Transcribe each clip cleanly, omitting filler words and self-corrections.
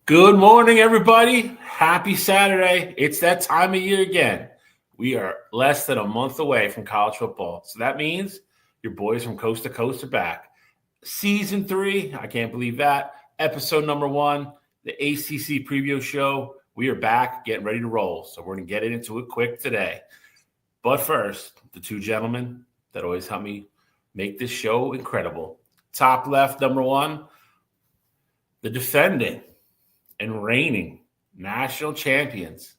Good morning, everybody. Happy Saturday. It's that time of year again. We are less than a month away from college football. So that means your boys from Coast to Coast are back. Season 3, I can't believe that. Episode number 1, the ACC Preview show. We are back, getting ready to roll. So we're going to get into it quick today. But first, the two gentlemen that always help me make this show incredible. Top left, number 1, the defending and reigning national champions.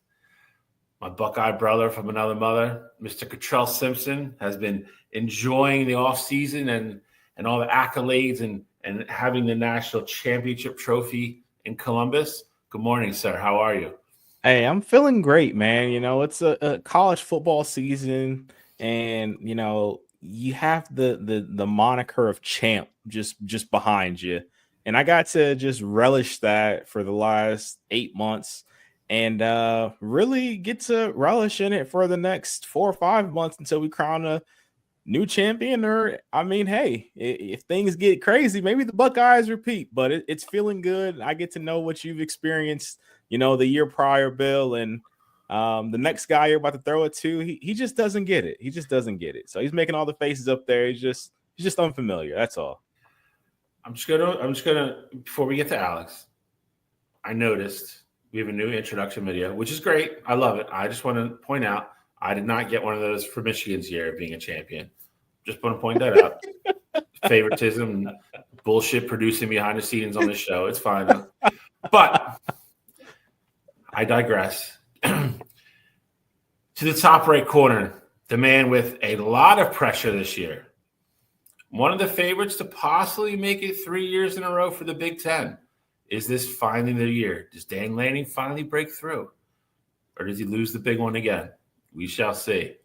My Buckeye brother from another mother, Mr. Cottrell Simpson, has been enjoying the offseason and all the accolades and having the national championship trophy in Columbus. Good morning, sir. How are you? Hey, I'm feeling great, man. You know, it's a college football season, and you know, you have the moniker of champ just behind you. And I got to just relish that for the last 8 months and really get to relish in it for the next 4 or 5 months until we crown a new champion. Or, I mean, hey, if things get crazy, maybe the Buckeyes repeat, but it's feeling good. I get to know what you've experienced, you know, the year prior, Bill, and the next guy you're about to throw it to, he just doesn't get it. He just doesn't get it. So he's making all the faces up there. He's just unfamiliar. That's all. I'm just gonna before we get to Alex, I noticed we have a new introduction video, which is great. I love it. I just want to point out I did not get one of those for Michigan's year of being a champion. Just want to point that out. Favoritism, bullshit producing behind the scenes on this show. It's fine. But I digress. To the top right corner, the man with a lot of pressure this year. One of the favorites to possibly make it 3 years in a row for the Big Ten. Is this finally the year? Does Dan Lanning finally break through? Or does he lose the big one again? We shall see.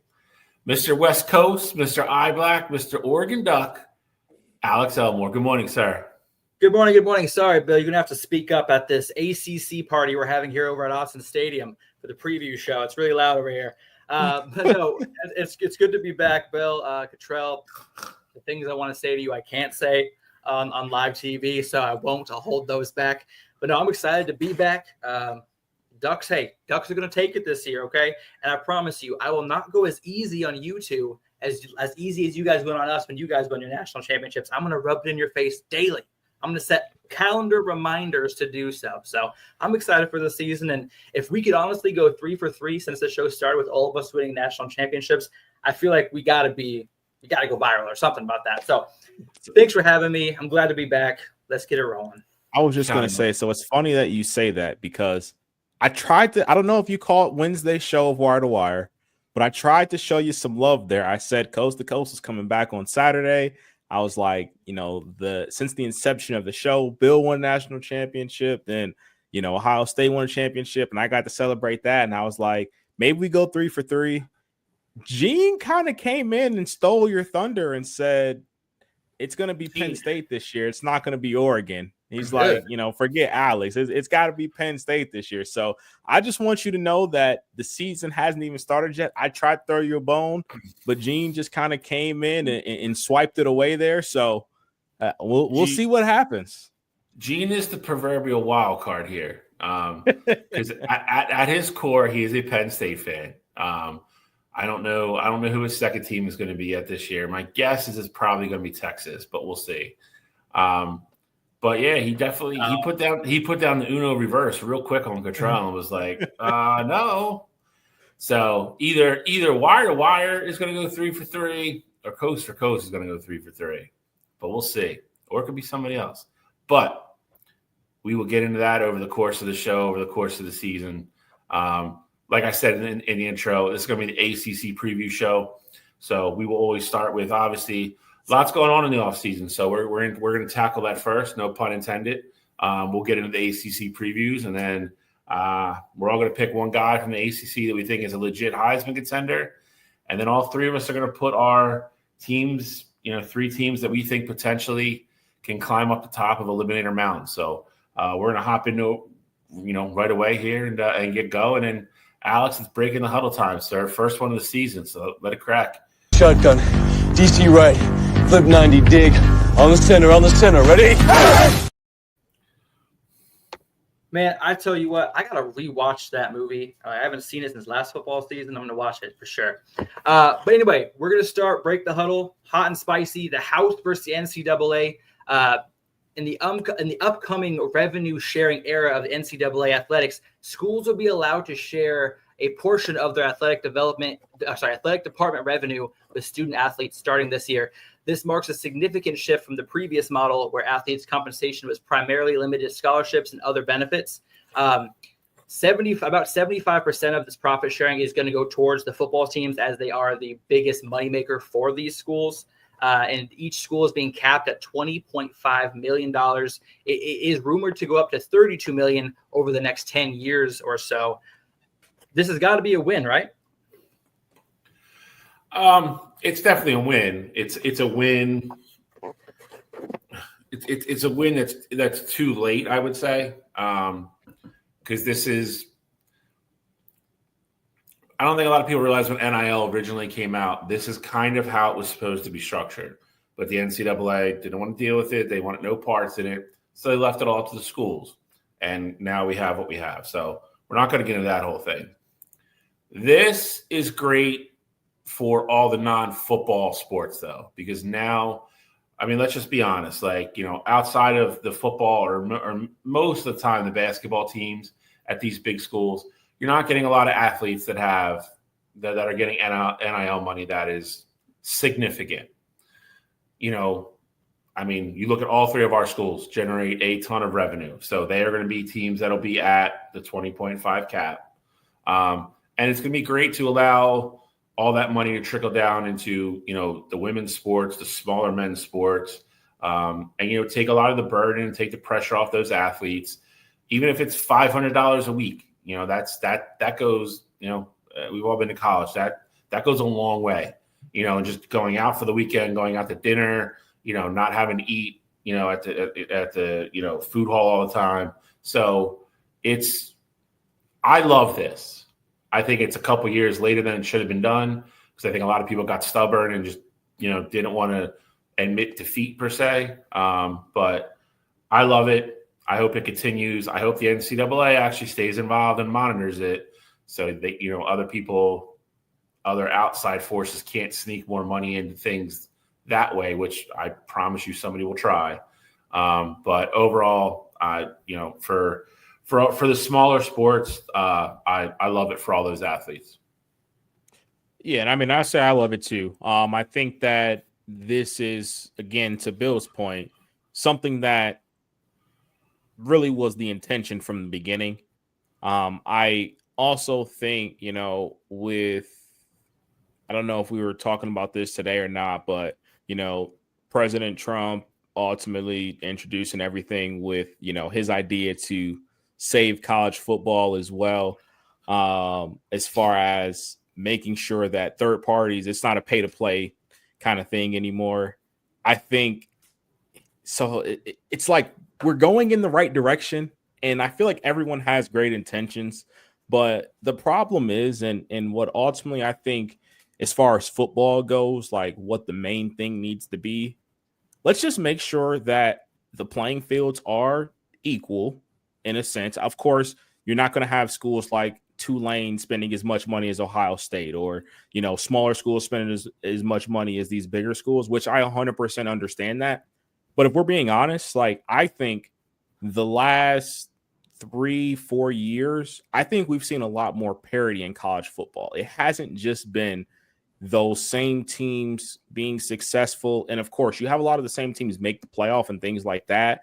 Mr. West Coast, Mr. Eye Black, Mr. Oregon Duck, Alex Elmore. Good morning, sir. Good morning. Good morning. Sorry, Bill, you're going to have to speak up at this ACC party we're having here over at Austin Stadium for the preview show. It's really loud over here. But no, it's good to be back, Bill. Cottrell, the things I want to say to you, I can't say on live TV, so I won't. I'll hold those back. But no, I'm excited to be back. Ducks are going to take it this year, okay? And I promise you, I will not go as easy on you two as easy as you guys went on us when you guys won your national championships. I'm going to rub it in your face daily. I'm going to set calendar reminders to do so. So I'm excited for the season. And if we could honestly go 3 for 3 since the show started with all of us winning national championships, I feel like we got to go viral or something about that. So thanks for having me. I'm glad to be back. Let's get it rolling. I was just going to say, so it's funny that you say that because I don't know if you call it Wednesday show of Wire to Wire, but I tried to show you some love there. I said Coast to Coast is coming back on Saturday. I was like, you know, since the inception of the show, Bill won a national championship, then, you know, Ohio State won a championship, and I got to celebrate that. And I was like, maybe we go 3 for 3. Gene kind of came in and stole your thunder and said, it's going to be Penn State this year. It's not going to be Oregon. He's like, you know, forget Alex. It's got to be Penn State this year. So I just want you to know that the season hasn't even started yet. I tried to throw you a bone, but Gene just kind of came in and swiped it away there. So we'll see what happens. Gene is the proverbial wild card here. Because at his core, he is a Penn State fan. I don't know who his second team is going to be yet this year. My guess is it's probably going to be Texas, but we'll see. But yeah, he definitely he put down the Uno reverse real quick on Cottrell and was like, no. So either Wire to Wire is going to go 3 for 3, or Coast for Coast is going to go 3 for 3. But we'll see. Or it could be somebody else. But we will get into that over the course of the show, over the course of the season. Like I said in the intro, this is going to be the ACC Preview show. So we will always start with, obviously, lots going on in the offseason. So we're going to tackle that first, no pun intended. We'll get into the ACC previews, and then we're all going to pick one guy from the ACC that we think is a legit Heisman contender. And then all three of us are going to put our teams, 3 teams that we think potentially can climb up the top of Eliminator Mountain. So we're going to hop into, right away here and get going. And Alex, it's breaking the huddle time, sir. First one of the season, so let it crack. Shotgun, DC right, flip 90, dig, on the center, ready? Man, I tell you what, I gotta rewatch that movie. I haven't seen it since last football season. I'm gonna watch it for sure. But anyway, we're gonna start break the huddle, hot and spicy. The House versus the NCAA. In the upcoming revenue sharing era of the NCAA athletics, schools will be allowed to share a portion of their athletic department revenue with student athletes starting this year. This marks a significant shift from the previous model where athletes' compensation was primarily limited to scholarships and other benefits. About 75% of this profit sharing is going to go towards the football teams, as they are the biggest moneymaker for these schools. And each school is being capped at $20.5 million. It is rumored to go up to $32 million over the next 10 years or so. This has got to be a win, right? It's definitely a win. It's a win. It's a win that's too late, I would say, because this is. I don't think a lot of people realize when NIL originally came out, this is kind of how it was supposed to be structured. But the NCAA didn't want to deal with it. They wanted no parts in it. So they left it all to the schools. And now we have what we have. So we're not going to get into that whole thing. This is great for all the non-football sports, though, because now, I mean, let's just be honest. Like, outside of the football or most of the time the basketball teams at these big schools, you're not getting a lot of athletes that are getting NIL money that is significant. I mean, you look at all three of our schools generate a ton of revenue. So they are going to be teams that'll be at the 20.5 cap. And it's going to be great to allow all that money to trickle down into, the women's sports, the smaller men's sports, and, take a lot of the burden and take the pressure off those athletes, even if it's $500 a week. That goes, we've all been to college. That goes a long way, and just going out for the weekend, going out to dinner, not having to eat, at the food hall all the time. So I love this. I think it's a couple years later than it should have been done, because I think a lot of people got stubborn and just, didn't want to admit defeat per se. But I love it. I hope it continues. I hope the NCAA actually stays involved and monitors it, so that, other outside forces can't sneak more money into things that way, which I promise you somebody will try. But overall, for the smaller sports, I love it for all those athletes. Yeah, and I mean, I say I love it too. I think that this is, again, to Bill's point, something that really was the intention from the beginning. I also think, I don't know if we were talking about this today or not, but, President Trump ultimately introducing everything with, his idea to save college football as well, as far as making sure that third parties, it's not a pay to play kind of thing anymore. I think so. It's like we're going in the right direction, and I feel like everyone has great intentions, but the problem is, and what ultimately I think, as far as football goes, like what the main thing needs to be, let's just make sure that the playing fields are equal in a sense. Of course, you're not going to have schools like Tulane spending as much money as Ohio State, or, smaller schools spending as much money as these bigger schools, which I 100% understand that. But if we're being honest, like, I think the last 3-4 years, I think we've seen a lot more parity in college football. It hasn't just been those same teams being successful. And of course, you have a lot of the same teams make the playoff and things like that.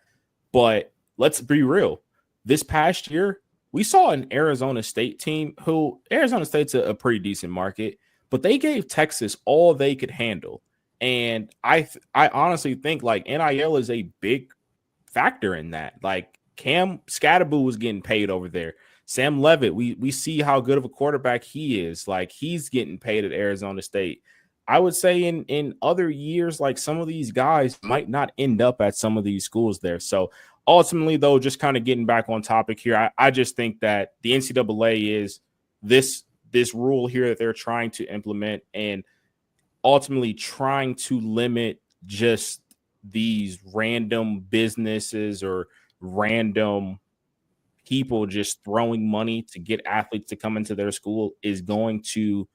But let's be real. This past year, we saw an Arizona State team who Arizona State's a pretty decent market, but they gave Texas all they could handle. And I honestly think like NIL is a big factor in that. Like Cam Scatterboo was getting paid over there. Sam Levitt, we see how good of a quarterback he is. Like he's getting paid at Arizona State. I would say in other years, like some of these guys might not end up at some of these schools there. So ultimately, though, just kind of getting back on topic here, I just think that the NCAA is this rule here that they're trying to implement and ultimately trying to limit just these random businesses or random people just throwing money to get athletes to come into their school is going to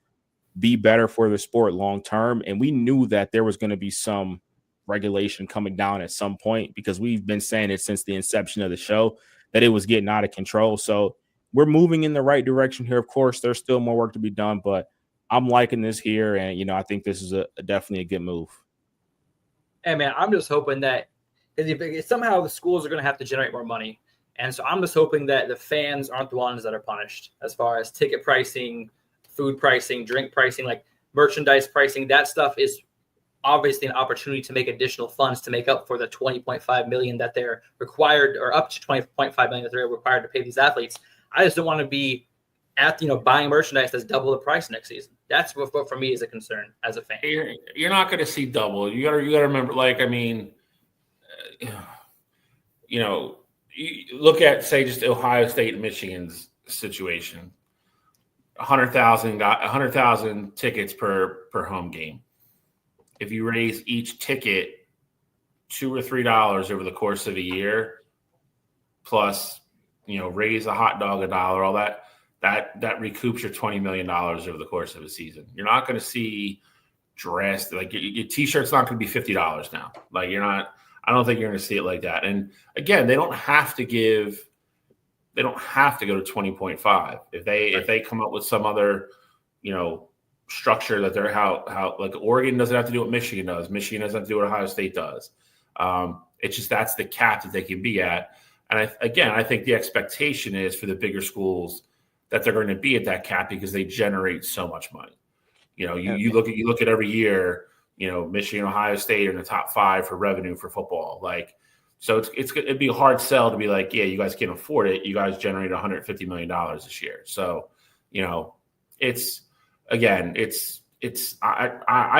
be better for the sport long term. And we knew that there was going to be some regulation coming down at some point, because we've been saying it since the inception of the show that it was getting out of control. So we're moving in the right direction here. Of course, there's still more work to be done, but I'm liking this here. And, I think this is definitely a good move. Hey, man, I'm just hoping that somehow the schools are going to have to generate more money. And so I'm just hoping that the fans aren't the ones that are punished as far as ticket pricing, food pricing, drink pricing, like merchandise pricing. That stuff is obviously an opportunity to make additional funds to make up for the $20.5 million that they're required, or up to $20.5 million that they're required to pay these athletes. I just don't want to be buying merchandise that's double the price next season. That's what for me is a concern as a fan. You're not going to see double. You got to remember, you look at, say, just Ohio State and Michigan's situation. 100,000 tickets per home game. If you raise each ticket $2 or $3 over the course of a year, plus raise a hot dog $1, all that recoups your $20 million over the course of a season. You're not going to see drastic, your T-shirt's not going to be $50 now. I don't think you're going to see it like that. And again, they don't have to go to 20.5. If they come up with some other, structure that they're how like Oregon doesn't have to do what Michigan does. Michigan doesn't have to do what Ohio State does. It's just that's the cap that they can be at. And I think the expectation is for the bigger schools that they're going to be at that cap because they generate so much money. You look at every year, Michigan, Ohio State are in the top 5 for revenue for football. So it'd be a hard sell to be like, yeah, you guys can't afford it. You guys generate $150 million this year. So, I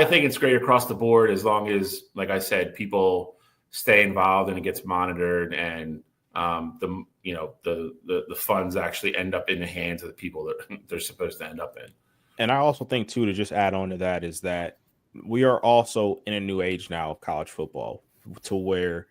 think it's great across the board as long as, like I said, people stay involved and it gets monitored and the funds actually end up in the hands of the people that they're supposed to end up in. And I also think too, to just add on to that, is that we are also in a new age now of college football to where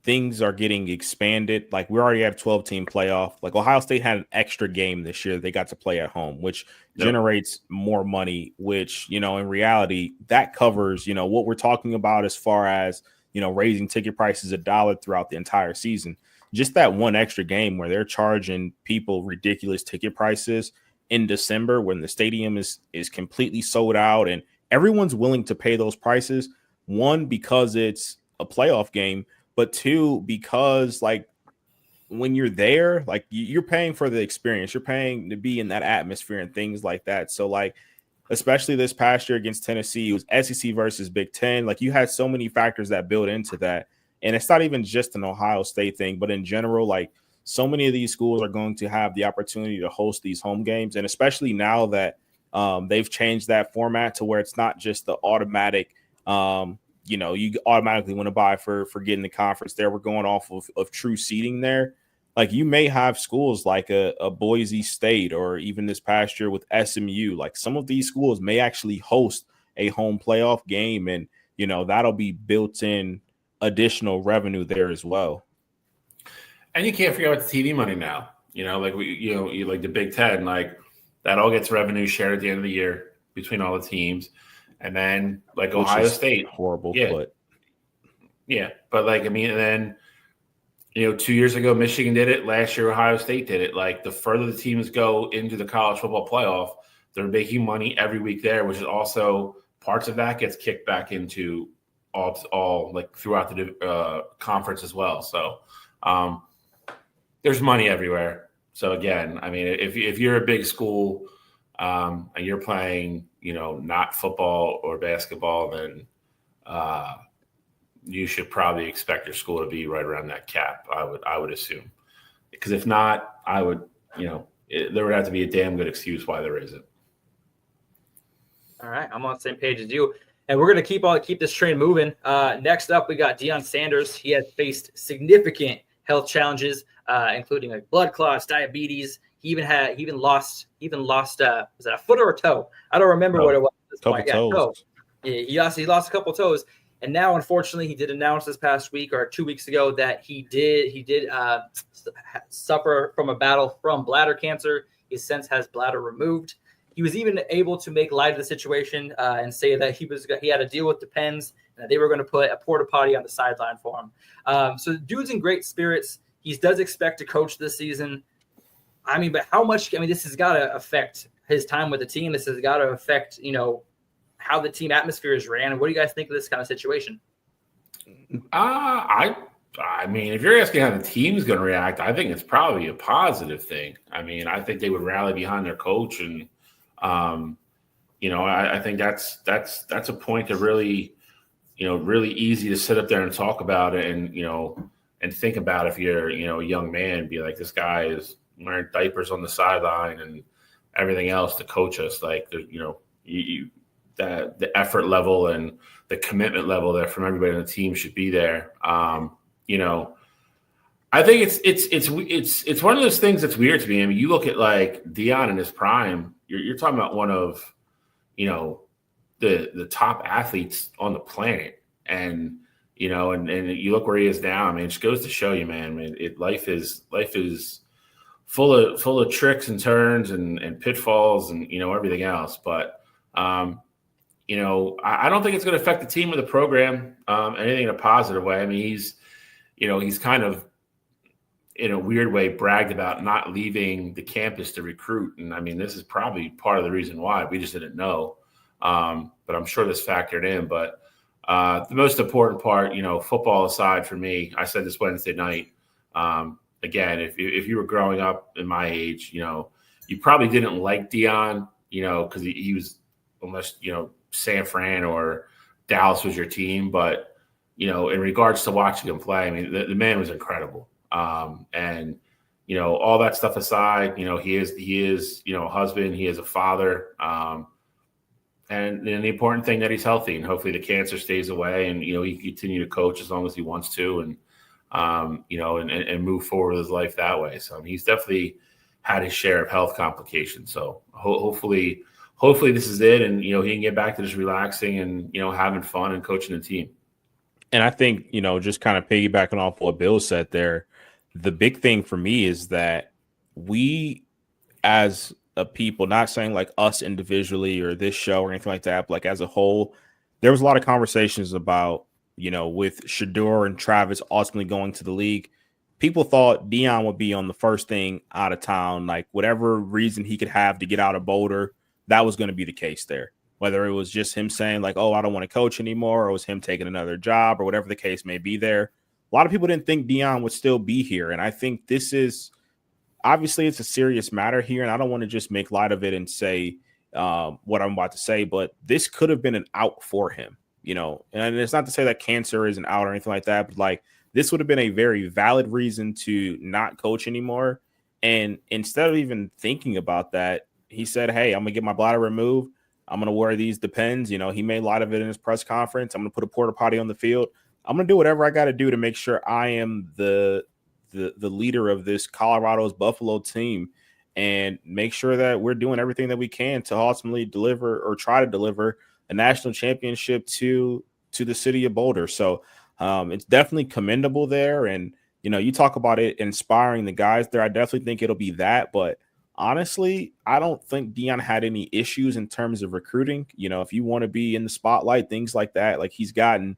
things are getting expanded. Like we already have 12-team playoff. Like Ohio State had an extra game this year. They got to play at home, which generates more money, which, in reality that covers, what we're talking about as far as, raising ticket prices $1 throughout the entire season. Just that one extra game where they're charging people ridiculous ticket prices in December when the stadium is completely sold out and everyone's willing to pay those prices. One, because it's a playoff game, but two, because when you're there, you're paying for the experience, you're paying to be in that atmosphere and things like that. So especially this past year against Tennessee, it was SEC versus Big Ten. You had so many factors that build into that. And it's not even just an Ohio State thing, but in general, so many of these schools are going to have the opportunity to host these home games. And especially now that they've changed that format to where it's not just the automatic, you automatically want to buy for getting the conference there. We're going off of true seeding there. You may have schools like a Boise State, or even this past year with SMU. Some of these schools may actually host a home playoff game, and that'll be built in additional revenue there as well. And you can't forget about the TV money now. Like the Big Ten, that all gets revenue shared at the end of the year between all the teams. And then Ohio State, horrible, but and then 2 years ago Michigan did it. Last year Ohio State did it. The further the teams go into the college football playoff, they're making money every week there, which is also parts of that gets kicked back into all throughout the conference as well. So there's money everywhere. So again, if you're a big school and you're playing, not football or basketball, then you should probably expect your school to be right around that cap. I would assume, because if not, there would have to be a damn good excuse why there isn't. All right, I'm on the same page as you, and we're going to keep this train moving. Next up, we got Deion Sanders. He has faced significant health challenges, including blood clots, diabetes. He even lost was that a foot or a toe? I don't remember what it was at this point. Toes. Yeah, he lost a couple toes. And now, unfortunately, he did announce this past week or 2 weeks ago that he did suffer from a battle from bladder cancer. He since has bladder removed. He was even able to make light of the situation and say that he had to deal with Depends and that they were going to put a porta potty on the sideline for him. So the dude's in great spirits. He does expect to coach this season. I mean, but how much? I mean, this has got to affect his time with the team. This has got to affect, how the team atmosphere is ran. And what do you guys think of this kind of situation? I mean, if you're asking how the team's going to react, I think it's probably a positive thing. I mean, I think they would rally behind their coach, and I think that's a point that really, really easy to sit up there and talk about it, and think about if you're a young man, be like, this guy is wearing diapers on the sideline and everything else to coach us. Like, the effort level and the commitment level there from everybody on the team should be there. I think it's one of those things that's weird to me. I mean, you look at like Deion in his prime, you're talking about one of, the top athletes on the planet. And, and you look where he is now. I mean, it just goes to show you, man, life is full of tricks and turns and pitfalls and, everything else. But, I don't think it's going to affect the team or the program anything in a positive way. I mean, he's kind of, in a weird way, bragged about not leaving the campus to recruit. And I mean, this is probably part of the reason why. We just didn't know. But I'm sure this factored in. But the most important part, football aside for me, I said this Wednesday night, again, if you were growing up in my age, you probably didn't like Deion, because he was, unless, San Fran or Dallas was your team. But, in regards to watching him play, I mean, the man was incredible. And, all that stuff aside, he is, a husband, he is a father. And the important thing that he's healthy, and hopefully the cancer stays away, and, he can continue to coach as long as he wants to, and, and move forward with his life that way. So he's definitely had his share of health complications. So hopefully this is it. And, he can get back to just relaxing and, having fun and coaching the team. And I think, just kind of piggybacking off what Bill said there, the big thing for me is that we, as a people, not saying like us individually or this show or anything like that, but like as a whole, there was a lot of conversations about, with Shedeur and Travis ultimately going to the league. People thought Deion would be on the first thing out of town, like whatever reason he could have to get out of Boulder, that was going to be the case there. Whether it was just him saying like, oh, I don't want to coach anymore, or it was him taking another job, or whatever the case may be there. A lot of people didn't think Deion would still be here. And I think this is, obviously it's a serious matter here. And I don't want to just make light of it and say what I'm about to say, but this could have been an out for him, and it's not to say that cancer isn't out or anything like that, but like this would have been a very valid reason to not coach anymore. And instead of even thinking about that, he said, hey, I'm going to get my bladder removed. I'm going to wear these Depends. He made light of it in his press conference. I'm going to put a porta potty on the field. I'm going to do whatever I got to do to make sure I am the leader of this Colorado's Buffalo team, and make sure that we're doing everything that we can to ultimately deliver, or try to deliver, a national championship to the city of Boulder. So it's definitely commendable there. And, you talk about it inspiring the guys there. I definitely think it'll be that. But honestly, I don't think Deion had any issues in terms of recruiting. If you want to be in the spotlight, things like that, like he's gotten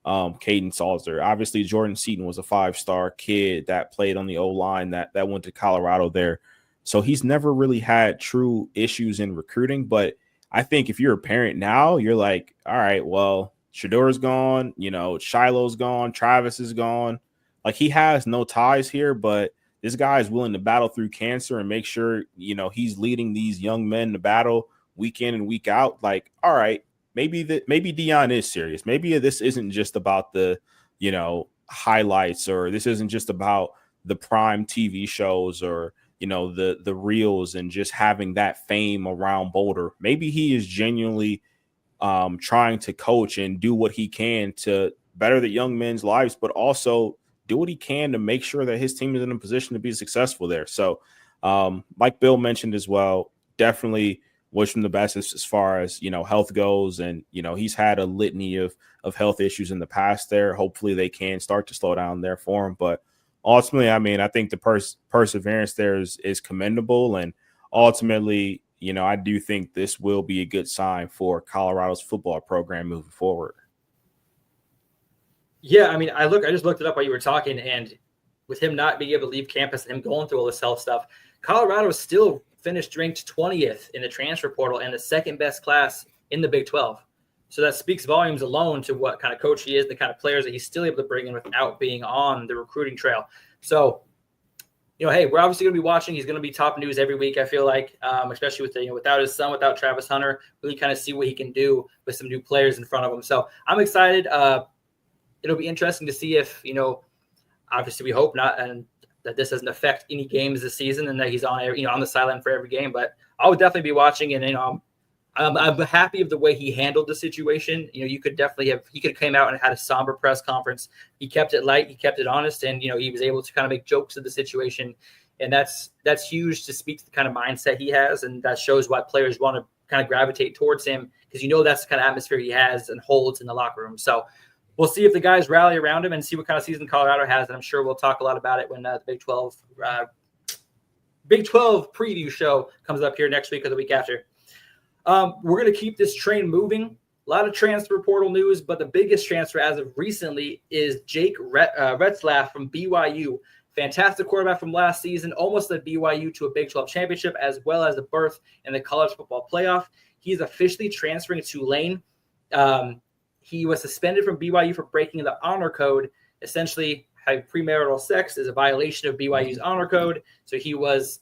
Caden Salzer. Obviously, Jordan Seaton was a 5-star kid that played on the O-line that went to Colorado there. So he's never really had true issues in recruiting. But I think if you're a parent now, you're like, all right, well, Shedeur's gone, Shiloh's gone, Travis is gone. Like, he has no ties here, but this guy is willing to battle through cancer and make sure, he's leading these young men to battle week in and week out. Like, all right, maybe Deion is serious. Maybe this isn't just about the, highlights, or this isn't just about the prime TV shows, or, the reels and just having that fame around Boulder. Maybe he is genuinely trying to coach and do what he can to better the young men's lives, but also do what he can to make sure that his team is in a position to be successful there. So like Bill mentioned as well, definitely wish him the best as far as, health goes. And, he's had a litany of health issues in the past there. Hopefully they can start to slow down there for him. But ultimately, I think the perseverance there is commendable. And ultimately, I do think this will be a good sign for Colorado's football program moving forward. Yeah, I just looked it up while you were talking, and with him not being able to leave campus and him going through all this health stuff, Colorado still finished ranked 20th in the transfer portal and the second best class in the Big 12. So that speaks volumes alone to what kind of coach he is, the kind of players that he's still able to bring in without being on the recruiting trail. So, hey, we're obviously going to be watching. He's going to be top news every week, I feel like, especially with without his son, without Travis Hunter, really kind of see what he can do with some new players in front of him. So I'm excited. It'll be interesting to see if, obviously we hope not, and that this doesn't affect any games this season and that he's on, on the sideline for every game. But I would definitely be watching, and, I'm happy of the way he handled the situation. He could have came out and had a somber press conference. He kept it light. He kept it honest. And, he was able to kind of make jokes of the situation. And that's huge to speak to the kind of mindset he has. And that shows why players want to kind of gravitate towards him, because, that's the kind of atmosphere he has and holds in the locker room. So we'll see if the guys rally around him and see what kind of season Colorado has. And I'm sure we'll talk a lot about it when the Big 12 preview show comes up here next week or the week after. We're going to keep this train moving. A lot of transfer portal news, but the biggest transfer as of recently is Jake Retzlaff from BYU. Fantastic quarterback from last season, almost led BYU to a Big 12 championship as well as a berth in the college football playoff. He's officially transferring to Tulane. He was suspended from BYU for breaking the honor code. Essentially, having premarital sex is a violation of BYU's honor code. So he was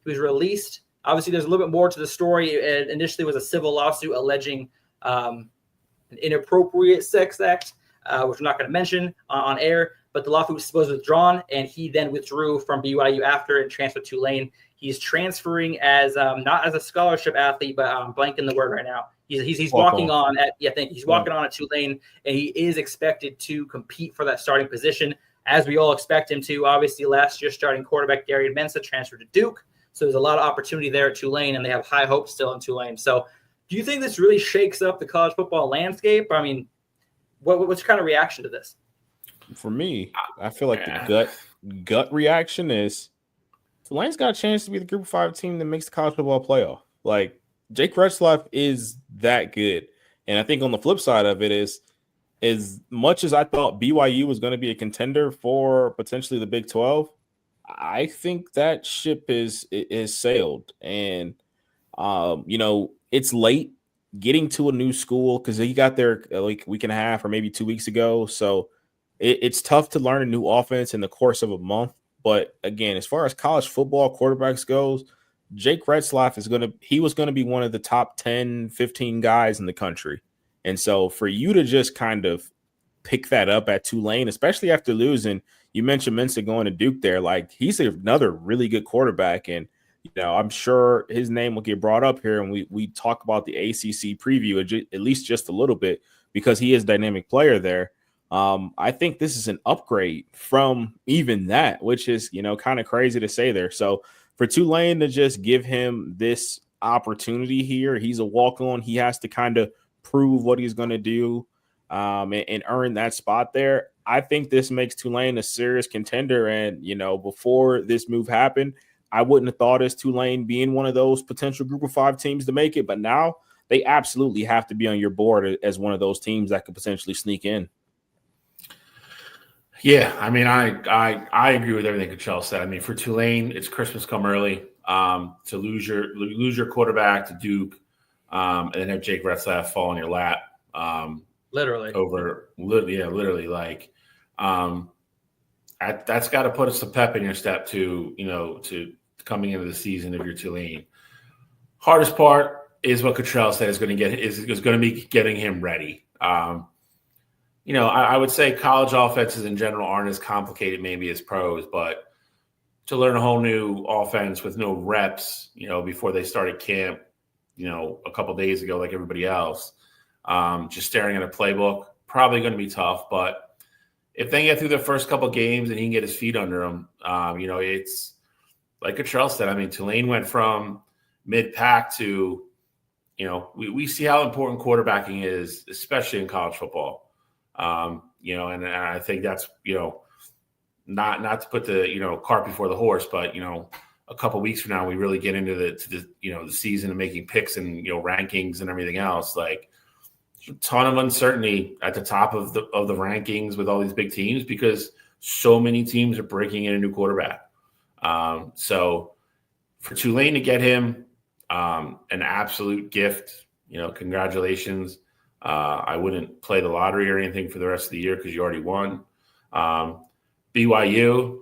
released. Obviously, there's a little bit more to the story. It initially was a civil lawsuit alleging an inappropriate sex act, which we're not going to mention on air. But the lawsuit was withdrawn, and he then withdrew from BYU after and transferred to Tulane. He's transferring as not as a scholarship athlete, but I'm blanking the word right now. He's walking on at he's walking on at Tulane, and he is expected to compete for that starting position, as we all expect him to. Obviously, last year starting quarterback Darian Mensah transferred to Duke. So there's a lot of opportunity there at Tulane, and they have high hopes still in Tulane. So do you think this really shakes up the college football landscape? What's your kind of reaction to this? For me, I feel like the gut reaction is Tulane's got a chance to be the Group of 5 team that makes the college football playoff. Like, Jake Retzlaff is that good. And I think on the flip side of it is, as much as I thought BYU was going to be a contender for potentially the Big 12, I think that ship is sailed. And, it's late getting to a new school because he got there like a week and a half or maybe 2 weeks ago. So it's tough to learn a new offense in the course of a month. But again, as far as college football quarterbacks goes, Jake Retzlaff was going to be one of the top 10, 15 guys in the country. And so for you to just kind of pick that up at Tulane, especially after losing, you mentioned Mensah going to Duke there, like he's another really good quarterback. And, I'm sure his name will get brought up here. And we talk about the ACC preview, at least just a little bit, because he is a dynamic player there. I think this is an upgrade from even that, which is, kind of crazy to say there. So for Tulane to just give him this opportunity here, he's a walk-on. He has to kind of prove what he's going to do and earn that spot there. I think this makes Tulane a serious contender. And, before this move happened, I wouldn't have thought as Tulane being one of those potential Group of 5 teams to make it. But now they absolutely have to be on your board as one of those teams that could potentially sneak in. Yeah, I agree with everything Cottrell said. For Tulane, it's Christmas come early. To lose your quarterback to Duke, and then have Jake Retzlaff fall in your lap. Literally. That's got to put some pep in your step to coming into the season if you're Tulane. Hardest part is what Cottrell said is going to be getting him ready. I would say college offenses in general aren't as complicated maybe as pros, but to learn a whole new offense with no reps, before they started camp, a couple days ago, like everybody else, just staring at a playbook, probably going to be tough. But if they get through the first couple games and he can get his feet under them, it's like Cottrell said. Tulane went from mid-pack to, we see how important quarterbacking is, especially in college football. And I think that's, not to put the, cart before the horse, but, a couple of weeks from now, we really get into the season and making picks and, rankings and everything else. Like, a ton of uncertainty at the top of the rankings with all these big teams because so many teams are breaking in a new quarterback. So for Tulane to get him, an absolute gift, congratulations. I wouldn't play the lottery or anything for the rest of the year because you already won. BYU,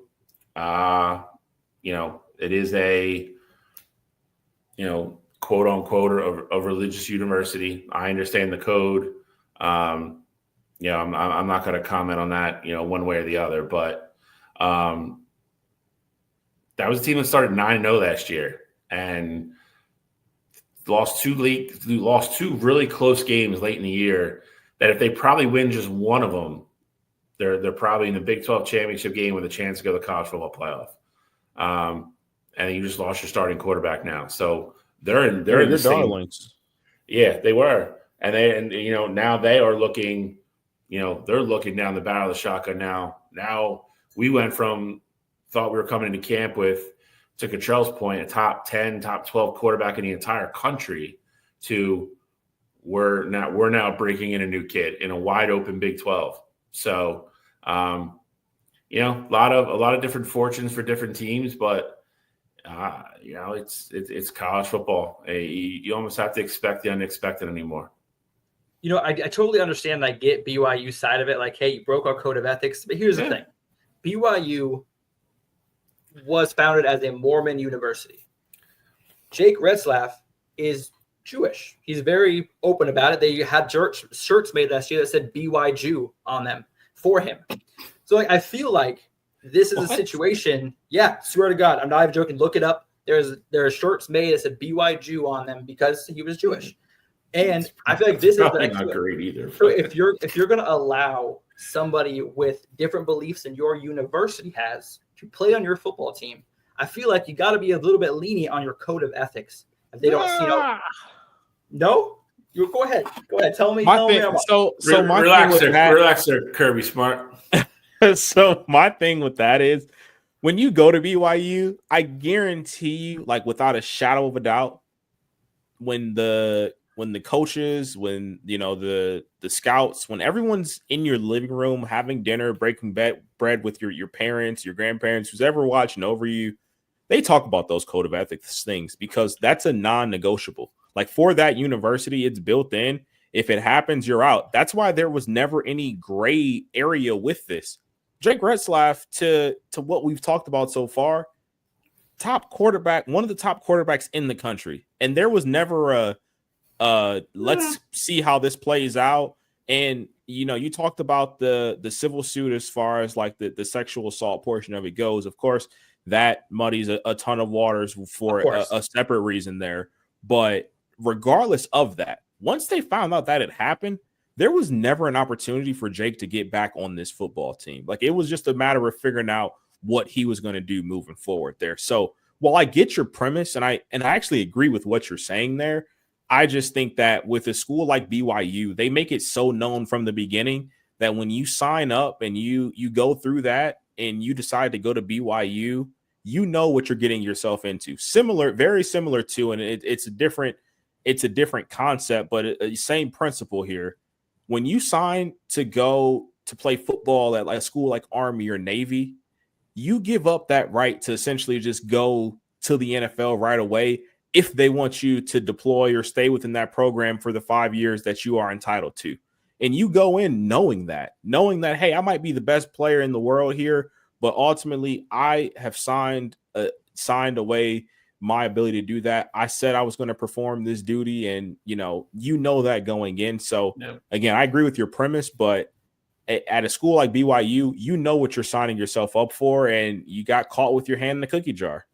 it is a, quote unquote, a religious university. I understand the code. I'm not going to comment on that, one way or the other, but that was a team that started 9-0 last year and lost two really close games late in the year that if they probably win just one of them, they're probably in the Big 12 championship game with a chance to go to the college football playoff. And you just lost your starting quarterback now. So they're in the darlings. Yeah, they were. And now they are looking, they're looking down the barrel of the shotgun now. Now we went from thought we were coming into camp with, to Cottrell's point, a top 10, top 12 quarterback in the entire country to we're now breaking in a new kid in a wide open Big 12. So, a lot of different fortunes for different teams, but it's college football. You almost have to expect the unexpected anymore. I totally understand. I get BYU side of it. Like, hey, you broke our code of ethics. But here's the thing. BYU was founded as a Mormon university. Jake Retzlaff is Jewish. He's very open about it. They had shirts made last year that said BY Jew on them for him. So I feel like this is a situation. Yeah, swear to God, I'm not even joking. Look it up. There are shirts made that said BY Jew on them because he was Jewish. And I feel like this is not great either. So if you're going to allow somebody with different beliefs than your university has to play on your football team, I feel like you got to be a little bit lenient on your code of ethics. If they don't, no, you go ahead. Tell me. Relax, there, Kirby Smart. So my thing with that is, when you go to BYU, I guarantee you, like without a shadow of a doubt, when the coaches, when the scouts, when everyone's in your living room having dinner, breaking bread with your parents, your grandparents, who's ever watching over you, they talk about those code of ethics things because that's a non-negotiable. Like for that university, it's built in. If it happens, you're out. That's why there was never any gray area with this. Jake Retzlaff, to what we've talked about so far, top quarterback, one of the top quarterbacks in the country. And there was never let's see how this plays out. And, you talked about the civil suit as far as like the sexual assault portion of it goes. Of course, that muddies a ton of waters for a separate reason there. But regardless of that, once they found out that it happened, there was never an opportunity for Jake to get back on this football team. Like it was just a matter of figuring out what he was going to do moving forward there. So while I get your premise and I actually agree with what you're saying there, I just think that with a school like BYU, they make it so known from the beginning that when you sign up and you go through that and you decide to go to BYU, you know what you're getting yourself into. Very similar to, and it's a different concept, but same principle here. When you sign to go to play football at like a school like Army or Navy, you give up that right to essentially just go to the NFL right away if they want you to deploy or stay within that program for the 5 years that you are entitled to. And you go in knowing that, hey, I might be the best player in the world here, but ultimately I have signed away my ability to do that. I said I was going to perform this duty, and that going in. So again, I agree with your premise, but at a school like BYU, you know what you're signing yourself up for, and you got caught with your hand in the cookie jar.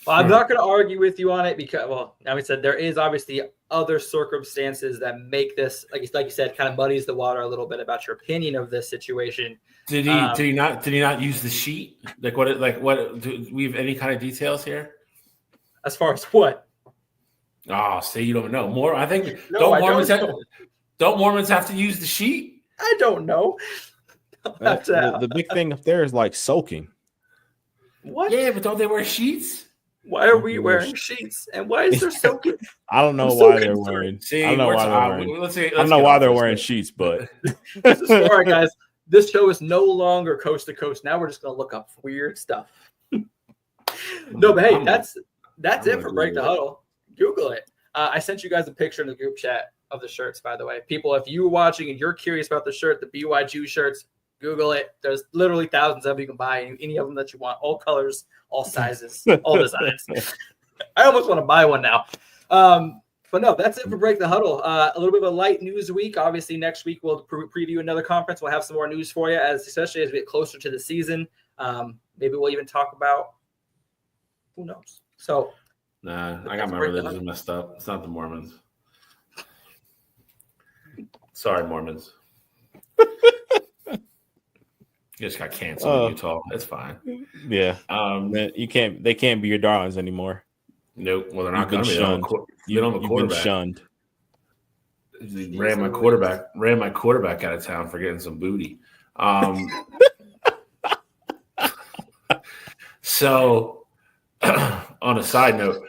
Well, I'm not going to argue with you on it because, like we said, there is obviously other circumstances that make this, like you said, kind of muddies the water a little bit about your opinion of this situation. Did he not use the sheet? Do we have any kind of details here? As far as what? Oh, see, you don't know more. I think No, don't Mormons have to use the sheet? I don't know. The big thing up there is like soaking. What? Yeah, but don't they wear sheets? Why are we wearing sheets? And why is there soaking? I don't know I'm why so they're concerned. wearing. See, I don't know we're why t- they're uh, wearing. let's I don't know why they're wearing sheets, but Sorry, guys. This show is no longer coast to coast. Now we're just gonna look up weird stuff. No, but hey, that's it for Break the Huddle. Google it. I sent you guys a picture in the group chat of the shirts, by the way. People, if you're watching and you're curious about the shirt, the BYU shirts, Google it. There's literally thousands of them. You can buy any of them that you want, all colors, all sizes, all designs. I almost want to buy one now. But no, that's it for Break the Huddle. A little bit of a light news week. Obviously, next week we'll preview another conference. We'll have some more news for you, especially as we get closer to the season. Maybe we'll even talk about who knows. So, nah, I got my religion messed up. It's not the Mormons. Sorry, Mormons. You just got canceled in Utah. It's fine. Yeah. You can't. They can't be your darlings anymore. Nope. Well, they're not going to be. Shunned. You've been shunned. Ran my quarterback out of town for getting some booty. So, on a side note,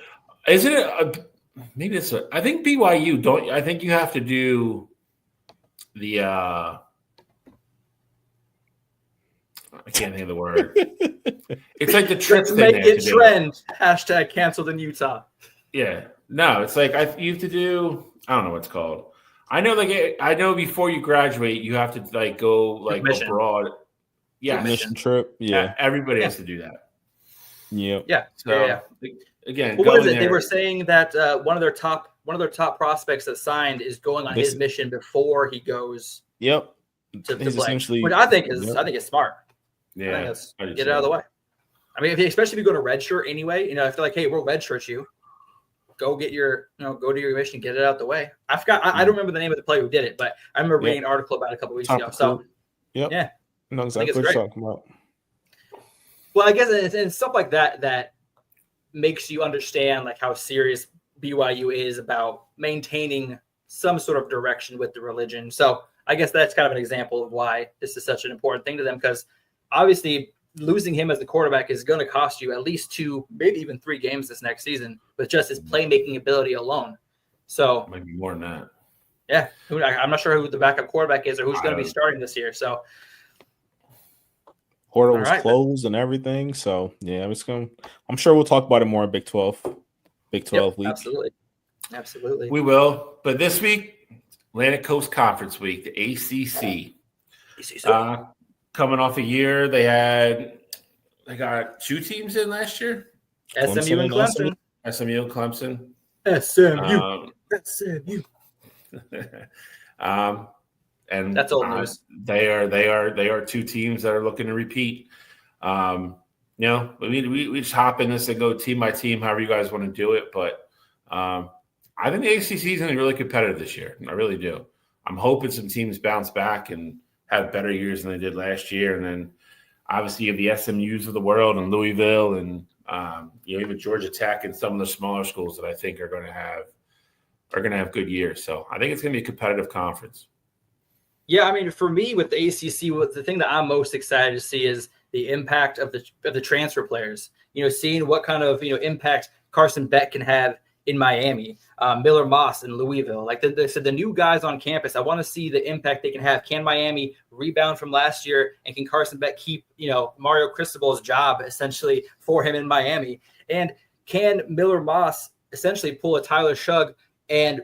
isn't it? Maybe it's. I think BYU don't. I think you have to do the. I can't think of the word. It's like the trip thing. Make it trend. Hashtag canceled in Utah. Yeah. No, it's like you have to do. I don't know what it's called. I know before you graduate, you have to like go like abroad. Yeah, mission trip. Yeah, everybody has to do that. Yep. Yeah. So, yeah. Again, what was it? They were saying that one of their top prospects that signed is going on his mission before he goes. Yep. To play, which I think is smart. Yeah, get it out of the way. I mean, especially if you go to redshirt anyway, if they're like, "Hey, we'll redshirt you," go get your, go to your mission, get it out the way. I forgot. I don't remember the name of the player who did it, but I remember reading an article about it a couple weeks ago. So, yeah, no, exactly what you're talking about. Well, I guess it's stuff like that makes you understand like how serious BYU is about maintaining some sort of direction with the religion. So, I guess that's kind of an example of why this is such an important thing to them, because obviously losing him as the quarterback is going to cost you at least 2, maybe even 3 games this next season with just his playmaking ability alone. So maybe more than that. Yeah. I'm not sure who the backup quarterback is or who's going to be starting this year. So Huddle was closed and everything. So yeah, I'm sure we'll talk about it more in Big 12 week. Absolutely. We will. But this week, Atlantic Coast Conference Week, the ACC. Coming off a year, they got 2 teams in last year. SMU and Clemson. SMU and Clemson. SMU. And that's old news. They are 2 teams that are looking to repeat. We just hop in this and go team by team, however you guys want to do it. But I think the ACC is going to be really competitive this year. I really do. I'm hoping some teams bounce back and have better years than they did last year. And then obviously you have the SMUs of the world and Louisville and even Georgia Tech and some of the smaller schools that I think are going to have good years. So I think it's going to be a competitive conference. Yeah, I mean, for me with the ACC, the thing that I'm most excited to see is the impact of the transfer players. Seeing what kind of impact Carson Beck can have in Miami, Miller Moss in Louisville. Like they said, the new guys on campus, I want to see the impact they can have. Can Miami rebound from last year, and can Carson Beck keep Mario Cristobal's job essentially for him in Miami? And can Miller Moss essentially pull a Tyler Shugg and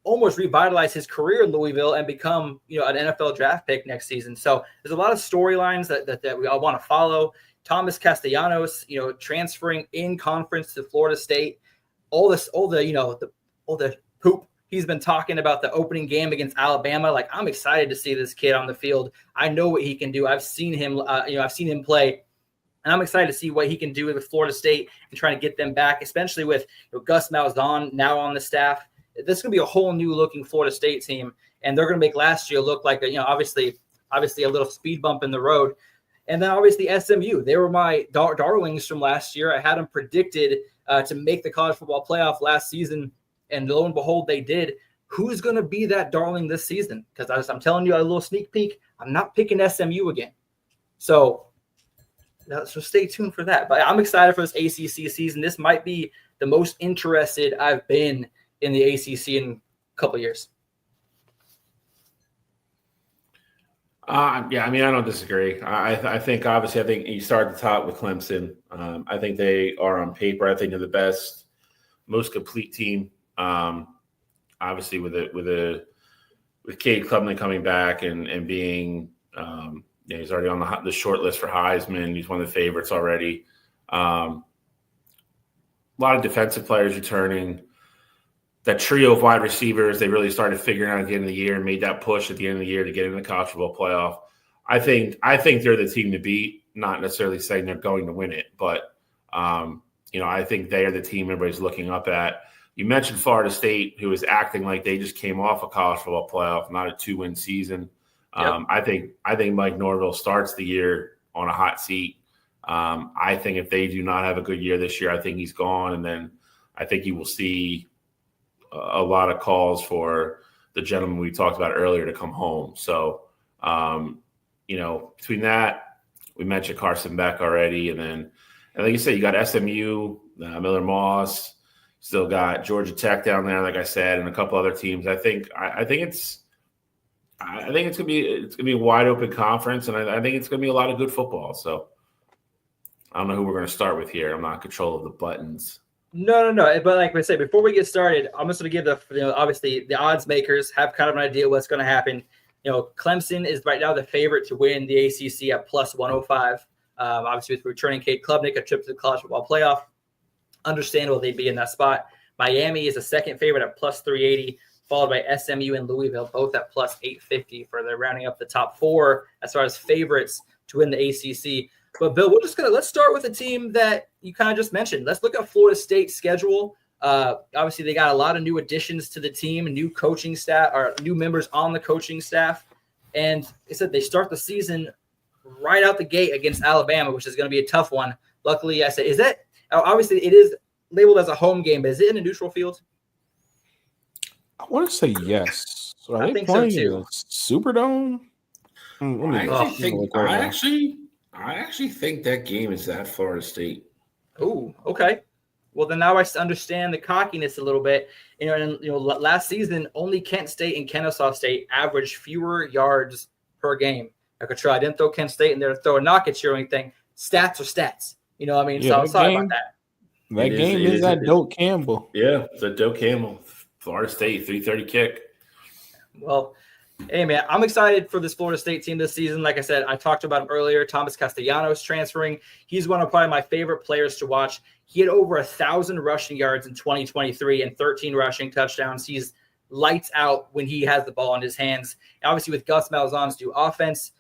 almost revitalize his career in Louisville and become an NFL draft pick next season? So there's a lot of storylines that we all want to follow. Thomas Castellanos, transferring in conference to Florida State. All the poop he's been talking about the opening game against Alabama. Like, I'm excited to see this kid on the field. I know what he can do. I've seen him play, and I'm excited to see what he can do with Florida State and trying to get them back, especially with Gus Malzahn now on the staff. This is going to be a whole new looking Florida State team, and they're going to make last year look like obviously a little speed bump in the road. And then obviously SMU, they were my darlings from last year. I had them predicted to make the college football playoff last season, and lo and behold, they did. Who's going to be that darling this season? Because I'm telling you a little sneak peek, I'm not picking SMU again. So stay tuned for that. But I'm excited for this ACC season. This might be the most interested I've been in the ACC in a couple of years. Yeah, I mean, I don't disagree. I think, obviously, I think you start at the top with Clemson. I think they are on paper. I think they're the best, most complete team. Obviously, with Cade Klubnik coming back and being, he's already on the short list for Heisman. He's one of the favorites already. A lot of defensive players returning. That trio of wide receivers, they really started figuring out at the end of the year and made that push at the end of the year to get in the college football playoff. I think they're the team to beat, not necessarily saying they're going to win it, but I think they are the team everybody's looking up at. You mentioned Florida State, who is acting like they just came off a college football playoff, not a 2-win season. Yep. I think Mike Norvell starts the year on a hot seat. I think if they do not have a good year this year, I think he's gone, and then I think you will see a lot of calls for the gentleman we talked about earlier to come home. So, between that, we mentioned Carson Beck already. And like you said, you got SMU, Miller Moss, still got Georgia Tech down there, like I said, and a couple other teams. I think it's gonna be a wide open conference, and I think it's gonna be a lot of good football. So I don't know who we're gonna start with here. I'm not in control of the buttons. No. But like I said, before we get started, I'm just going to give obviously the odds makers have kind of an idea what's going to happen. Clemson is right now the favorite to win the ACC at plus 105. Obviously, with returning Cade Klubnik, a trip to the college football playoff, understandable they'd be in that spot. Miami is a second favorite at plus 380, followed by SMU and Louisville, both at plus 850 for their rounding up the top four as far as favorites to win the ACC. But Bill, let's start with a team that you kind of just mentioned. Let's look at Florida State's schedule. Obviously, they got a lot of new additions to the team, new coaching staff, or new members on the coaching staff. And they said they start the season right out the gate against Alabama, which is going to be a tough one. Luckily, I said, obviously it is labeled as a home game, but is it in a neutral field? I want to say yes. So I think so too. Superdome? I actually think that game is at Florida State. Oh, okay. Well, then now I understand the cockiness a little bit. Last season, only Kent State and Kennesaw State averaged fewer yards per game. I didn't throw Kent State in there to throw a knock at you or anything. Stats are stats. So I'm sorry about that. That game is at Doak Campbell. Yeah, it's at Doak Campbell. Florida State, 3:30 kick. Well, hey, man, I'm excited for this Florida State team this season. Like I said, I talked about him earlier. Thomas Castellanos transferring. He's one of probably my favorite players to watch. He had over 1,000 rushing yards in 2023 and 13 rushing touchdowns. He's lights out when he has the ball in his hands. And obviously, with Gus Malzahn's new offense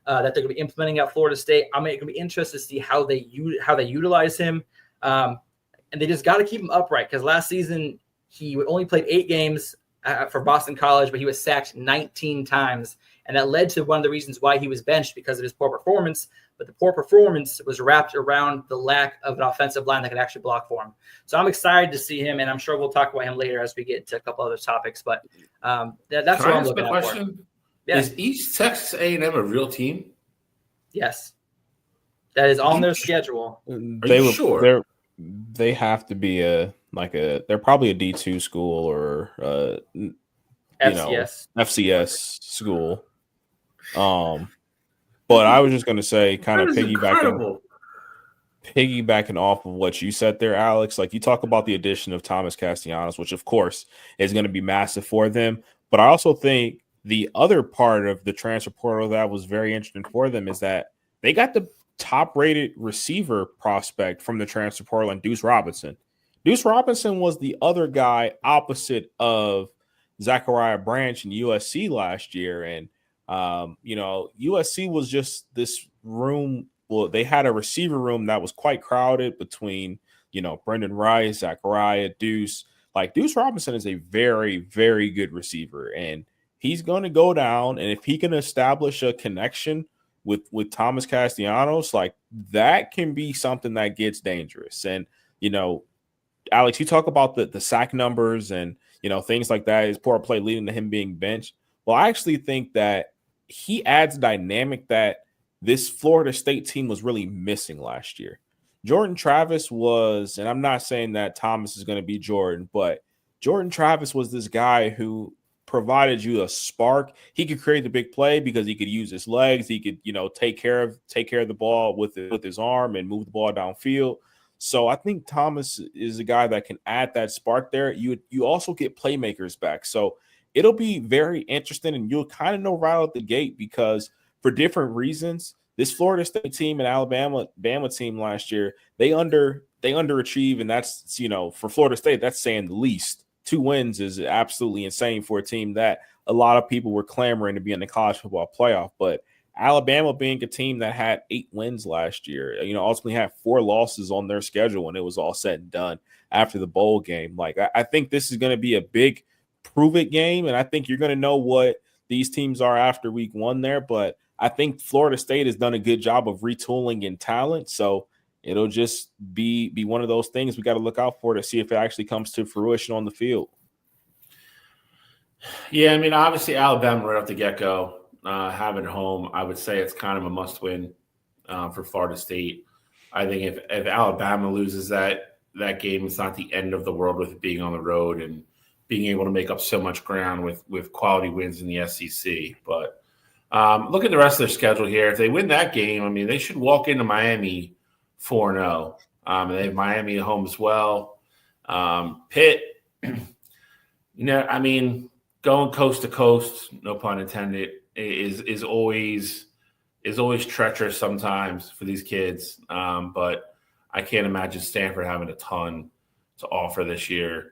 that they're going to be implementing at Florida State, I'm going to be interested to see how they utilize him. And they just got to keep him upright because last season he only played 8 games for Boston College, but he was sacked 19 times. And that led to one of the reasons why he was benched because of his poor performance. But the poor performance was wrapped around the lack of an offensive line that could actually block for him. So I'm excited to see him, and I'm sure we'll talk about him later as we get into a couple other topics. But that's what I'm looking at for. Yeah. Is East Texas A&M a real team? Yes. That is on their schedule. Sure? They have to be they're probably a D2 school or FCS school. But I was just going to say, kind of piggybacking off of what you said there, Alex, like you talk about the addition of Thomas Castellanos, which of course is going to be massive for them. But I also think the other part of the transfer portal that was very interesting for them is that they got the top-rated receiver prospect from the transfer portal and Deuce Robinson. Deuce Robinson was the other guy opposite of Zachariah Branch in USC last year. And, USC was just this room. Well, they had a receiver room that was quite crowded between, Brendan Rice, Zachariah, Deuce. Like Deuce Robinson is a very, very good receiver. And he's going to go down. And if he can establish a connection with Thomas Castellanos, like that can be something that gets dangerous. And, Alex, you talk about the sack numbers and, things like that, his poor play leading to him being benched. Well, I actually think that he adds dynamic that this Florida State team was really missing last year. Jordan Travis was, and I'm not saying that Thomas is going to be Jordan, but Jordan Travis was this guy who provided you a spark. He could create the big play because he could use his legs. He could, take care of the ball with his arm and move the ball downfield. So I think Thomas is a guy that can add that spark there. You also get playmakers back. So it'll be very interesting, and you'll kind of know right out the gate because for different reasons, this Florida State team and Alabama team last year, they underachieve, and that's, for Florida State, that's saying the least. 2 wins is absolutely insane for a team that a lot of people were clamoring to be in the college football playoff. But Alabama being a team that had 8 wins last year, ultimately had 4 losses on their schedule when it was all said and done after the bowl game. Like, I think this is going to be a big prove-it game, and I think you're going to know what these teams are after week 1 there. But I think Florida State has done a good job of retooling in talent, so it'll just be one of those things we got to look out for to see if it actually comes to fruition on the field. Yeah, I mean, obviously Alabama right off the get-go, having home, I would say it's kind of a must-win for Florida State. I think if Alabama loses that game, it's not the end of the world with it being on the road and being able to make up so much ground with quality wins in the SEC. But look at the rest of their schedule here. If they win that game, I mean, they should walk into Miami 4-0. They have Miami at home as well. Pitt, I mean, going coast to coast, no pun intended, is always treacherous sometimes for these kids. But I can't imagine Stanford having a ton to offer this year.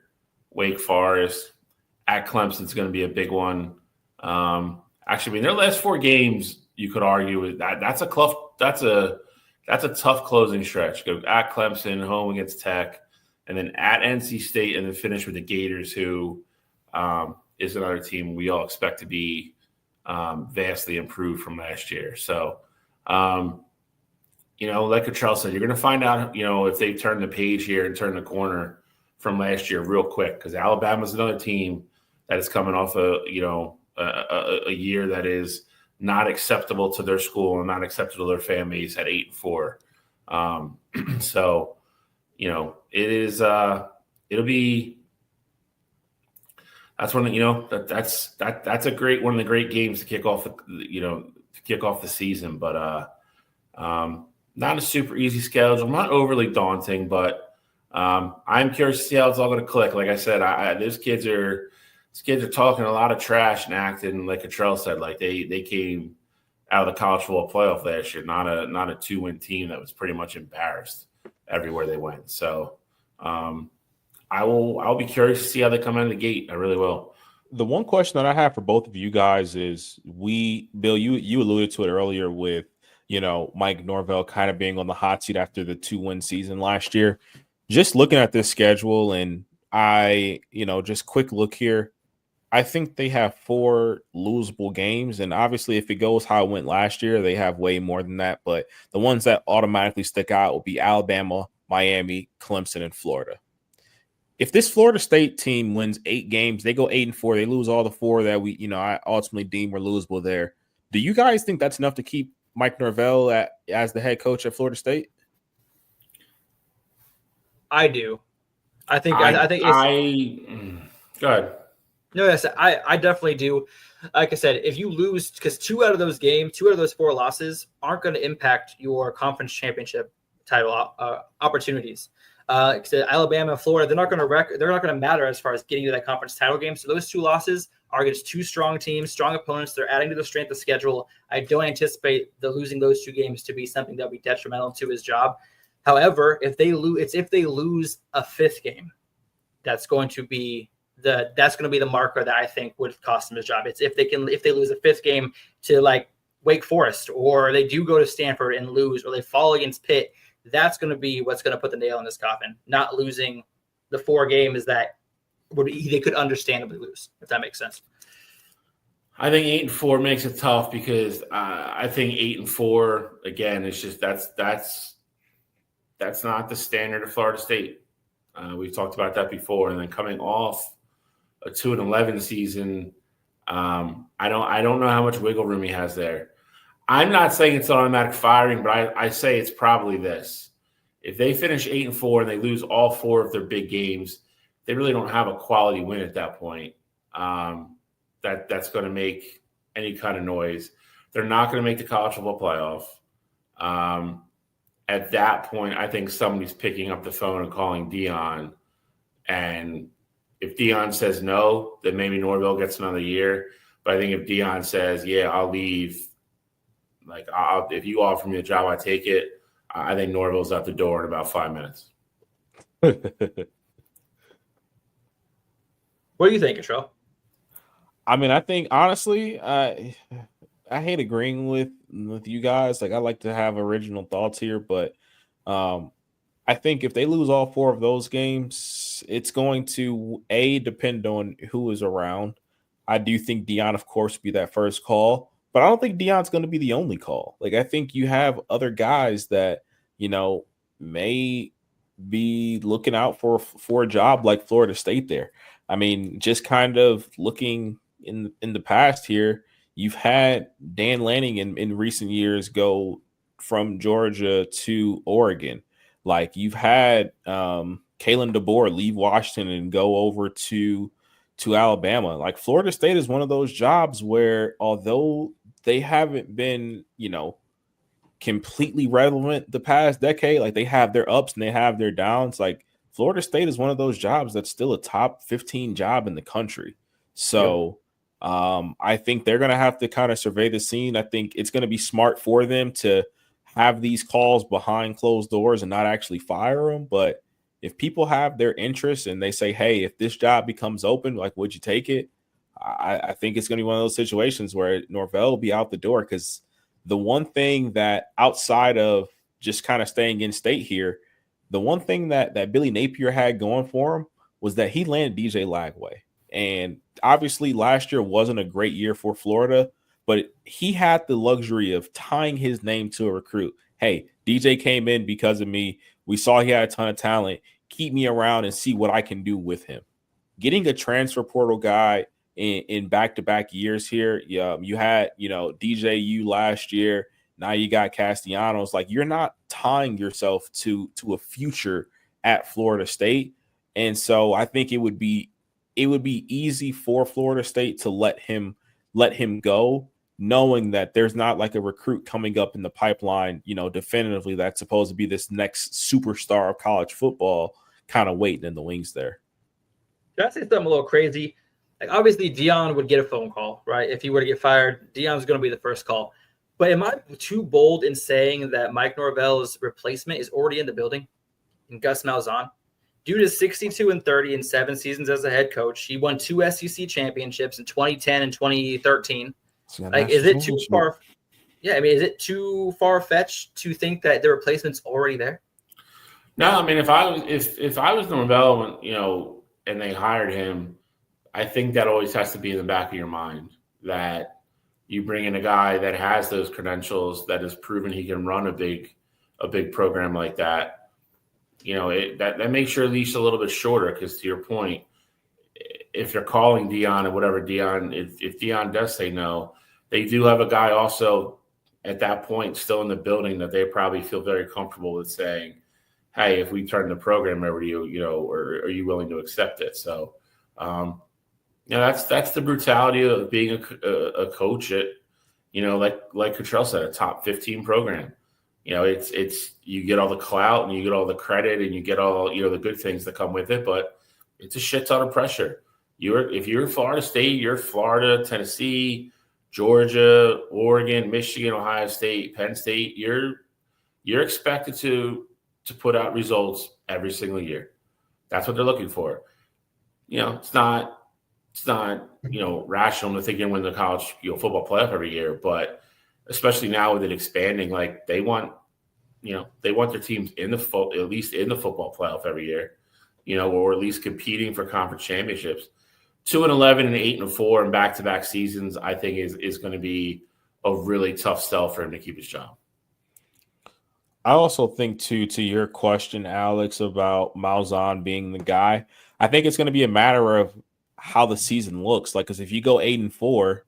Wake Forest at Clemson's going to be a big one. Actually, I mean, their last 4 games, you could argue that's a tough closing stretch. Go at Clemson, home against Tech, and then at NC State, and then finish with the Gators, who is another team we all expect to be vastly improved from last year. So, like Cottrell said, you're going to find out, if they've turned the page here and turned the corner from last year real quick, because Alabama's another team that is coming off a year that is not acceptable to their school and not acceptable to their fan base at 8-4. So, it is it'll be that's one that that's a great one of the great games to kick off the season. But not a super easy schedule, not overly daunting, but I'm curious to see how it's all going to click. Like I said, these kids are talking a lot of trash and acting like Cottrell said, like they came out of the college football playoff last year, not a 2-win team that was pretty much embarrassed everywhere they went. So I'll be curious to see how they come out of the gate. I really will. The one question that I have for both of you guys is Bill, you alluded to it earlier with, Mike Norvell kind of being on the hot seat after the 2-win season last year. Just looking at this schedule, and just quick look here, I think they have 4 losable games. And obviously, if it goes how it went last year, they have way more than that. But the ones that automatically stick out will be Alabama, Miami, Clemson, and Florida. If this Florida State team wins 8 games, they go 8-4, they lose all the 4 that I ultimately deem were losable there. Do you guys think that's enough to keep Mike Norvell as the head coach at Florida State? I do. I think go ahead. No, yes, I definitely do. Like I said, if you lose, because 2 out of those 4 losses aren't going to impact your conference championship title opportunities. Alabama and Florida, they're not going to matter as far as getting to that conference title game. So those 2 loses are against 2 strong teams, strong opponents. They're adding to the strength of schedule. I don't anticipate losing those 2 games to be something that will be detrimental to his job. However, if they lose a 5th game, that's going to be the marker that I think would cost him his job. It's if they lose a 5th game to like Wake Forest, or they do go to Stanford and lose, or they fall against Pitt. That's going to be what's going to put the nail in this coffin. Not losing the 4 games that they could understandably lose, if that makes sense. I think 8-4 makes it tough because I think 8-4 again. It's just that's not the standard of Florida State. We've talked about that before, and then coming off a 2-11 season, I don't know how much wiggle room he has there. I'm not saying it's automatic firing, but I say it's probably this. If they finish 8-4 and they lose all 4 of their big games, they really don't have a quality win at that point. That's going to make any kind of noise. They're not going to make the college football playoff. At that point, I think somebody's picking up the phone and calling Dion. And if Dion says no, then maybe Norvell gets another year. But I think if Dion says, yeah, I'll leave, like if you offer me a job, I take it. I think Norvell's out the door in about 5 minutes. What do you think, Cottrell? I mean, I think honestly, I hate agreeing with you guys. Like, I like to have original thoughts here, but I think if they lose all 4 of those games, it's going to depend on who is around. I do think Dion, of course, be that first call, but I don't think Dion's going to be the only call. Like, I think you have other guys that may be looking out for a job like Florida State there. I mean, just kind of looking in the past here, you've had Dan Lanning in recent years go from Georgia to Oregon. Like, you've had Kalen DeBoer leave Washington and go over to Alabama. Like, Florida State is one of those jobs where, although they haven't been, completely relevant the past decade, like, they have their ups and they have their downs. Like, Florida State is one of those jobs that's still a top 15 job in the country. So I think they're going to have to kind of survey the scene. I think it's going to be smart for them to have these calls behind closed doors and not actually fire them. But if people have their interests and they say, hey, if this job becomes open, like, would you take it? I think it's going to be one of those situations where Norvell will be out the door, because the one thing that, outside of just kind of staying in state here, the one thing that Billy Napier had going for him was that he landed DJ Lagway. And obviously last year wasn't a great year for Florida, but he had the luxury of tying his name to a recruit. Hey, DJ came in because of me. We saw he had a ton of talent. Keep me around and see what I can do with him. Getting a transfer portal guy in back-to-back years here, you had, DJU last year. Now you got Castellanos. Like, you're not tying yourself to a future at Florida State. And so I think it would be easy for Florida State to let him go, knowing that there's not like a recruit coming up in the pipeline, definitively that's supposed to be this next superstar of college football kind of waiting in the wings there. Can I say something a little crazy? Like, obviously Dion would get a phone call, right? If he were to get fired, Dion's going to be the first call. But am I too bold in saying that Mike Norvell's replacement is already in the building, and Gus Malzahn? Due to 62-30 in 7 seasons as a head coach, he won 2 SEC championships in 2010 and 2013. Like, is it too far? Yeah, I mean, is it too far-fetched to think that the replacement's already there? No, I mean, if I was Norvell, and they hired him, I think that always has to be in the back of your mind, that you bring in a guy that has those credentials, that has proven he can run a big program like that. That makes your leash a little bit shorter, because, to your point, if you're calling Dion or whatever, if Dion does say no, they do have a guy also at that point still in the building that they probably feel very comfortable with saying, hey, if we turn the program over to you, or are you willing to accept it? So, that's the brutality of being a coach at, like Cottrell said, a top 15 program. It's you get all the clout and you get all the credit and you get all, the good things that come with it, but it's a shit ton of pressure. If you're Florida State, you're Florida, Tennessee, Georgia, Oregon, Michigan, Ohio State, Penn State, you're expected to put out results every single year. That's what they're looking for. It's not rational to think you're going to win the college football playoff every year, but especially now with it expanding, like, they want their teams at least in the football playoff every year, or at least competing for conference championships. 2-11 and 8-4 in back-to-back seasons, I think is going to be a really tough sell for him to keep his job. I also think, too, to your question, Alex, about Malzahn being the guy, I think it's going to be a matter of how the season looks. Like, because if you go 8-4,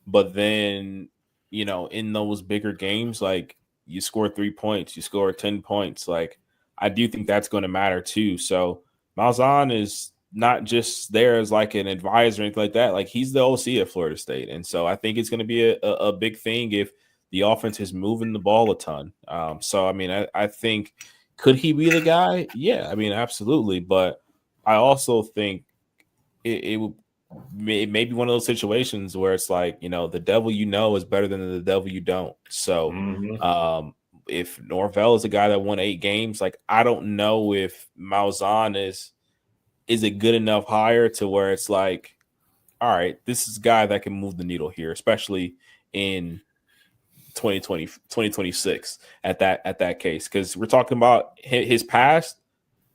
but then, in those bigger games, like you score 3 points, you score 10 points, like I do think that's going to matter, too. So Malzahn is not just there as like an advisor or anything like that. Like he's the OC at Florida State. And so I think it's going to be a big thing if the offense is moving the ball a ton. So, I mean, I think, could he be the guy? Yeah, I mean, absolutely. But I also think it may be one of those situations where it's like, the devil is better than the devil you don't. So if Norvell is a guy that won 8 games, like I don't know if Malzahn is a good enough hire to where it's like, all right, this is a guy that can move the needle here, especially in 2026 at that case. Because we're talking about his past.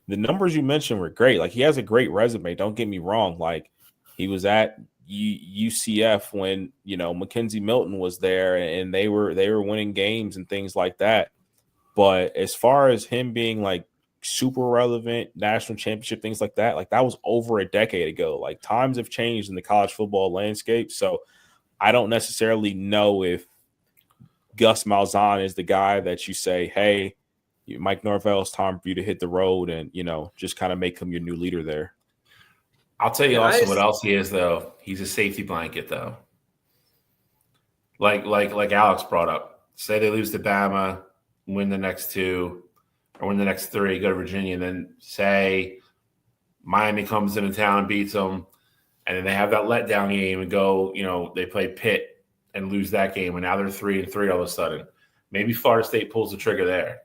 The numbers you mentioned were great. Like he has a great resume. Don't get me wrong. Like he was at UCF when Mackenzie Milton was there, and they were winning games and things like that. But as far as him being like super relevant, national championship, things like that was over a decade ago. Like times have changed in the college football landscape. So I don't necessarily know if Gus Malzahn is the guy that you say, hey, Mike Norvell, it's time for you to hit the road and, just kind of make him your new leader there. I'll tell you also what else he is, though. He's a safety blanket, though. Like Alex brought up. Say they lose to Bama, win the next 2, or win the next 3, go to Virginia, and then say Miami comes into town, beats them, and then they have that letdown game and go, they play Pitt and lose that game, and now they're 3-3 all of a sudden. Maybe Florida State pulls the trigger there.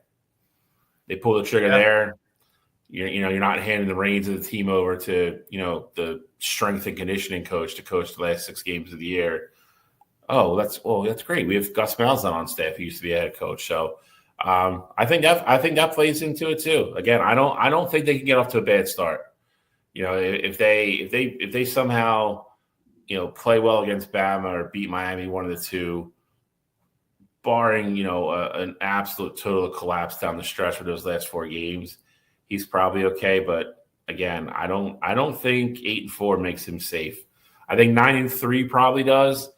They pull the trigger there. You're not handing the reins of the team over to, the strength and conditioning coach to coach the last 6 games of the year. Oh, that's great. We have Gus Malzahn on staff who used to be a head coach. So I think that plays into it too. Again, I don't think they can get off to a bad start. If they somehow play well against Bama or beat Miami, one of the two, barring an absolute total collapse down the stretch for those last 4 games, he's probably okay. But again, I don't think 8-4 makes him safe. I think 9-3 probably does,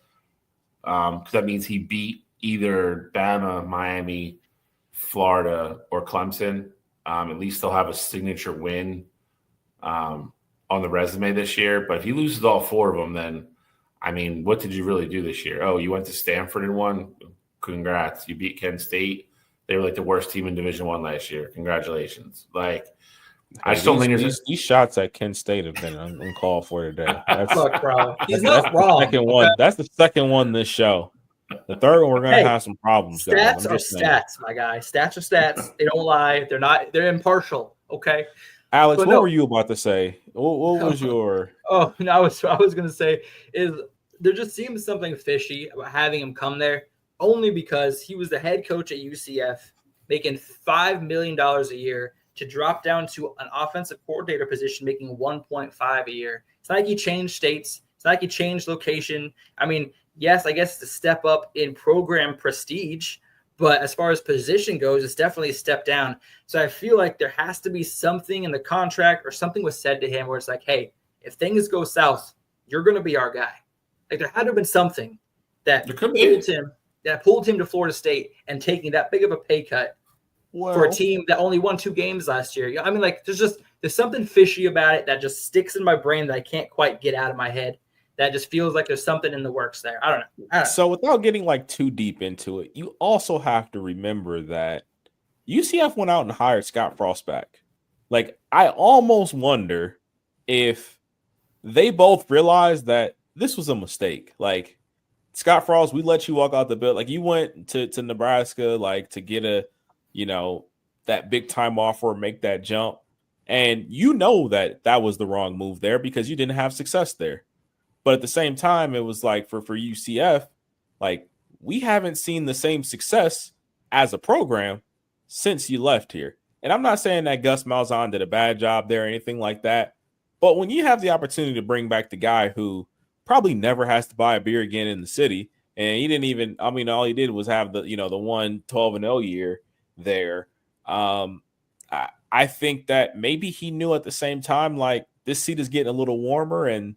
because that means he beat either Bama, Miami, Florida, or Clemson. At least they'll have a signature win on the resume this year. But if he loses all 4 of them, then I mean, what did you really do this year? Oh, you went to Stanford and won. Congrats. You beat Kent State. They were like the worst team in Division I last year. Congratulations. Like, I just don't think these shots at Kent State have been uncalled for today. That's, look, bro. He's that's not wrong. Second one. Okay? That's the second one this show. The third one, we're going to have some problems. Stats are stats, my guy. Stats are stats. They don't lie. They're impartial. Okay. Alex, what were you about to say? What was your? Oh, no, I was going to say is there just seems something fishy about having him come there, only because he was the head coach at UCF, making $5 million a year, to drop down to an offensive coordinator position, making $1.5 a year. It's not like he changed states. It's not like he changed location. I mean, yes, I guess it's a step up in program prestige, but as far as position goes, it's definitely a step down. So I feel like there has to be something in the contract or something was said to him where it's like, hey, if things go south, you're going to be our guy. Like there had to have been something that pulled him to Florida State and taking that big of a pay cut for a team that only won 2 games last year. I mean, like there's something fishy about it that just sticks in my brain that I can't quite get out of my head. That just feels like there's something in the works there. I don't know. So without getting like too deep into it, you also have to remember that UCF went out and hired Scott Frost back. Like I almost wonder if they both realized that this was a mistake. Like Scott Frost, we let you walk out the building. Like you went to Nebraska, like to get that big time offer, make that jump. And that was the wrong move there because you didn't have success there. But at the same time, it was like for UCF, like we haven't seen the same success as a program since you left here. And I'm not saying that Gus Malzahn did a bad job there or anything like that, But when you have the opportunity to bring back the guy who probably never has to buy a beer again in the city, and he didn't even, I mean, all he did was have the 1-12-0 year there. I think that maybe he knew at the same time, like, this seat is getting a little warmer, and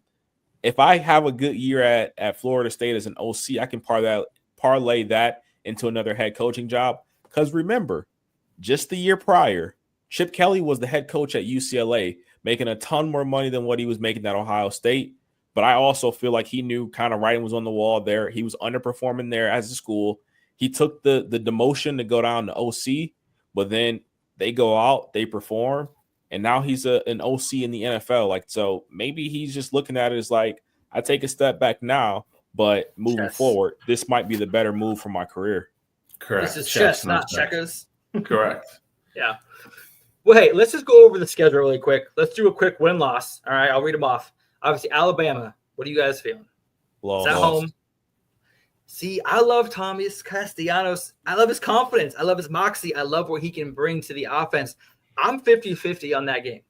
if I have a good year at Florida State as an OC, I can parlay that into another head coaching job. Because remember, just the year prior, Chip Kelly was the head coach at UCLA, making a ton more money than what he was making at Ohio State. But I also feel like he knew kind of writing was on the wall there. He was underperforming there as a school. He took the demotion to go down to OC, but then they go out, they perform, and now he's an OC in the NFL. Like, so maybe he's just looking at it as like, I take a step back now, but moving forward, this might be the better move for my career. Correct. This is chess, not checkers. Correct. Yeah. Well, hey, let's just go over the schedule really quick. Let's do a quick win-loss. All right, I'll read them off. Obviously, Alabama. What are you guys feeling? Loss. Is at home? See, I love Tommy Castellanos. I love his confidence. I love his moxie. I love what he can bring to the offense. I'm 50-50 on that game,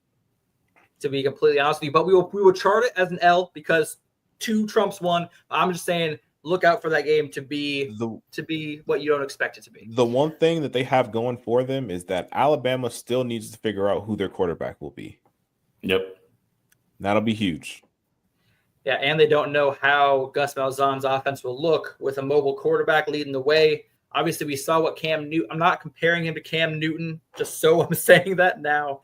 to be completely honest with you. But we will chart it as an L because 2 trumps 1. I'm just saying, look out for that game to be what you don't expect it to be. The one thing that they have going for them is that Alabama still needs to figure out who their quarterback will be. Yep. That'll be huge. Yeah, and they don't know how Gus Malzahn's offense will look with a mobile quarterback leading the way. Obviously, we saw what Cam Newton – I'm not comparing him to Cam Newton, just so I'm saying that now.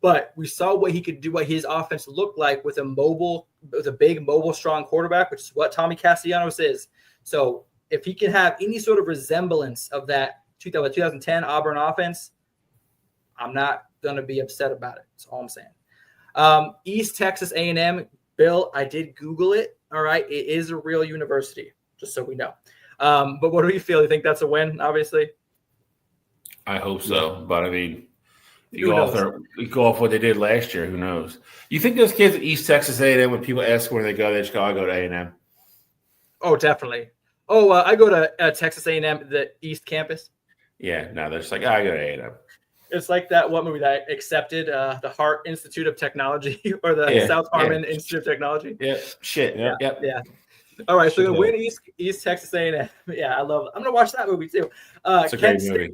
But we saw what he could do, what his offense looked like with a big, mobile, strong quarterback, which is what Tommy Castellanos is. So if he can have any sort of resemblance of that 2010 Auburn offense, I'm not going to be upset about it. That's all I'm saying. East Texas A&M, Bill, I did Google it. All right. It is a real university, just so we know. But what do you feel? You think that's a win, obviously? I hope so. But, I mean, you go off what they did last year. Who knows? You think those kids at East Texas A&M, when people ask where they go, they just go, I go to A&M? Oh, definitely. Oh, I go to Texas A&M, the East Campus. Yeah, no, they're just like, I go to A&M. It's like that one movie that I accepted, the Hart Institute of Technology or the South Harmon Institute of Technology. Yeah, shit. Yeah. All right, so we're going to win East Texas A&M. Yeah, I love it. I'm going to watch that movie too. It's a great movie.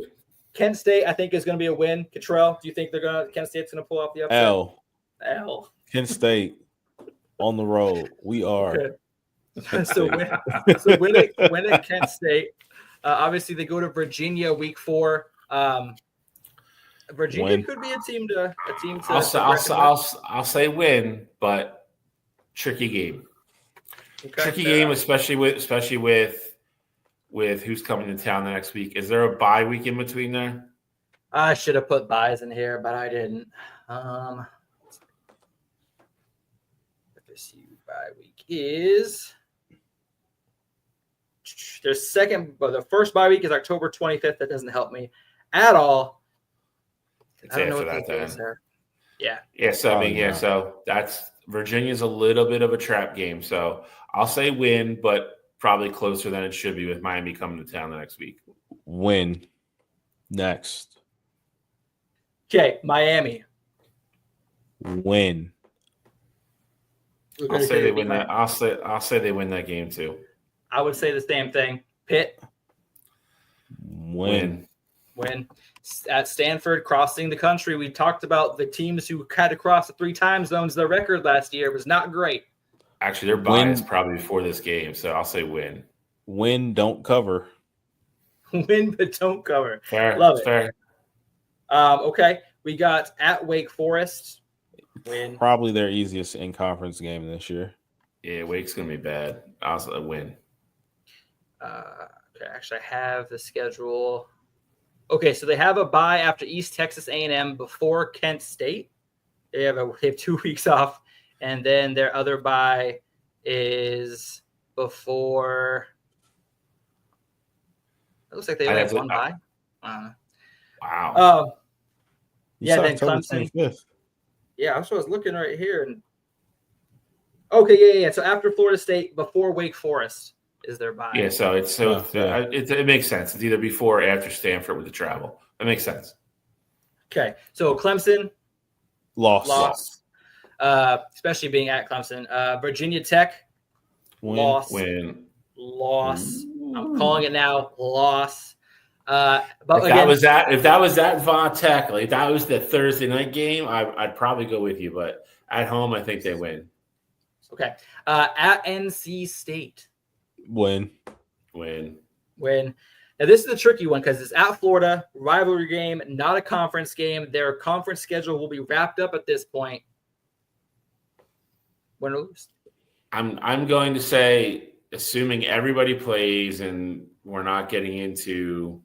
Kent State, I think, is going to be a win. Cottrell, do you think Kent State's going to pull off the upset? L. Kent State on the road. We are. Okay. So win at Kent State. Obviously, they go to Virginia week 4. Virginia could be a team to. I'll say win, but tricky game. Okay. Tricky game, especially with who's coming to town the next week. Is there a bye week in between there? I should have put buys in here, but I didn't. FSU bye week is their second, but the first bye week is October 25th. That doesn't help me at all. It's after that then. Yeah. Yeah. So so that's Virginia's a little bit of a trap game. So I'll say win, but probably closer than it should be with Miami coming to town the next week. Win. Next. Okay, Miami. Win. I'll say they win that. I'll say they win that game too. I would say the same thing. Pitt. Win. At Stanford, crossing the country. We talked about the teams who had to cross the 3 time zones. Their record last year was not great. Actually, their bye is probably before this game, so I'll say win. Win, don't cover. Win, but don't cover. Fair. Love it. Fair. Okay, we got at Wake Forest. Win. Probably their easiest in-conference game this year. Yeah, Wake's going to be bad. I'll say win. Okay, actually, I have the schedule. Okay, so they have a bye after East Texas A&M before Kent State. They have 2 weeks off, and then their other bye is before. It looks like they only have one bye. Wow. Yeah, then Clemson. 25th. Yeah, I was looking right here, and okay, yeah. So after Florida State, before Wake Forest is their bye. Yeah, so it makes sense. It's either before or after Stanford with the travel. That makes sense. Okay, so Clemson loss. especially being at Clemson. Virginia Tech, loss. I'm calling it now, loss. But if that was at Va Tech, like that was the Thursday night game, I'd probably go with you. But at home, I think they win. Okay. At NC State, win. Now, this is a tricky one because it's at Florida, rivalry game, not a conference game. Their conference schedule will be wrapped up at this point. Win or lose? I'm going to say, assuming everybody plays and we're not getting into,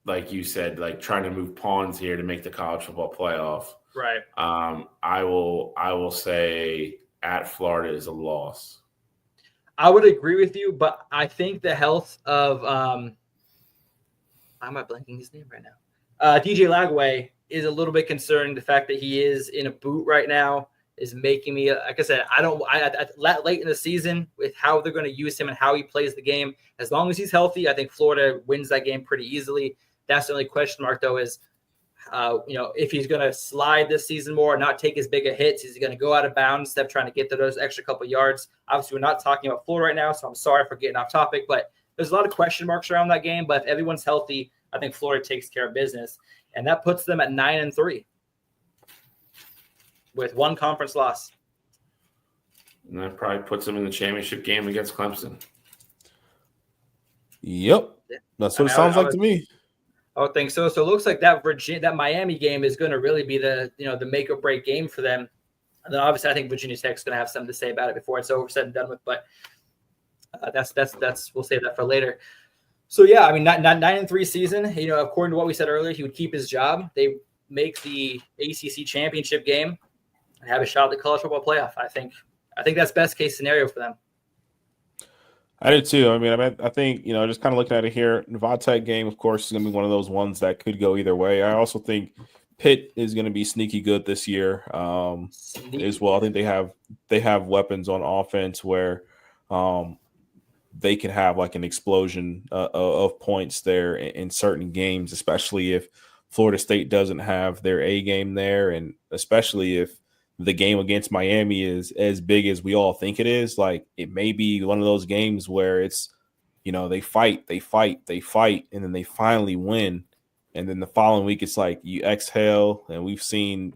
like you said, like trying to move pawns here to make the college football playoff. Right. I will say at Florida is a loss. I would agree with you, but I think the health of I'm not blanking his name right now. DJ Lagway is a little bit concerning. The fact that he is in a boot right now is making me, like I said, late in the season with how they're going to use him and how he plays the game. As long as he's healthy, I think Florida wins that game pretty easily. That's the only question mark, though, is if he's going to slide this season more, not take as big of hits, he's going to go out of bounds, step trying to get to those extra couple yards. Obviously, we're not talking about Florida right now, so I'm sorry for getting off topic, but there's a lot of question marks around that game. But if everyone's healthy, I think Florida takes care of business, and that puts them at 9-3 with one conference loss. And that probably puts them in the championship game against Clemson. Yep, that's what it sounds like to me. I would think so. So it looks like that Miami game is going to really be the make or break game for them. And then obviously I think Virginia Tech's going to have something to say about it before it's over, said and done with. But that's we'll save that for later. So yeah, I mean, 9-3 season. According to what we said earlier, he would keep his job. They make the ACC championship game and have a shot at the college football playoff. I think that's best case scenario for them. I did too. I mean, I think, just kind of looking at it here, the Tech game, of course, is going to be one of those ones that could go either way. I also think Pitt is going to be sneaky good this year as well. I think they have weapons on offense where they can have like an explosion of points there in certain games, especially if Florida State doesn't have their A game there, and especially if the game against Miami is as big as we all think it is. Like, it may be one of those games where it's, they fight, and then they finally win. And then the following week, it's like you exhale, and we've seen,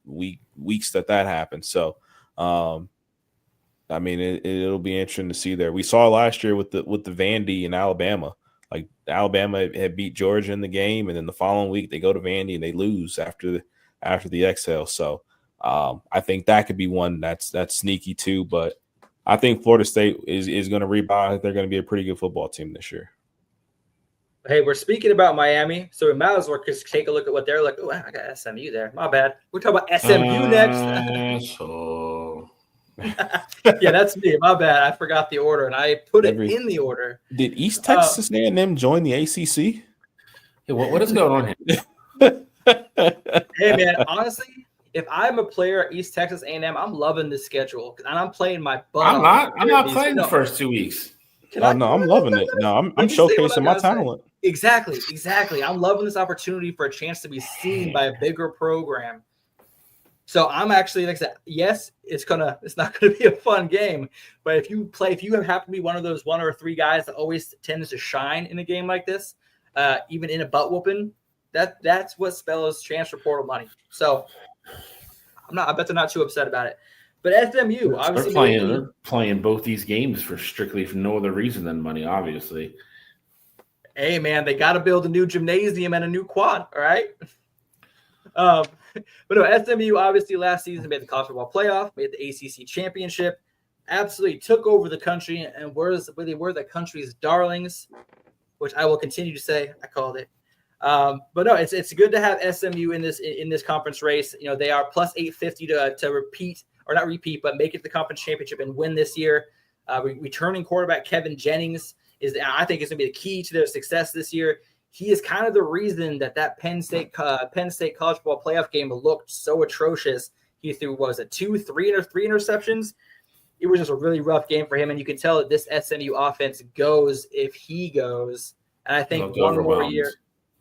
weeks that happens. So, I mean, it'll be interesting to see there. We saw last year with the Vandy in Alabama. Like, Alabama had beat Georgia in the game, and then the following week they go to Vandy and they lose after the exhale. So, I think that could be one that's sneaky too, but I think Florida State is going to rebound. They're going to be a pretty good football team this year. Hey, we're speaking about Miami, so we might as well just take a look at what they're like. Oh, I got SMU there. My bad. We're talking about SMU next. Yeah, that's me. My bad. I forgot the order, and I put it in the order. Did East Texas A&M join the ACC? Hey, what is going on here? Hey, man, honestly, if I'm a player at East Texas A&M, I'm loving this schedule, and I'm playing my butt. I'm not playing the first 2 weeks. I'm loving it. No, I'm showcasing my talent. Exactly. I'm loving this opportunity for a chance to be seen by a bigger program. So I'm actually, like I said, yes, it's not gonna be a fun game, but if you happen to be one of those 1 or 3 guys that always tends to shine in a game like this, even in a butt whooping, that's what spells transfer portal money. So I bet they're not too upset about it. But SMU, obviously, they're playing both these games for no other reason than money, obviously. Hey, man, they got to build a new gymnasium and a new quad, all right? But no, SMU obviously last season made the college football playoff, made the ACC championship, absolutely took over the country, and they were the country's darlings, which I will continue to say. I called it. But no, it's good to have SMU in this conference race. They are plus 850 to repeat, or not repeat, but make it to the conference championship and win this year. Returning quarterback Kevin Jennings I think is going to be the key to their success this year. He is kind of the reason that Penn State college football playoff game looked so atrocious. He threw, what was it, 3 interceptions? It was just a really rough game for him, and you can tell that this SMU offense goes if he goes. And I think one more year.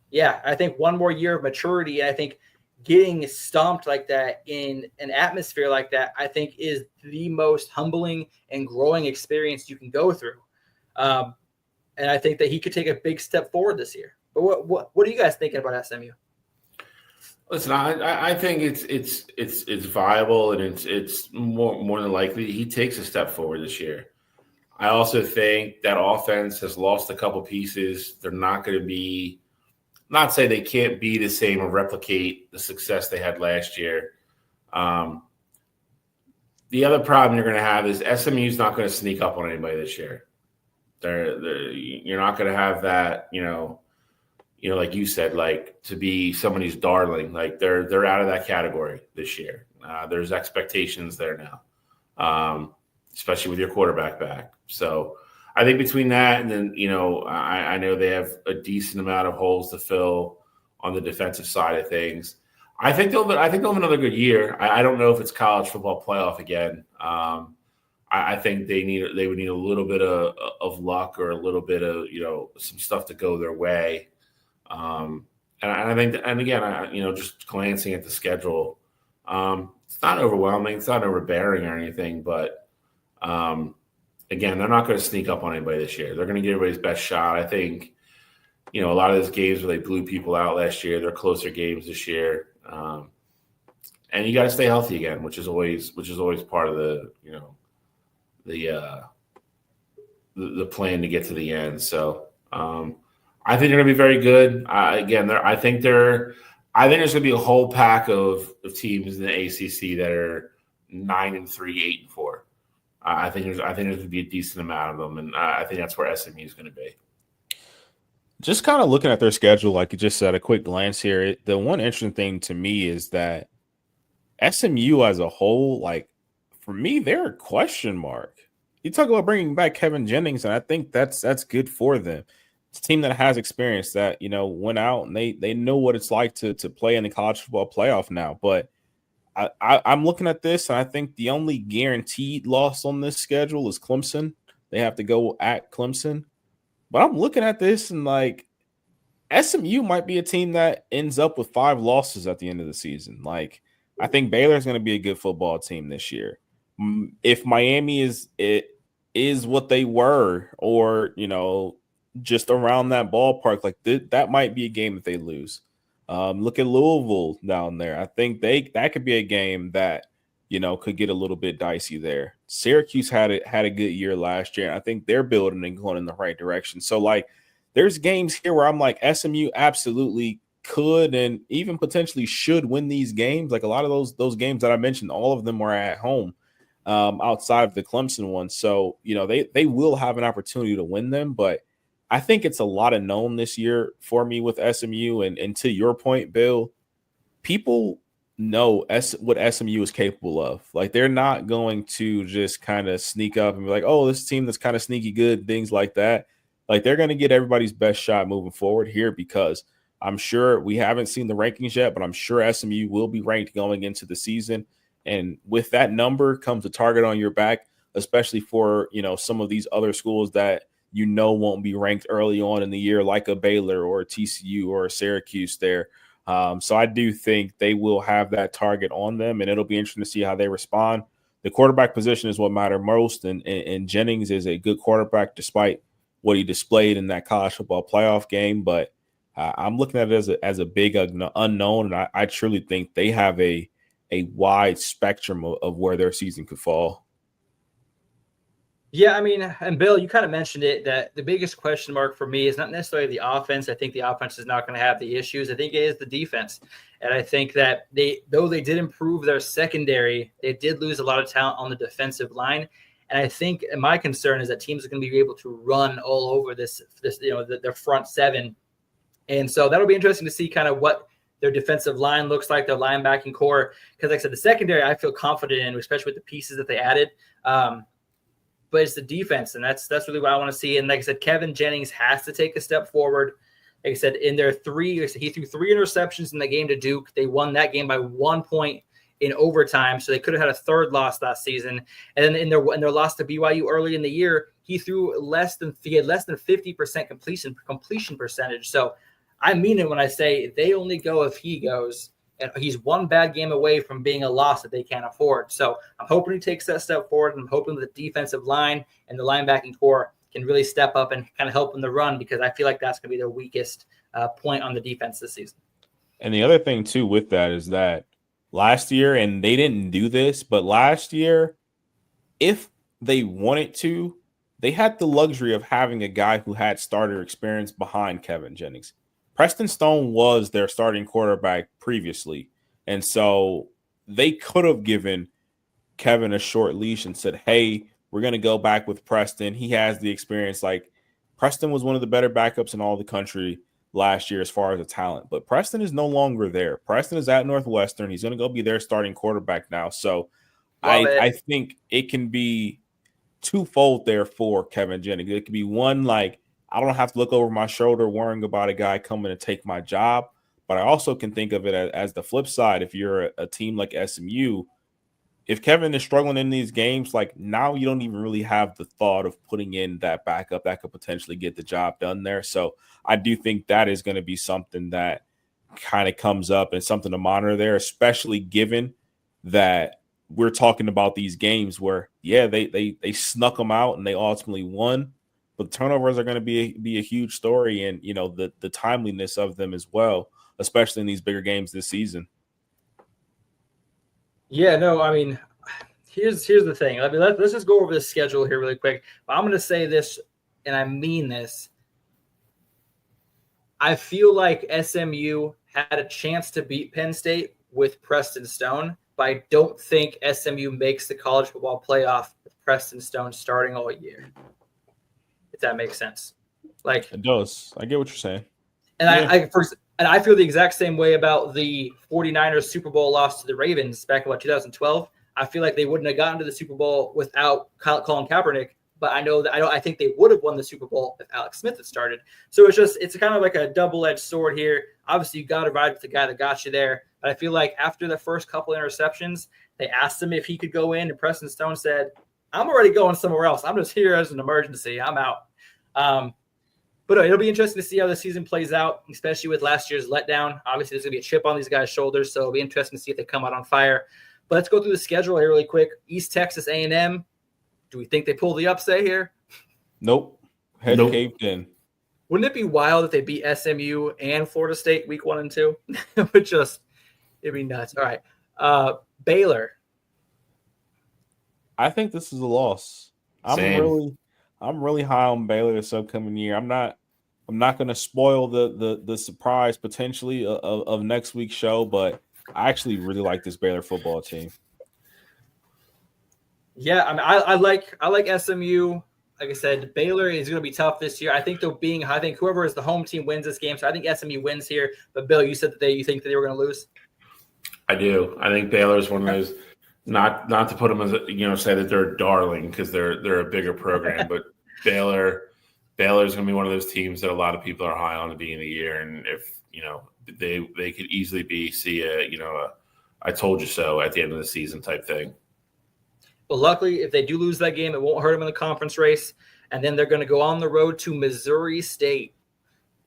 Yeah, I think one more year of maturity. I think getting stomped like that in an atmosphere like that, I think is the most humbling and growing experience you can go through. And I think that he could take a big step forward this year. But what are you guys thinking about SMU? Listen, I think it's viable, and it's more than likely he takes a step forward this year. I also think that offense has lost a couple pieces. They're not going to be, not say they can't be the same or replicate the success they had last year. The other problem you're going to have is SMU's not going to sneak up on anybody this year. You're not going to have that, like you said, like to be somebody's darling. Like they're out of that category this year. There's expectations there now, especially with your quarterback back. So I think between that and then, I know they have a decent amount of holes to fill on the defensive side of things. I think they'll have another good year. I don't know if it's college football playoff again. I think they would need a little bit of luck or a little bit of, some stuff to go their way. And I think, and again, just glancing at the schedule, it's not overwhelming. It's not overbearing or anything, but again, they're not going to sneak up on anybody this year. They're going to give everybody's best shot. I think, a lot of those games where they blew people out last year, they're closer games this year. And you got to stay healthy again, which is always part of the plan to get to the end. So I think they're going to be very good. I think there's going to be a whole pack of teams in the ACC that are 9-3, 8-4. I think there's going to be a decent amount of them, and I think that's where SMU is going to be. Just kind of looking at their schedule, like you just said, a quick glance here. The one interesting thing to me is that SMU as a whole, like for me, they're a question mark. You talk about bringing back Kevin Jennings, and I think that's good for them. It's a team that has experience that went out and they know what it's like to play in the college football playoff now, but. I'm looking at this, and I think the only guaranteed loss on this schedule is Clemson. They have to go at Clemson. But I'm looking at this, and like SMU might be a team that ends up with 5 losses at the end of the season. Like I think Baylor's going to be a good football team this year. If Miami is what they were, or just around that ballpark, like that might be a game that they lose. Look at Louisville down there. I think that could be a game that could get a little bit dicey there. Syracuse had a good year last year. And I think they're building and going in the right direction. So like, there's games here where I'm like SMU absolutely could and even potentially should win these games. Like a lot of those games that I mentioned, all of them were at home, outside of the Clemson one. So they will have an opportunity to win them, but. I think it's a lot of known this year for me with SMU. And to your point, Bill, people know what SMU is capable of. Like they're not going to just kind of sneak up and be like, oh, this team that's kind of sneaky good, things like that. Like they're going to get everybody's best shot moving forward here because I'm sure we haven't seen the rankings yet, but I'm sure SMU will be ranked going into the season. And with that number comes a target on your back, especially for, some of these other schools that won't be ranked early on in the year, like a Baylor or a TCU or a Syracuse there. So I do think they will have that target on them, and it'll be interesting to see how they respond. The quarterback position is what matters most, and Jennings is a good quarterback despite what he displayed in that college football playoff game. But I'm looking at it as a big unknown, and I truly think they have a wide spectrum of where their season could fall. Yeah, I mean, and Bill, you kind of mentioned it, that the biggest question mark for me is not necessarily the offense. I think the offense is not going to have the issues. I think it is the defense. And I think that though they did improve their secondary, they did lose a lot of talent on the defensive line. And I think my concern is that teams are going to be able to run all over this their front seven. And so that'll be interesting to see kind of what their defensive line looks like, their linebacking core. Because like I said, the secondary I feel confident in, especially with the pieces that they added. But it's the defense, and that's really what I want to see. And like I said, Kevin Jennings has to take a step forward. Like I said, he threw 3 interceptions in the game to Duke. They won that game by 1 point in overtime, so they could have had a third loss last season. And then in their loss to BYU early in the year, he had less than 50% completion percentage. So I mean it when I say they only go if he goes. and he's one bad game away from being a loss that they can't afford. So I'm hoping he takes that step forward, and I'm hoping the defensive line and the linebacking core can really step up and kind of help in the run, because I feel like that's going to be their weakest point on the defense this season. And the other thing, too, with that is that last year, and they didn't do this, but last year, if they wanted to, they had the luxury of having a guy who had starter experience behind Kevin Jennings. Preston Stone was their starting quarterback previously. And so they could have given Kevin a short leash and said, hey, we're going to go back with Preston. He has the experience. Like, Preston was one of the better backups in all the country last year as far as the talent. But Preston is no longer there. Preston is at Northwestern. He's going to go be their starting quarterback now. So I think it can be twofold there for Kevin Jennings. It could be one, like, I don't have to look over my shoulder worrying about a guy coming to take my job. But I also can think of it as the flip side. If you're a team like SMU, if Kevin is struggling in these games, like, now you don't even really have the thought of putting in that backup that could potentially get the job done there. So I do think that is going to be something that kind of comes up and something to monitor there, especially given that we're talking about these games where, yeah, they snuck them out and they ultimately won, but the turnovers are going to be a huge story, and you know the timeliness of them as well, especially in these bigger games this season. Yeah, no, I mean, here's the thing. I mean, let's just go over the schedule here really quick. But I'm going to say this, and I mean this. I feel like SMU had a chance to beat Penn State with Preston Stone, but I don't think SMU makes the college football playoff with Preston Stone starting all year, if that makes sense. Like, it does. I get what you're saying. And I feel the exact same way about the 49ers Super Bowl loss to the Ravens back in 2012. I feel like they wouldn't have gotten to the Super Bowl without Colin Kaepernick, but I think they would have won the Super Bowl if Alex Smith had started. So it's kind of like a double-edged sword here. Obviously, you got to ride with the guy that got you there. But I feel like after the first couple interceptions, they asked him if he could go in, and Preston Stone said, I'm already going somewhere else. I'm just here as an emergency. I'm out. But it'll be interesting to see how the season plays out, especially with last year's letdown. Obviously, there's going to be a chip on these guys' shoulders, so it'll be interesting to see if they come out on fire. But let's go through the schedule here really quick. East Texas A&M. Do we think they pull the upset here? Nope. Head caved in. Wouldn't it be wild if they beat SMU and Florida State week 1 and 2? It'd be nuts. All right. Baylor. I think this is a loss. I'm really high on Baylor this upcoming year. I'm not going to spoil the surprise potentially of next week's show, but I actually really like this Baylor football team. Yeah, I mean, I like SMU. Like I said, Baylor is going to be tough this year. I think whoever is the home team wins this game. So I think SMU wins here. But Bill, you said that you think that they were going to lose. I do. I think Baylor is one of those. Not to put them as say that they're a darling because they're a bigger program, but Baylor is going to be one of those teams that a lot of people are high on at the beginning of the year, and if they could easily see a I told you so at the end of the season type thing. Well, luckily, if they do lose that game, it won't hurt them in the conference race, and then they're going to go on the road to Missouri State,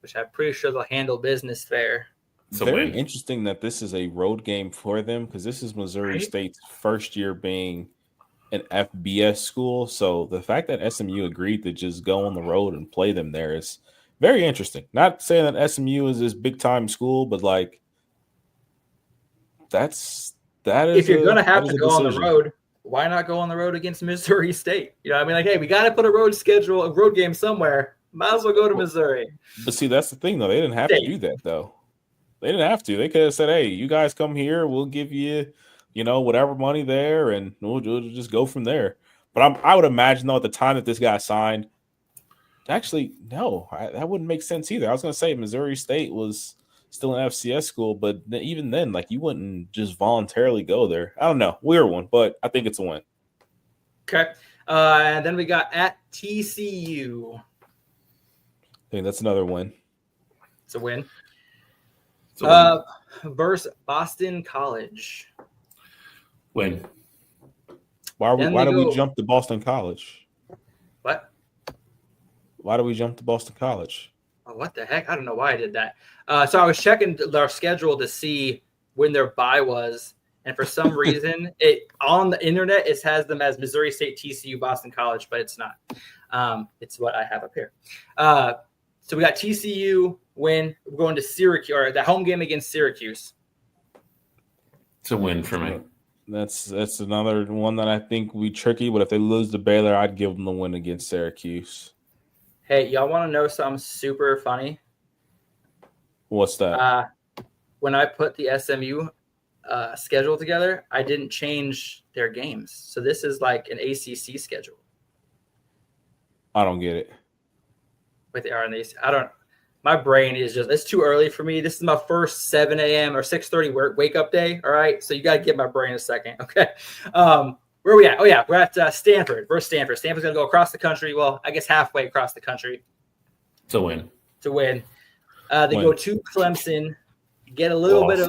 which I'm pretty sure they'll handle business there. It's very interesting that this is a road game for them because this is Missouri State's first year being an FBS school. So the fact that SMU agreed to just go on the road and play them there is very interesting. Not saying that SMU is this big time school, but like that is. If you're going to have to go on the road, why not go on the road against Missouri State? I mean, like, hey, we got to put a road game somewhere. Might as well go to Missouri. But see, that's the thing, though. They didn't have to do that, though. They didn't have to. They could have said, hey, you guys come here. We'll give you, whatever money there, and we'll just go from there. But I would imagine, though, at the time that this guy signed, actually, no, that wouldn't make sense either. I was going to say Missouri State was still an FCS school, but even then, like, you wouldn't just voluntarily go there. I don't know. Weird one, but I think it's a win. Okay. And then we got at TCU. I think that's another win. It's a win. Versus Boston College. Win. Why do we jump to Boston College? What? Why do we jump to Boston College? Oh, what the heck? I don't know why I did that. So I was checking our schedule to see when their bye was. And for some reason, it on the internet, it has them as Missouri State, TCU, Boston College, but it's not. It's what I have up here. So we got TCU win. We're going to Syracuse, or the home game against Syracuse. It's a win for me. That's another one that I think will be tricky, but if they lose to Baylor, I'd give them the win against Syracuse. Hey, y'all want to know something super funny? What's that? When I put the SMU schedule together, I didn't change their games. So this is like an ACC schedule. I don't get it. But they are in these. My brain is just, it's too early for me. This is my first 7 a.m. or 6:30 wake up day. All right. So you got to give my brain a second. Okay. Where are we at? Oh, yeah. We're at Stanford versus Stanford. Stanford's going to go across the country. Well, I guess halfway across the country. To win. They go to Clemson. Get a little bit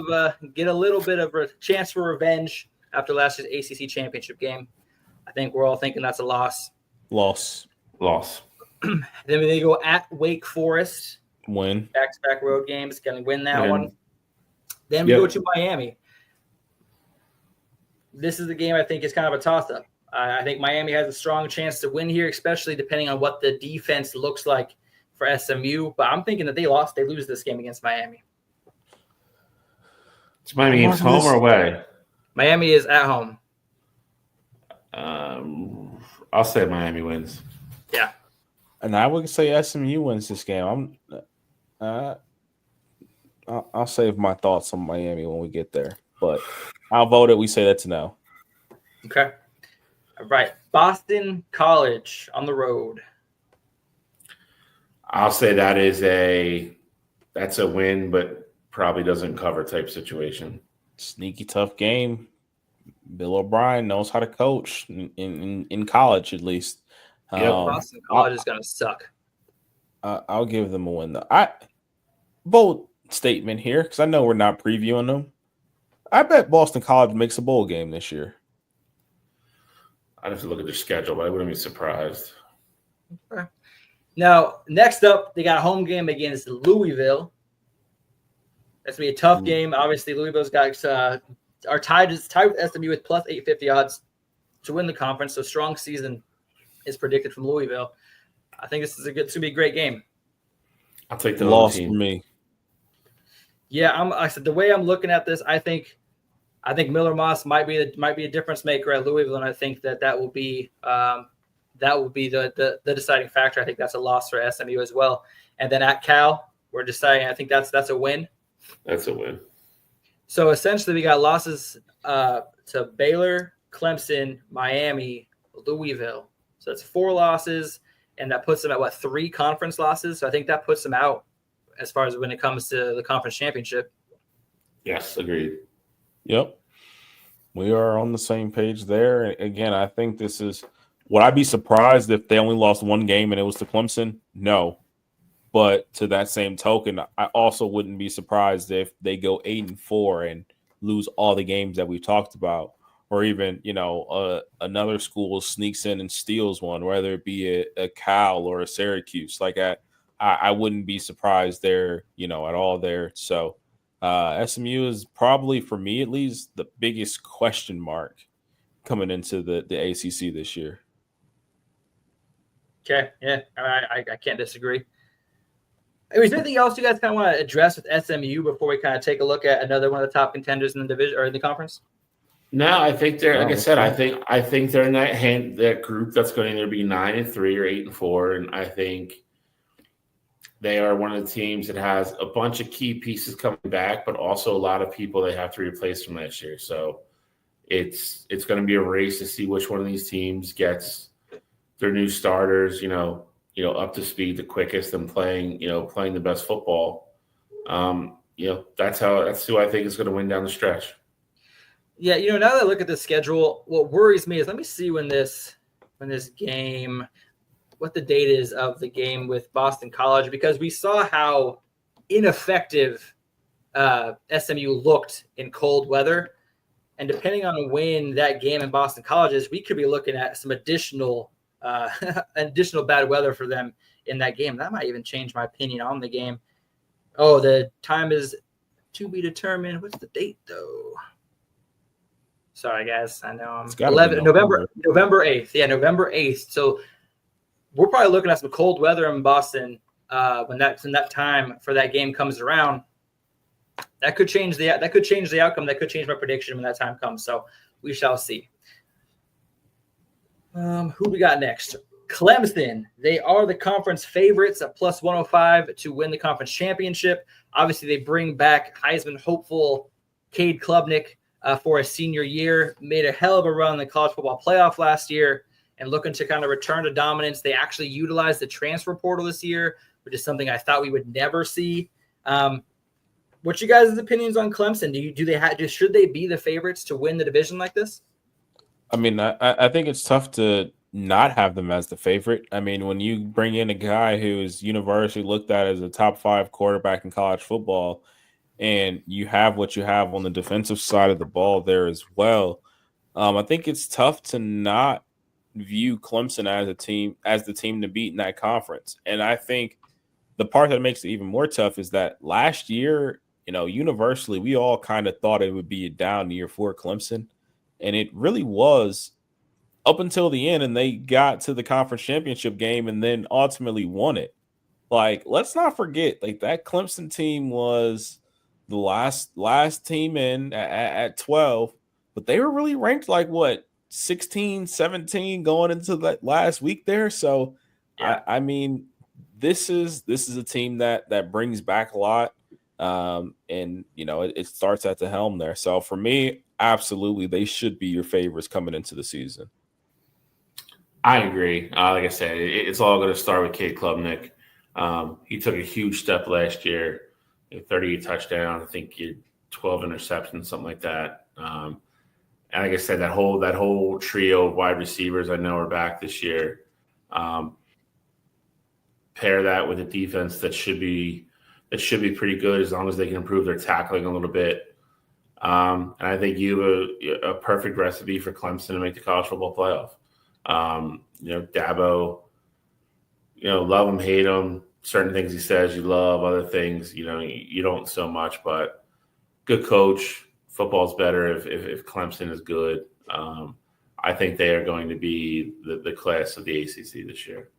of a chance for revenge after last year's ACC championship game. I think we're all thinking that's a loss. Loss. Then they go at Wake Forest. Win. Back-to-back road games. Going to win that one. Then we go to Miami. This is the game I think is kind of a toss-up. I think Miami has a strong chance to win here, especially depending on what the defense looks like for SMU. But I'm thinking that they lose this game against Miami. It's Miami game's home or away? Miami is at home. I'll say Miami wins. Yeah. And I would say SMU wins this game. I'll save my thoughts on Miami when we get there. But I'll vote it. We say that's no. Okay. All right. Boston College on the road. I'll say that's a win, but probably doesn't cover type situation. Sneaky tough game. Bill O'Brien knows how to coach in college, at least. Boston College is going to suck. I'll give them a win, though. Bold statement here, because I know we're not previewing them. I bet Boston College makes a bowl game this year. I'd have to look at their schedule, but I wouldn't be surprised. Okay. Now, next up, they got a home game against Louisville. That's going to be a tough game. Obviously, Louisville's got are tied with SMU with plus 850 odds to win the conference. So strong season is predicted from Louisville. I think this is it's going to be a great game. I'll take the loss team. For me. Yeah, I said the way I'm looking at this, I think Miller Moss might be a difference maker at Louisville, and I think that will be the deciding factor. I think that's a loss for SMU as well. And then at Cal, we're deciding. I think that's a win. That's a win. So essentially, we got losses to Baylor, Clemson, Miami, Louisville. So that's 4 losses, and that puts them at 3 conference losses. So I think that puts them out as far as when it comes to the conference championship. Yes, agreed. Yep. We are on the same page there. Again, I think this is – would I be surprised if they only lost 1 game and it was to Clemson? No. But to that same token, I also wouldn't be surprised if they go 8-4 and lose all the games that we talked about, or even, another school sneaks in and steals one, whether it be a Cal or a Syracuse. Like I wouldn't be surprised there, at all there. So SMU is probably, for me at least, the biggest question mark coming into the ACC this year. Okay, yeah, I can't disagree. I mean, is there anything else you guys kind of want to address with SMU before we kind of take a look at another one of the top contenders in the division or in the conference? No, I think they're like I said. I think they're in that group that's going to either be 9-3 or 8-4, and I think they are one of the teams that has a bunch of key pieces coming back, but also a lot of people they have to replace from last year. So it's going to be a race to see which one of these teams gets their new starters, up to speed the quickest and playing the best football. That's who I think is going to win down the stretch. Yeah, now that I look at the schedule, what worries me is let me see when this game, what the date is of the game with Boston College, because we saw how ineffective SMU looked in cold weather. And depending on when that game in Boston College is, we could be looking at some additional bad weather for them in that game. That might even change my opinion on the game. Oh, the time is To be determined. What's the date, though? Sorry, guys. I know I'm 11 November 8th. Yeah, November 8th. So we're probably looking at some cold weather in Boston when that time for that game comes around. That could change the outcome. That could change my prediction when that time comes. So we shall see. Who we got next? Clemson. They are the conference favorites at plus 105 to win the conference championship. Obviously, they bring back Heisman hopeful Cade Klubnik for a senior year. Made a hell of a run in the college football playoff last year and looking to kind of return to dominance. They actually utilized the transfer portal this year, which is something I thought we would never see. What's you guys' opinions on Clemson? Should they be the favorites to win the division like this? I mean, I think it's tough to not have them as the favorite. I mean, when you bring in a guy who is universally looked at as a top 5 quarterback in college football, and you have what you have on the defensive side of the ball there as well, I think it's tough to not view Clemson as the team to beat in that conference. And I think the part that makes it even more tough is that last year, universally, we all kind of thought it would be a down year for Clemson. And it really was up until the end, and they got to the conference championship game and then ultimately won it. Like, let's not forget, like, that Clemson team was the last team in at 12, but they were really ranked like, 16, 17 going into that last week there. So, yeah. I mean, this is a team that brings back a lot. And it starts at the helm there. So for me, absolutely, they should be your favorites coming into the season. I agree. Like I said, it's all going to start with Cade Klubnik. He took a huge step last year, 38 touchdowns. I think 12 interceptions, something like that. And like I said, that whole trio of wide receivers I know are back this year. Pair that with a defense that should be pretty good as long as they can improve their tackling a little bit. And I think you have a perfect recipe for Clemson to make the college football playoff. Dabo, love him, hate him. Certain things he says you love, other things, you don't so much. But good coach. Football's better if Clemson is good. I think they are going to be the class of the ACC this year.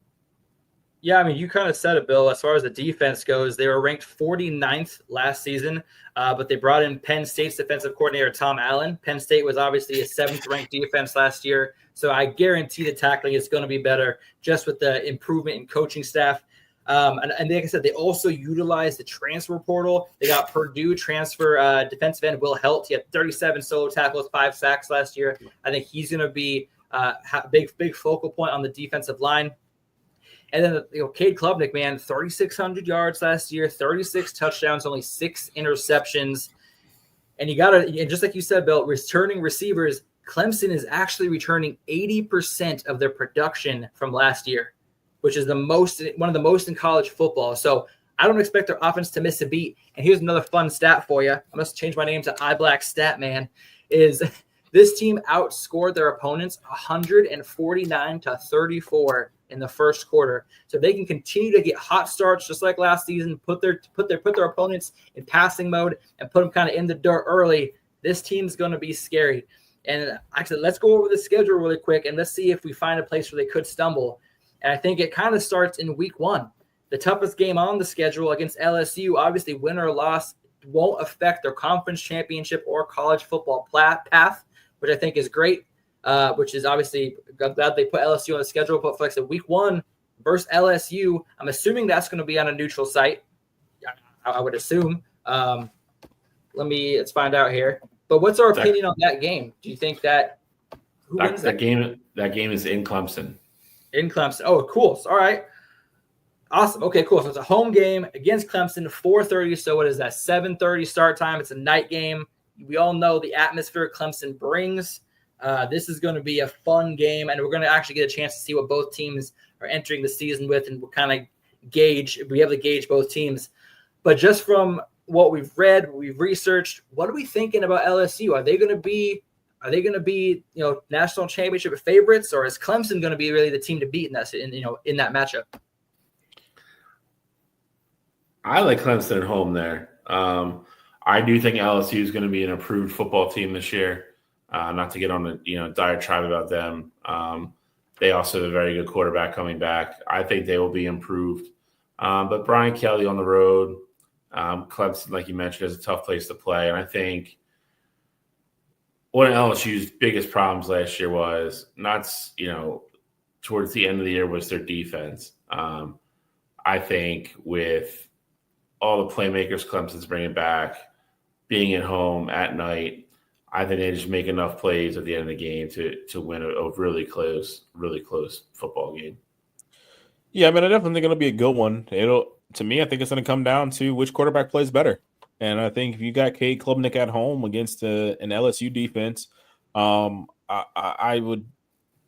Yeah, I mean, you kind of said it, Bill. As far as the defense goes, they were ranked 49th last season, but they brought in Penn State's defensive coordinator, Tom Allen. Penn State was obviously a 7th-ranked defense last year, so I guarantee the tackling is going to be better just with the improvement in coaching staff. And like I said, they also utilized the transfer portal. They got Purdue transfer defensive end Will Helt. He had 37 solo tackles, 5 sacks last year. I think he's going to be a big focal point on the defensive line. And then, Cade Klubnik, man, 3,600 yards last year, 36 touchdowns, only 6 interceptions. And and just like you said, Bill, returning receivers, Clemson is actually returning 80% of their production from last year, which is one of the most in college football. So I don't expect their offense to miss a beat. And here's another fun stat for you. I must change my name to iBlack Statman. Is this team outscored their opponents 149-34 in the first quarter. So they can continue to get hot starts just like last season, put their opponents in passing mode and put them kind of in the dirt early. This team's going to be scary. And actually, let's go over the schedule really quick and let's see if we find a place where they could stumble. And I think it kind of starts in week 1. The toughest game on the schedule against LSU, obviously win or loss won't affect their conference championship or college football path, which I think is great. Which is obviously glad they put LSU on the schedule. But like I said, week 1 versus LSU, I'm assuming that's going to be on a neutral site. I would assume. Let's find out here. But what's our opinion on that game? Do you think that who wins that game? That game is in Clemson. In Clemson. Oh, cool. All right. Awesome. Okay, cool. So it's a home game against Clemson, 4:30. So what is that? 7:30 start time. It's a night game. We all know the atmosphere Clemson brings. This is going to be a fun game, and we're going to actually get a chance to see what both teams are entering the season with, and we'll kind of gauge. We have to gauge both teams. But just from what we've read, we've researched, what are we thinking about LSU? Are they going to be national championship favorites, or is Clemson going to be really the team to beat in that matchup? I like Clemson at home there. I do think LSU is going to be an improved football team this year. Not to get on a diatribe about them. They also have a very good quarterback coming back. I think they will be improved. But Brian Kelly on the road, Clemson, like you mentioned, is a tough place to play. And I think one of LSU's biggest problems last year was towards the end of the year was their defense. I think with all the playmakers Clemson's bringing back, being at home at night, I think they just make enough plays at the end of the game to win a really close football game. Yeah, I mean, I definitely think it'll be a good one. To me, I think it's going to come down to which quarterback plays better. And I think if you got Cade Klubnik at home against an LSU defense, I would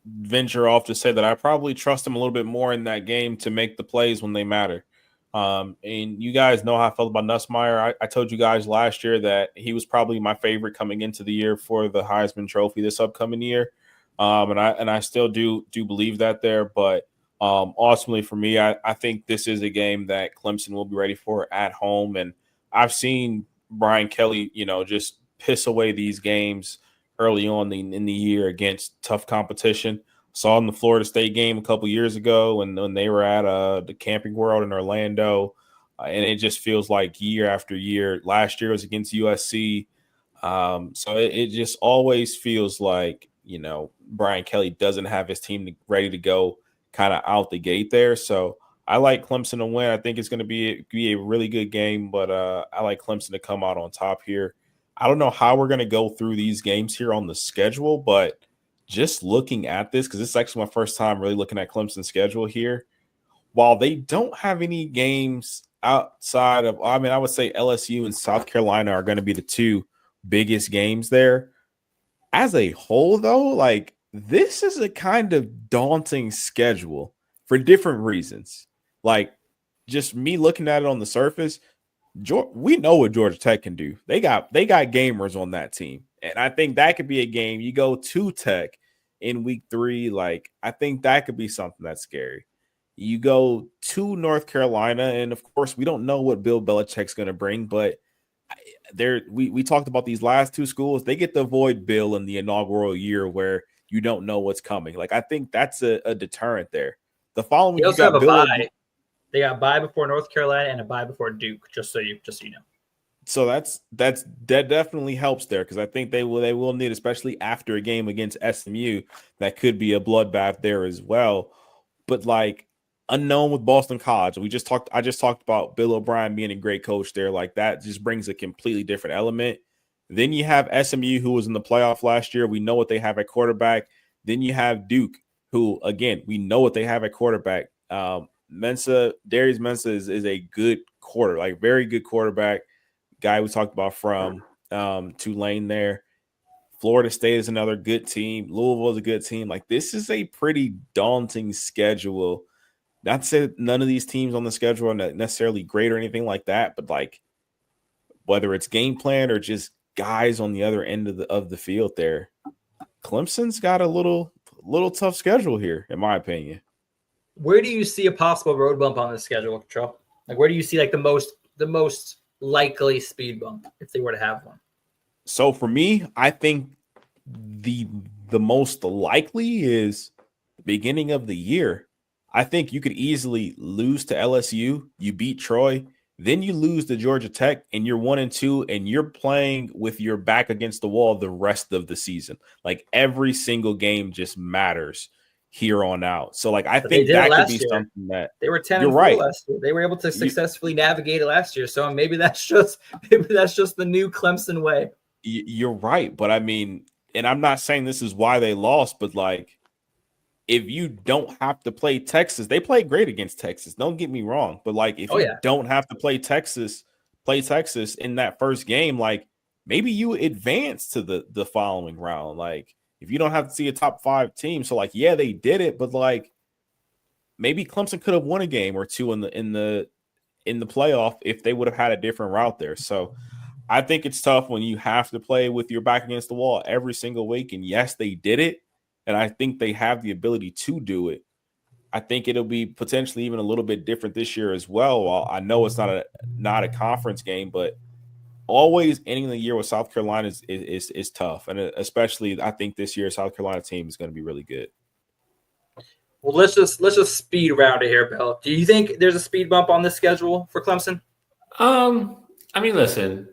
venture off to say that I probably trust him a little bit more in that game to make the plays when they matter. And you guys know how I felt about Nussmeier. I told you guys last year that he was probably my favorite coming into the year for the Heisman Trophy this upcoming year. And I still do believe that there. But ultimately for me, I think this is a game that Clemson will be ready for at home. And I've seen Brian Kelly, just piss away these games early on in the year against tough competition. Saw in the Florida State game a couple years ago when they were at the Camping World in Orlando, and it just feels like year after year. Last year was against USC, so it just always feels like Brian Kelly doesn't have his team ready to go kind of out the gate there. So I like Clemson to win. I think it's going to be a really good game, but I like Clemson to come out on top here. I don't know how we're going to go through these games here on the schedule, but just looking at this, because this is actually my first time really looking at Clemson's schedule here, while they don't have any games outside of, I would say LSU and South Carolina are going to be the two biggest games there. As a whole, though, this is a kind of daunting schedule for different reasons. Just me looking at it on the surface, we know what Georgia Tech can do. They got gamers on that team. And I think that could be a game. You go to Tech in week 3. I think that could be something that's scary. You go to North Carolina, and of course, we don't know what Bill Belichick's going to bring, but we talked about these last two schools. They get to avoid Bill in the inaugural year where you don't know what's coming. I think that's a deterrent there. The following week, you also have a bye. They got a bye before North Carolina and a bye before Duke, just so you know. So that definitely helps there, because I think they will need, especially after a game against SMU, that could be a bloodbath there as well. But unknown with Boston College, I just talked about Bill O'Brien being a great coach there. That just brings a completely different element. Then you have SMU, who was in the playoff last year. We know what they have at quarterback. Then you have Duke, who again we know what they have at quarterback. Darius Mensah is a good very good quarterback. Guy we talked about from Tulane there. Florida State is another good team. Louisville is a good team. This is a pretty daunting schedule. Not to say that none of these teams on the schedule are necessarily great or anything like that, but whether it's game plan or just guys on the other end of the field there, Clemson's got a little tough schedule here, in my opinion. Where do you see a possible road bump on the schedule, Joe? Where do you see the most likely speed bump if they were to have one? So for me, I think the most likely is the beginning of the year. I think you could easily lose to LSU. You beat Troy, then you lose to Georgia Tech, and you're 1-2, and you're playing with your back against the wall the rest of the season. Every single game just matters here on out. So I think that could be something that they were 10-4 last year. They were able to successfully navigate it last year. So maybe that's just the new Clemson way. You're right, but and I'm not saying this is why they lost, but if you don't have to play Texas, they played great against Texas. Don't get me wrong, but if you don't have to play Texas in that first game, maybe you advance to the following round. If you don't have to see a top 5 team, so they did it, but maybe Clemson could have won a game or two in the playoff if they would have had a different route there. So I think it's tough when you have to play with your back against the wall every single week. And yes, they did it, and I think they have the ability to do it. I think it'll be potentially even a little bit different this year as well. I know it's not a conference game, but always ending the year with South Carolina is tough, and especially I think this year South Carolina team is going to be really good. Well, let's just speed around it here, Bill. Do you think there's a speed bump on this schedule for Clemson? I mean, listen.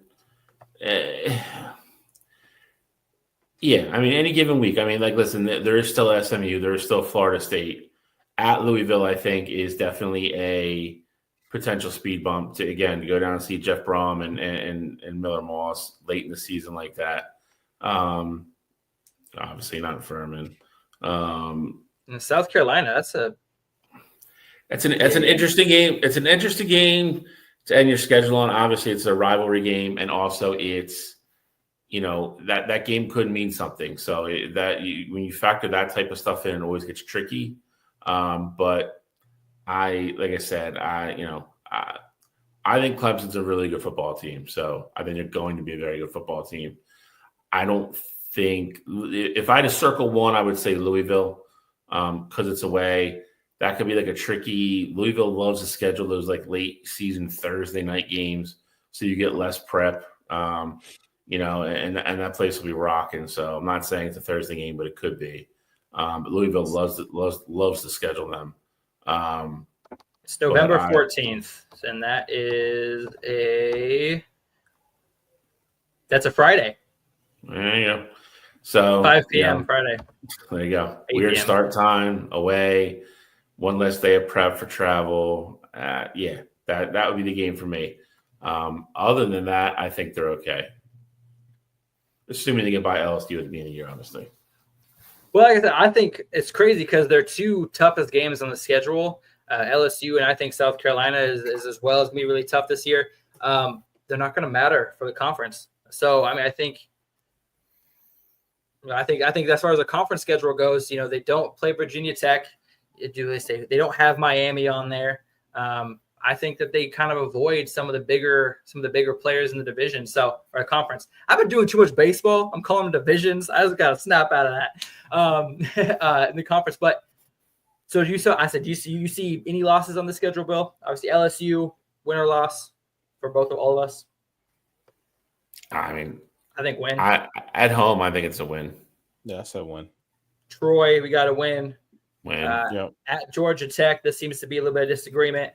Yeah, I mean, any given week. I mean, like, listen, there is still SMU, there is still Florida State. At Louisville, I think, is definitely a potential speed bump to go down and see Jeff Brom and Miller Moss late in the season like that. Obviously not Furman. In South Carolina, that's an interesting game. It's an interesting game to end your schedule on. Obviously, it's a rivalry game, and also it's that game could mean something. So when you factor that type of stuff in, it always gets tricky. But I think Clemson's a really good football team. So I think they're going to be a very good football team. I don't think if I had to circle one, I would say Louisville because it's away. That could be like a tricky. Louisville loves to schedule those like late season Thursday night games, so you get less prep. And that place will be rocking. So I'm not saying it's a Thursday game, but it could be. But Louisville loves to schedule them. It's November 14th, and that's a Friday. There you go. So 5 p.m. Friday. There you go. 8 Weird p.m. start time, away, one less day of prep for travel. That would be the game for me. Other than that, I think they're okay. Assuming they get by LSU at the beginning of the year, honestly. Well, like I said, I think it's crazy because they're two toughest games on the schedule. LSU and I think South Carolina is as well as me really tough this year. They're not going to matter for the conference. So, I mean, I think as far as the conference schedule goes, they don't play Virginia Tech. They don't have Miami on there. I think that they kind of avoid some of the bigger players in the division. So, or conference. I've been doing too much baseball. I'm calling them divisions. I just got to snap out of that in the conference. But so do you see any losses on the schedule, Bill? Obviously, LSU win or loss for all of us. I mean, I think win. At home, I think it's a win. Yeah, I said win. Troy, we got to win. Win. Yep. At Georgia Tech, this seems to be a little bit of disagreement.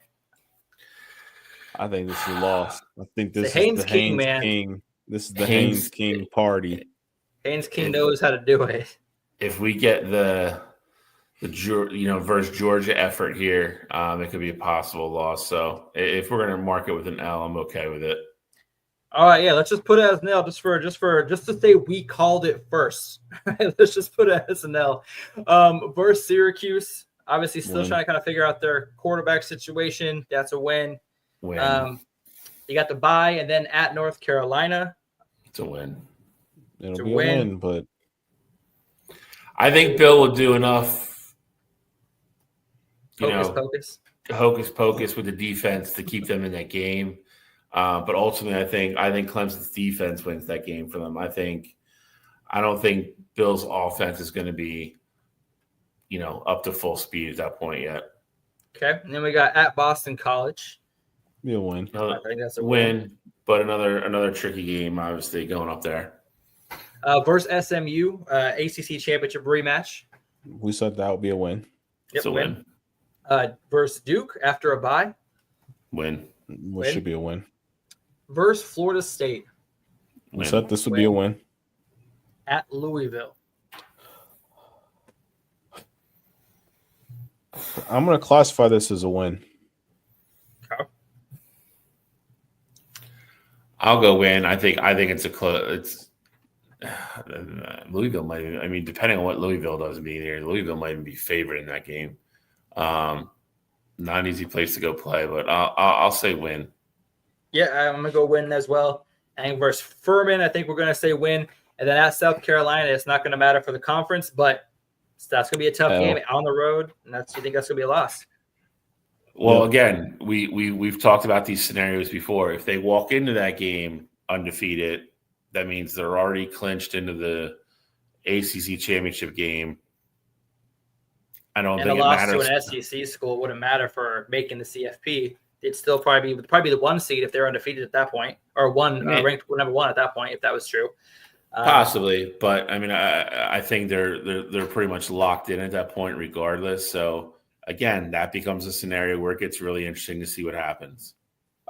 I think this is a loss. I think this is Haynes the King, Haynes man. King. This is the Haynes King party. Haynes King knows how to do it. If we get the versus Georgia effort here, it could be a possible loss. So if we're going to mark it with an L, I'm okay with it. All right, yeah, let's just put it as an L just to say we called it first. Let's just put it as an L. Versus Syracuse, obviously still trying to kind of figure out their quarterback situation. That's a win. Win. You got the bye, and then at North Carolina. It's a win. It'll be a win, but I think Bill will do enough. Hocus pocus with the defense to keep them in that game. But ultimately, I think Clemson's defense wins that game for them. I don't think Bill's offense is going to be, up to full speed at that point yet. Okay, and then we got at Boston College. Be a win. I think that's a win, but another tricky game, obviously going up there. Versus SMU, ACC Championship rematch. We said that would be a win. It's a win. Versus Duke after a bye. Win. Which should be a win. Versus Florida State. We said this would be a win. At Louisville. I'm going to classify this as a win. Okay. I'll go win. I think it's a close. Louisville might. I mean, depending on what Louisville does be there, Louisville might even be favored in that game. Not an easy place to go play, but I'll say win. Yeah, I'm gonna go win as well. And versus Furman, I think we're gonna say win. And then at South Carolina, it's not gonna matter for the conference, but that's gonna be a tough game on the road. And you think that's gonna be a loss? Well, again, we've talked about these scenarios before. If they walk into that game undefeated, that means they're already clinched into the ACC championship game. I don't think it matters. And a loss to an SEC school wouldn't matter for making the CFP. They'd still probably be the 1 seed if they're undefeated at that point, or ranked number 1 at that point, if that was true. Possibly, but I mean, I think they're pretty much locked in at that point, regardless. So again, that becomes a scenario where it gets really interesting to see what happens.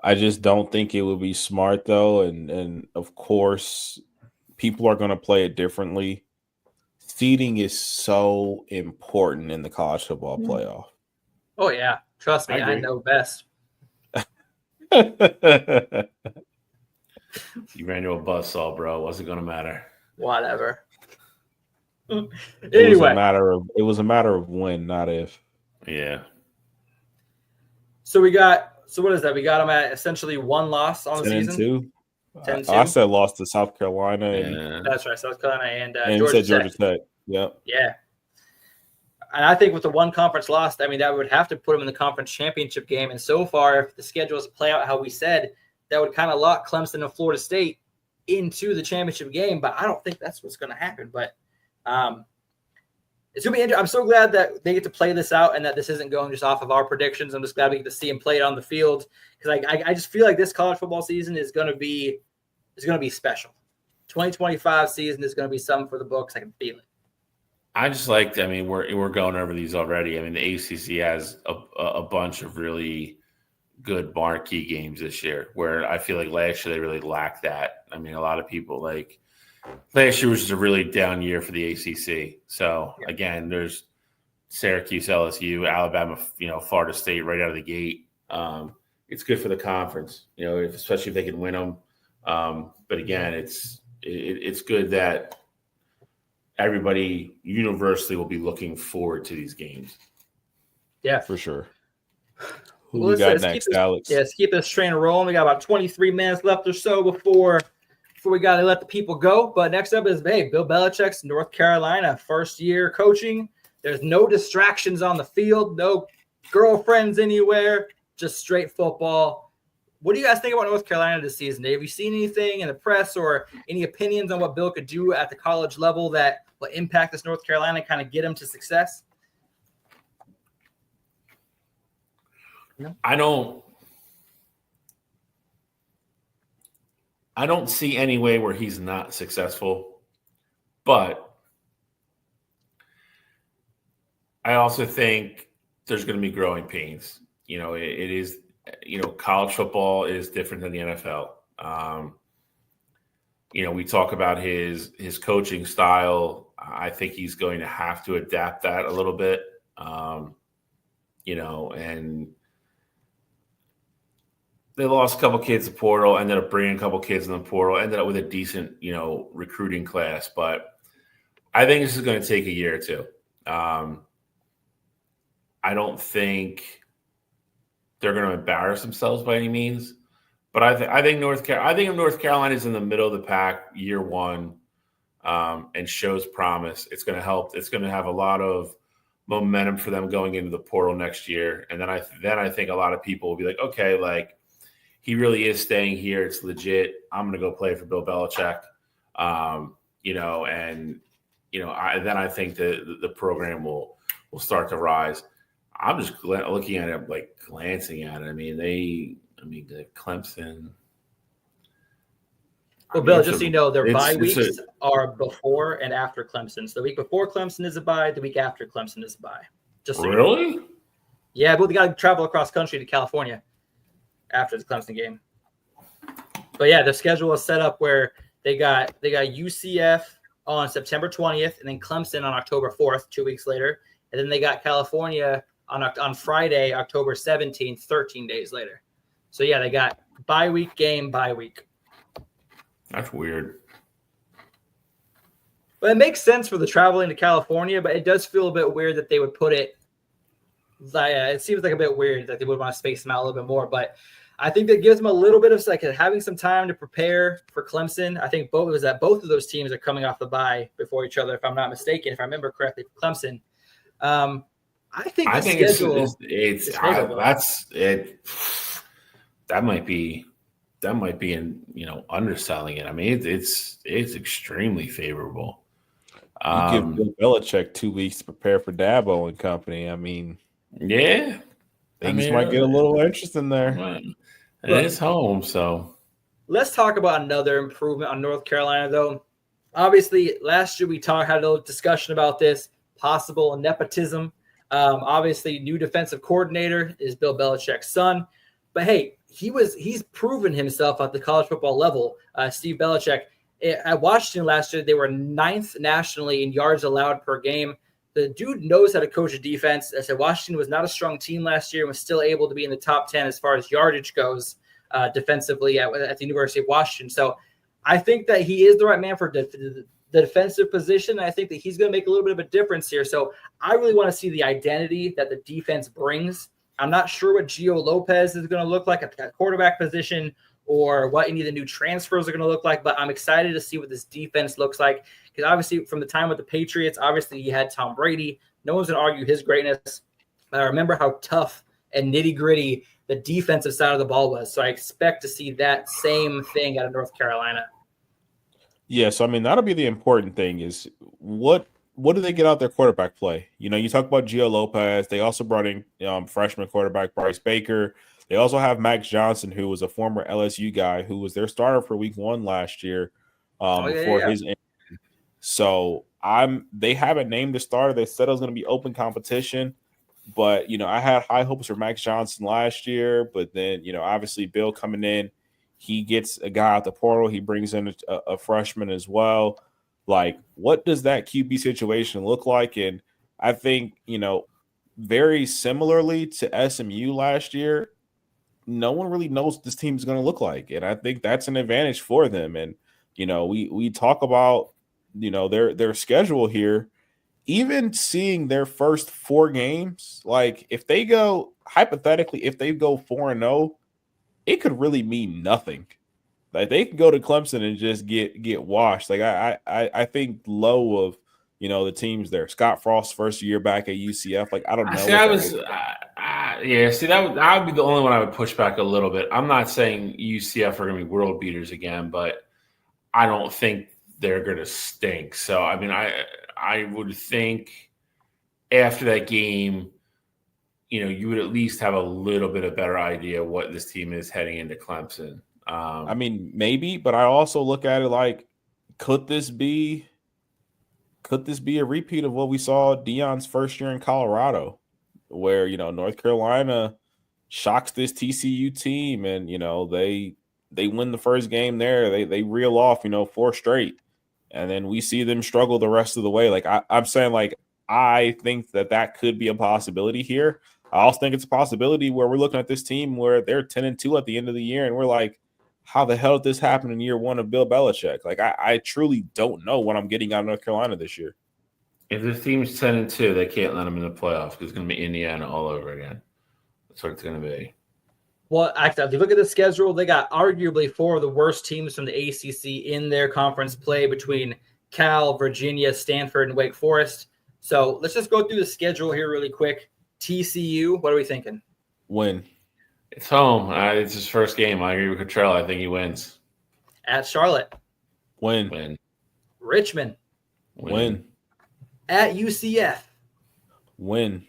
I just don't think it would be smart though, and of course, people are going to play it differently. Seeding is so important in the college football playoff. Oh yeah, trust me, I know best. You ran into a buzzsaw, bro. Wasn't going to matter. Whatever. Anyway, it was a matter of when, not if. Yeah. So what is that? We got them at essentially 1 loss on the season. 10-2. I said lost to South Carolina. And, that's right, South Carolina and Georgia Tech. Yep. Yeah. And I think with the 1 conference loss, I mean, that would have to put them in the conference championship game. And so far, if the schedules play out how we said, that would kind of lock Clemson and Florida State into the championship game. But I don't think that's what's going to happen. But it's going to be interesting. I'm so glad that they get to play this out and that this isn't going just off of our predictions. I'm just glad we get to see them play it on the field, because I just feel like this college football season is going to be special. 2025 season is going to be something for the books. I can feel it. I just like, I mean, we're going over these already. I mean, the ACC has a bunch of really good marquee games this year, where I feel like last year they really lacked that. I mean, a lot of people like last year was just a really down year for the ACC. So again, there's Syracuse, LSU, Alabama, Florida State right out of the gate. It's good for the conference, especially if they can win them. But again, it's good that everybody universally will be looking forward to these games. Yeah, for sure. Who we got next, Alex? Yeah, let's keep this train rolling. We got about 23 minutes left or so before we got to let the people go. But next up is Bill Belichick's North Carolina, first year coaching. There's no distractions on the field, no girlfriends anywhere, just straight football. What do you guys think about North Carolina this season? Have you seen anything in the press or any opinions on what Bill could do at the college level that will impact this North Carolina and kind of get him to success? I don't see any way where he's not successful, but I also think there's going to be growing pains. It is, college football is different than the NFL. We talk about his coaching style. I think he's going to have to adapt that a little bit, and they lost a couple kids to portal, ended up bringing a couple kids in the portal, ended up with a decent, recruiting class. But I think this is going to take a year or two. I don't think they're going to embarrass themselves by any means. But I think if North Carolina is in the middle of the pack year one and shows promise, it's going to help. It's going to have a lot of momentum for them going into the portal next year. And then I think a lot of people will be like, okay, like, he really is staying here. It's legit. I'm going to go play for Bill Belichick. I think the program will start to rise. I'm just looking at it, like glancing at it. I mean, the Clemson. Well, Bill, just so you know, their bye weeks are before and after Clemson. So the week before Clemson is a bye. The week after Clemson is a bye. Just so really? You know. Yeah, but they got to travel across country to California after the Clemson game. But yeah, the schedule is set up where they got UCF on September 20th and then Clemson on October 4th, 2 weeks later. And then they got California on Friday, October 17th, 13 days later. So yeah, they got bye week. That's weird. But it makes sense for the traveling to California, but it does feel a bit weird that they would put it. It seems like a bit weird that they would want to space them out a little bit more, but I think that gives them a little bit of like having some time to prepare for Clemson. I think both of those teams are coming off the bye before each other, if I'm not mistaken, if I remember correctly, for Clemson. I think schedule is favorable. That's it. That might be underselling it. I mean, it's extremely favorable. You give Bill Belichick 2 weeks to prepare for Dabo and company. I mean, yeah. Things might get a little interesting there. And it's home, so. Let's talk about another improvement on North Carolina, though. Obviously, last year we had a little discussion about this, possible nepotism. Obviously, new defensive coordinator is Bill Belichick's son. But, hey, he's proven himself at the college football level. Steve Belichick, at Washington last year, they were 9th nationally in yards allowed per game. The dude knows how to coach a defense. I said Washington was not a strong team last year and was still able to be in the top 10 as far as yardage goes defensively at the University of Washington. So I think that he is the right man for the defensive position. I think that he's going to make a little bit of a difference here. So I really want to see the identity that the defense brings. I'm not sure what Gio Lopez is going to look like at the quarterback position or what any of the new transfers are going to look like, but I'm excited to see what this defense looks like. Because obviously from the time with the Patriots, obviously you had Tom Brady. No one's going to argue his greatness. But I remember how tough and nitty-gritty the defensive side of the ball was. So I expect to see that same thing out of North Carolina. Yeah, so I mean, that'll be the important thing is what do they get out their quarterback play? You know, you talk about Gio Lopez. They also brought in freshman quarterback Bryce Baker. They also have Max Johnson, who was a former LSU guy who was their starter for week 1 last year before his injury. So they haven't named the starter. They said it was going to be open competition. But, you know, I had high hopes for Max Johnson last year. But then, you know, obviously Bill coming in, he gets a guy out the portal. He brings in a freshman as well. Like, what does that QB situation look like? And I think, you know, very similarly to SMU last year, no one really knows what this team is going to look like. And I think that's an advantage for them. And, you know, we talk about, you know, their schedule here. Even seeing their first 4 games, like if they go hypothetically, if they go 4-0, it could really mean nothing. Like they could go to Clemson and just get washed. Like I think low of, you know, the teams there. Scott Frost's first year back at UCF. Like I don't know. See, that would be the only one I would push back a little bit. I'm not saying UCF are going to be world beaters again, but I don't think they're going to stink. So I mean, I would think after that game, you know, you would at least have a little bit of better idea what this team is heading into Clemson. I mean, maybe, but I also look at it like, could this be a repeat of what we saw Deion's first year in Colorado, where, you know, North Carolina shocks this TCU team and, you know, they win the first game there. They reel off, you know, 4 straight. And then we see them struggle the rest of the way. Like I'm saying, like, I think that could be a possibility here. I also think it's a possibility where we're looking at this team where they're 10-2 at the end of the year. And we're like, how the hell did this happen in year 1 of Bill Belichick? Like, I truly don't know what I'm getting out of North Carolina this year. If this team's 10-2, they can't let them in the playoffs because it's going to be Indiana all over again. That's what it's going to be. Well, actually, if you look at the schedule, they got arguably 4 of the worst teams from the ACC in their conference play between Cal, Virginia, Stanford, and Wake Forest. So let's just go through the schedule here really quick. TCU, what are we thinking? Win. It's home. It's his first game. I agree with Cottrell. I think he wins. At Charlotte. Win. Richmond. Win. At UCF. Win.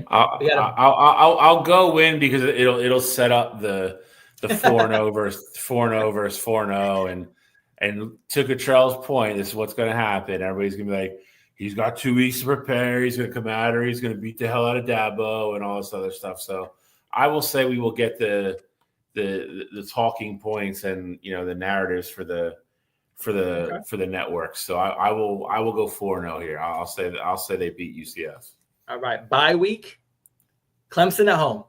I'll go win because it'll set up the 4-0 versus 4-0 and to Cottrell's point, this is what's going to happen. Everybody's going to be like, he's got 2 weeks to prepare. He's going to come out or he's going to beat the hell out of Dabo and all this other stuff. So I will say we will get the talking points and, you know, the narratives for the network. So I will go 4-0 here. I'll say they beat UCF. All right. Bye week. Clemson at home.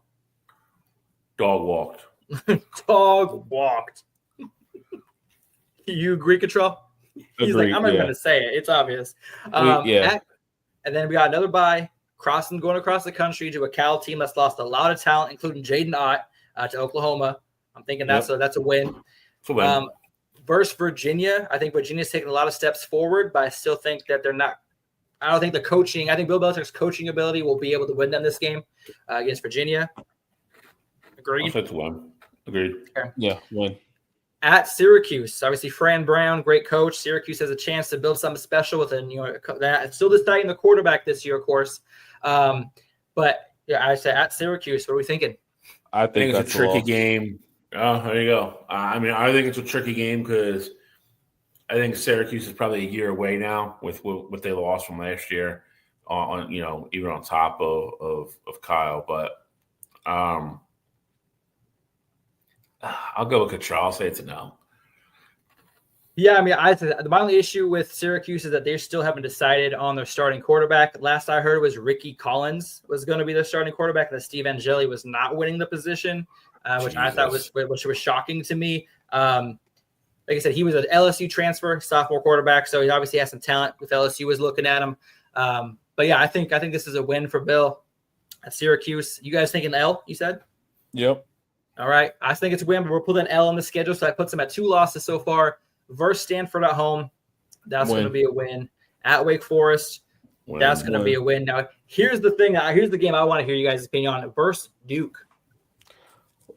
Dog walked. Dog walked. You agree, Cottrell? He's like, I'm not going to say it. It's obvious. And then we got another bye. Going across the country to a Cal team that's lost a lot of talent, including Jaden Ott to Oklahoma. I'm thinking that's a win. It's a win. Versus Virginia, I think Virginia's taking a lot of steps forward, but I still think that they're not. I don't think the coaching. I think Bill Belichick's coaching ability will be able to win them this game against Virginia. Agreed. That's one. Agreed. Okay. Yeah, win. At Syracuse, obviously Fran Brown, great coach. Syracuse has a chance to build something special with that. Still deciding the quarterback this year, of course. But Yeah, I said at Syracuse. What are we thinking? I I think think that's it's a tricky loss. game. Oh, there you go. I mean, I think it's a tricky game because I think Syracuse is probably a year away now with what they lost from last year, on even on top of Kyle. But I'll go with Cottrell. I'll say it's a no. Yeah, I mean, my only issue with Syracuse is that they still haven't decided on their starting quarterback. Last I heard was Ricky Collins was going to be their starting quarterback, and that Steve Angeli was not winning the position, which I thought was shocking to me. Like I said, he was an LSU transfer, sophomore quarterback, so he obviously has some talent. With LSU was looking at him, but yeah, I think this is a win for Bill at Syracuse. You guys thinking L? You said. Yep. All right, I think it's a win, but we're putting an L on the schedule, so that puts them at 2 losses so far. Versus Stanford at home, that's going to be a win. At Wake Forest, that's going to be a win. Now, here's the thing. Here's the game I want to hear you guys' opinion on. Versus Duke.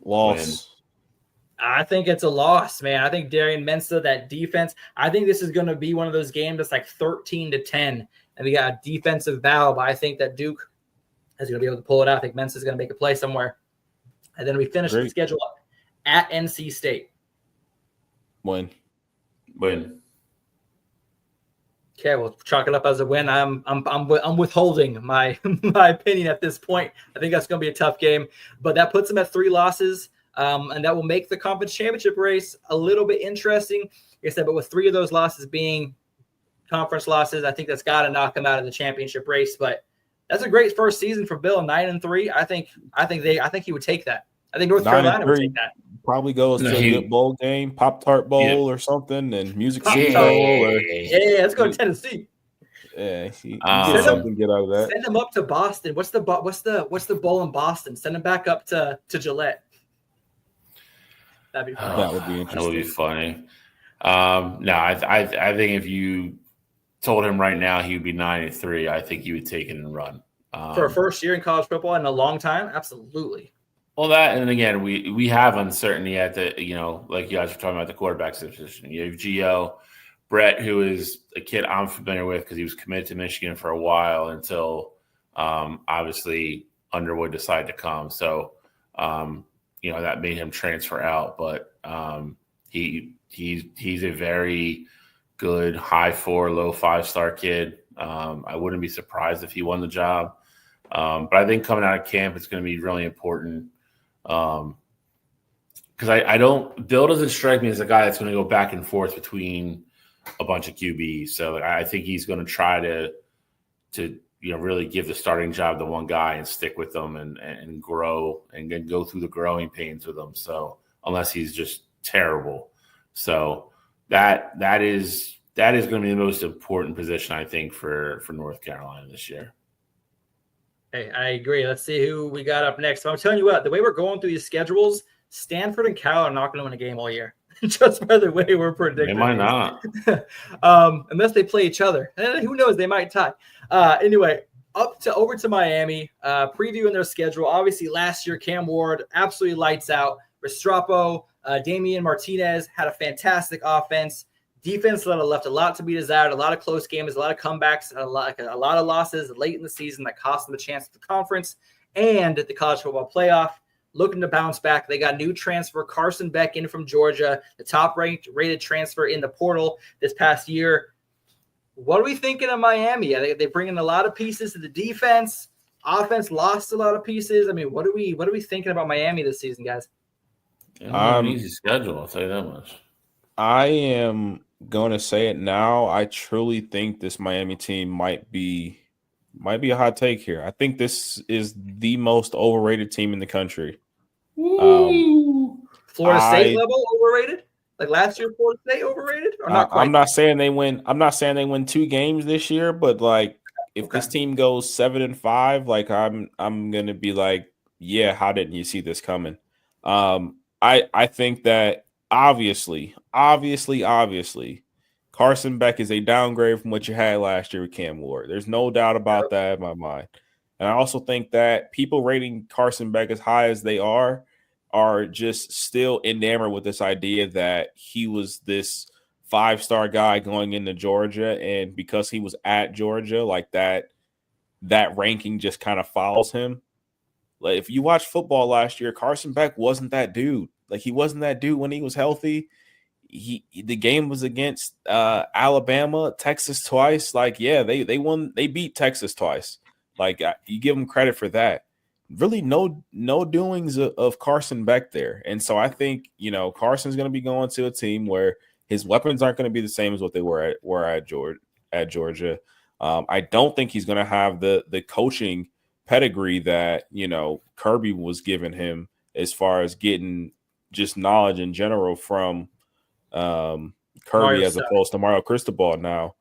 Loss. Win. I think it's a loss, man. I think Darian Mensa, that defense, I think this is going to be one of those games that's like 13-10, and we got a defensive battle, but I think that Duke is going to be able to pull it out. I think Mensa is going to make a play somewhere. And then we finish the schedule up at NC State. Win. Okay, we'll chalk it up as a win. I'm withholding my opinion at this point. I think that's going to be a tough game, but that puts them at 3 losses, and that will make the conference championship race a little bit interesting. Like I said, but with 3 of those losses being conference losses, I think that's got to knock them out of the championship race. But that's a great first season for Bill, 9-3. I think he would take that. I think North Carolina would take that. Probably goes to a good bowl game, Pop-Tart Bowl or something, and Music City Bowl. Yeah, let's go to Tennessee. Yeah, you get something good out of that. Send them up to Boston. What's the bowl in Boston? Send them back up to Gillette. That'd be fun. That would be interesting. That would be funny. No, I think if you told him right now he would be 9-3, I think he would take it and run. For a first year in college football in a long time, absolutely. Well, that, and again, we have uncertainty at the, like you guys were talking about the quarterback position. You have Gio, Brett, who is a kid I'm familiar with because he was committed to Michigan for a while until obviously Underwood decided to come. So, that made him transfer out. But he's a very good high 4, low 5-star kid. I wouldn't be surprised if he won the job. But I think coming out of camp, it's going to be really important. Because Bill doesn't strike me as a guy that's going to go back and forth between a bunch of QBs. So I think he's going to try to really give the starting job to one guy and stick with them and grow and then go through the growing pains with them. So unless he's just terrible, so that is going to be the most important position I think for North Carolina this year. Hey, I agree. Let's see who we got up next. So I'm telling you what, the way we're going through these schedules, Stanford and Cal are not going to win a game all year, just by the way we're predicting. They might not. Unless they play each other. And who knows? They might tie. Anyway, over to Miami, previewing their schedule. Obviously, last year, Cam Ward absolutely lights out. Restrepo, Damian Martinez had a fantastic offense. Defense left a lot to be desired, a lot of close games, a lot of comebacks, a lot of losses late in the season that cost them the chance at the conference and at the college football playoff. Looking to bounce back. They got new transfer Carson Beck in from Georgia, the top rated transfer in the portal this past year. What are we thinking of Miami? They bring in a lot of pieces to the defense. Offense lost a lot of pieces. I mean, what are we thinking about Miami this season, guys? An easy schedule, I'll tell you that much. I am going to say it now. I truly think this Miami team might be a hot take here. I think this is the most overrated team in the country. Florida State level overrated? Like last year, Florida State overrated? Or not quite? I'm not saying they win. I'm not saying they win 2 games this year, but like if this team goes 7-5, like I'm gonna be like, yeah, how didn't you see this coming? I think that obviously, Carson Beck is a downgrade from what you had last year with Cam Ward. There's no doubt about that in my mind. And I also think that people rating Carson Beck as high as they are just still enamored with this idea that he was this 5-star guy going into Georgia. And because he was at Georgia, like that ranking just kind of follows him. Like if you watch football last year, Carson Beck wasn't that dude. Like he wasn't that dude when he was healthy. The game was against Alabama, Texas twice. Like, yeah, they won. They beat Texas twice. Like you give them credit for that. Really, no doings of Carson Beck there. And so I think Carson's going to be going to a team where his weapons aren't going to be the same as what they were at Georgia. I don't think he's going to have the coaching pedigree that Kirby was giving him as far as getting just knowledge in general from Kirby Mario as opposed to Mario Cristobal now.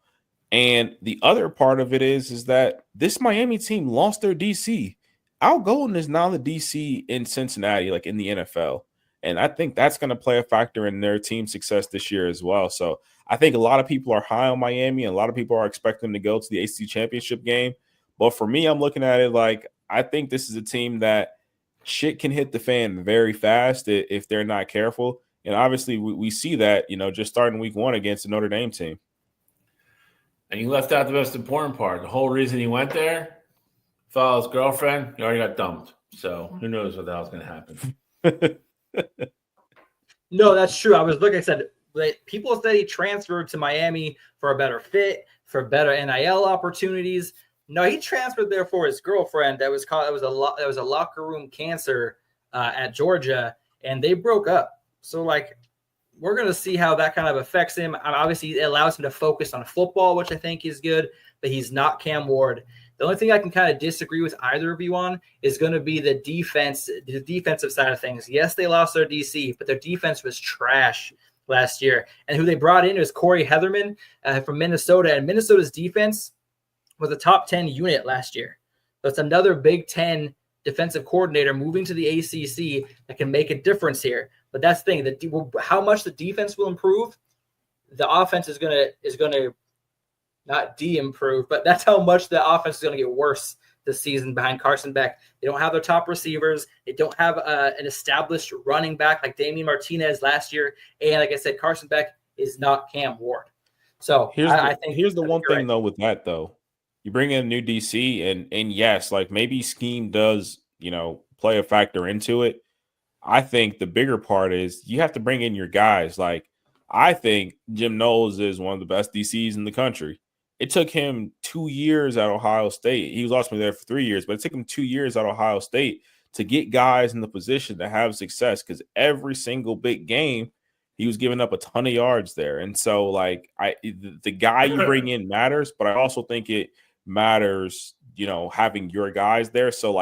And the other part of it is that this Miami team lost their DC. Al Golden is now the DC in Cincinnati, like in the NFL. And I think that's going to play a factor in their team success this year as well. So I think a lot of people are high on Miami and a lot of people are expecting to go to the ACC championship game. But for me, I'm looking at it like I think this is a team that shit can hit the fan very fast if they're not careful. And obviously we see that, just starting week 1 against the Notre Dame team. And you left out the most important part. The whole reason he went there, followed his girlfriend, he already got dumped. So who knows what the hell's going to happen. No, that's true. I was looking, I said, people said he transferred to Miami for a better fit, for better NIL opportunities. No, he transferred there for his girlfriend. That was a locker room cancer at Georgia, and they broke up. So, we're going to see how that kind of affects him. Obviously, it allows him to focus on football, which I think is good, but he's not Cam Ward. The only thing I can kind of disagree with either of you on is going to be the defensive side of things. Yes, they lost their DC, but their defense was trash last year. And who they brought in was Corey Heatherman from Minnesota, and Minnesota's defense was a top 10 unit last year. So it's another Big Ten defensive coordinator moving to the ACC that can make a difference here. But that's the thing, how much the defense will improve, the offense is gonna not de-improve, but that's how much the offense is gonna get worse this season behind Carson Beck. They don't have their top receivers. They don't have an established running back like Damian Martinez last year. And like I said, Carson Beck is not Cam Ward. So I think here's the one thing though with that though. You bring in a new DC and yes, maybe scheme does, play a factor into it. I think the bigger part is you have to bring in your guys. I think Jim Knowles is one of the best DCs in the country. It took him 2 years at Ohio State. He was ultimately there for 3 years, but it took him 2 years at Ohio State to get guys in the position to have success because every single big game, he was giving up a ton of yards there. And so, the guy you bring in matters, but I also think it matters, having your guys there. So,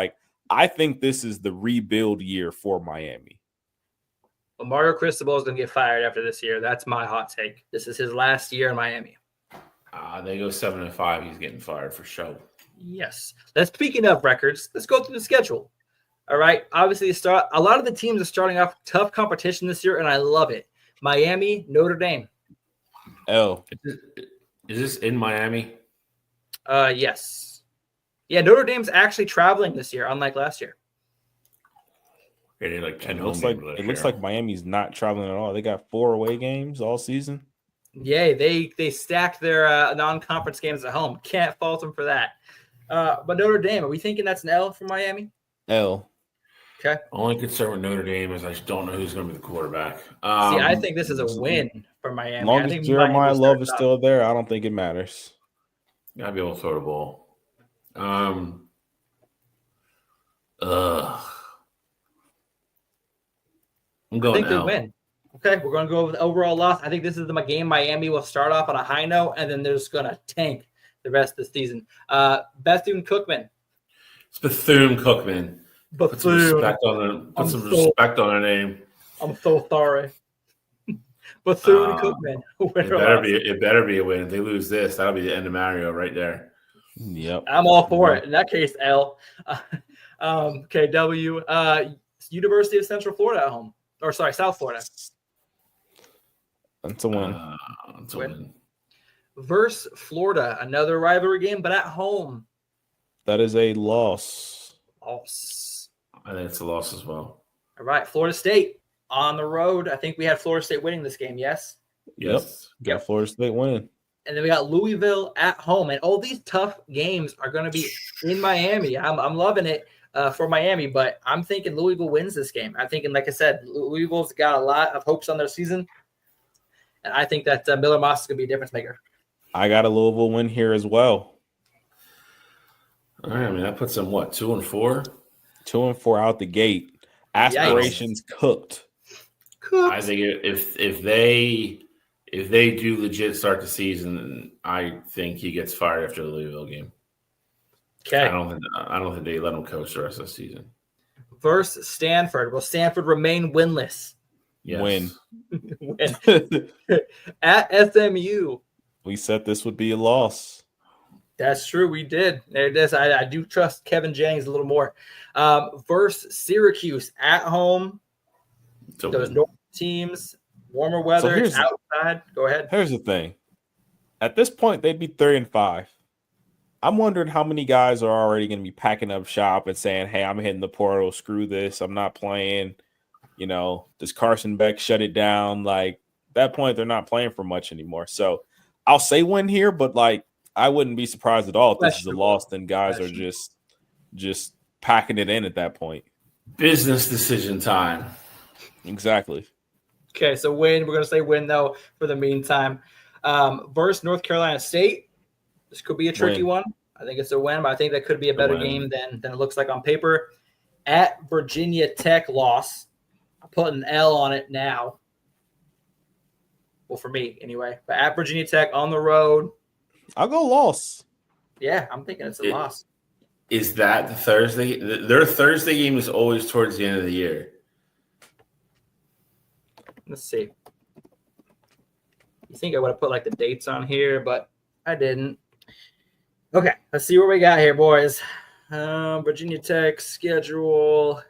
I think this is the rebuild year for Miami. Well, Mario Cristobal is going to get fired after this year. That's my hot take. This is his last year in Miami. They go 7-5. He's getting fired for sure. Yes. Speaking of records, let's go through the schedule. All right. Obviously, a lot of the teams are starting off tough competition this year, and I love it. Miami, Notre Dame. L. Is this in Miami? Yes. Yeah, Notre Dame's actually traveling this year, unlike last year. It looks like Miami's not traveling at all. They got 4 away games all season. Yeah, they stacked their non-conference games at home. Can't fault them for that. But Notre Dame, are we thinking that's an L for Miami? L. Okay. Only concern with Notre Dame is I just don't know who's going to be the quarterback. I think this is a win for Miami. As long as Jeremiah Love is still there, I don't think it matters. Gotta be able to throw the ball. I'm going. I think they win. Okay, we're going to go with the overall loss. I think this is the game Miami will start off on a high note, and then they're just going to tank the rest of the season. Bethune-Cookman. It's Bethune-Cookman. Put some respect on their name. I'm so sorry. Bethune-Cookman. It better be a win. If they lose this, that'll be the end of Mario right there. Yep. I'm all for it. In that case, L. Okay, W. University of Central Florida at home. Or, sorry, South Florida. That's a win. That's a win. Versus Florida. Another rivalry game, but at home. That is a loss. I think it's a loss as well. All right, Florida State on the road. I think we had Florida State winning this game, yes? Yes. Got Florida State winning. And then we got Louisville at home. And all these tough games are going to be in Miami. I'm loving it. for Miami, but I'm thinking Louisville wins this game. I'm thinking, like I said, Louisville's got a lot of hopes on their season, and I think that Miller Moss is going to be a difference maker. I got a Louisville win here as well. All right, I mean that puts them 2-4? 2-4 out the gate. Aspirations cooked. I think if they do legit start the season, I think he gets fired after the Louisville game. Okay. I don't think they let him coach the rest of the season. Versus Stanford. Will Stanford remain winless? Yes. Win. At SMU. We said this would be a loss. That's true. We did. I do trust Kevin Jennings a little more. Versus Syracuse at home. Those north teams, warmer weather, it's outside. Go ahead. Here's the thing. At this point, they'd be 3-5. I'm wondering how many guys are already going to be packing up shop and saying, hey, I'm hitting the portal. Screw this. I'm not playing. Does Carson Beck shut it down? Like, at that point, they're not playing for much anymore. So I'll say win here, but like, I wouldn't be surprised at all if this is a loss. Then guys are just packing it in at that point. Business decision time. Exactly. Okay, so win. We're going to say win, though, for the meantime. Versus North Carolina State. This could be a tricky one. I think it's a win, but I think that could be a better game than it looks like on paper. At Virginia Tech loss. I'll put an L on it now. Well, for me, anyway. But at Virginia Tech on the road. I'll go loss. Yeah, I'm thinking it's a loss. Is that the Thursday? Their Thursday game is always towards the end of the year. Let's see. You think I would have put like the dates on here, but I didn't. Okay, let's see what we got here, boys. Virginia Tech schedule,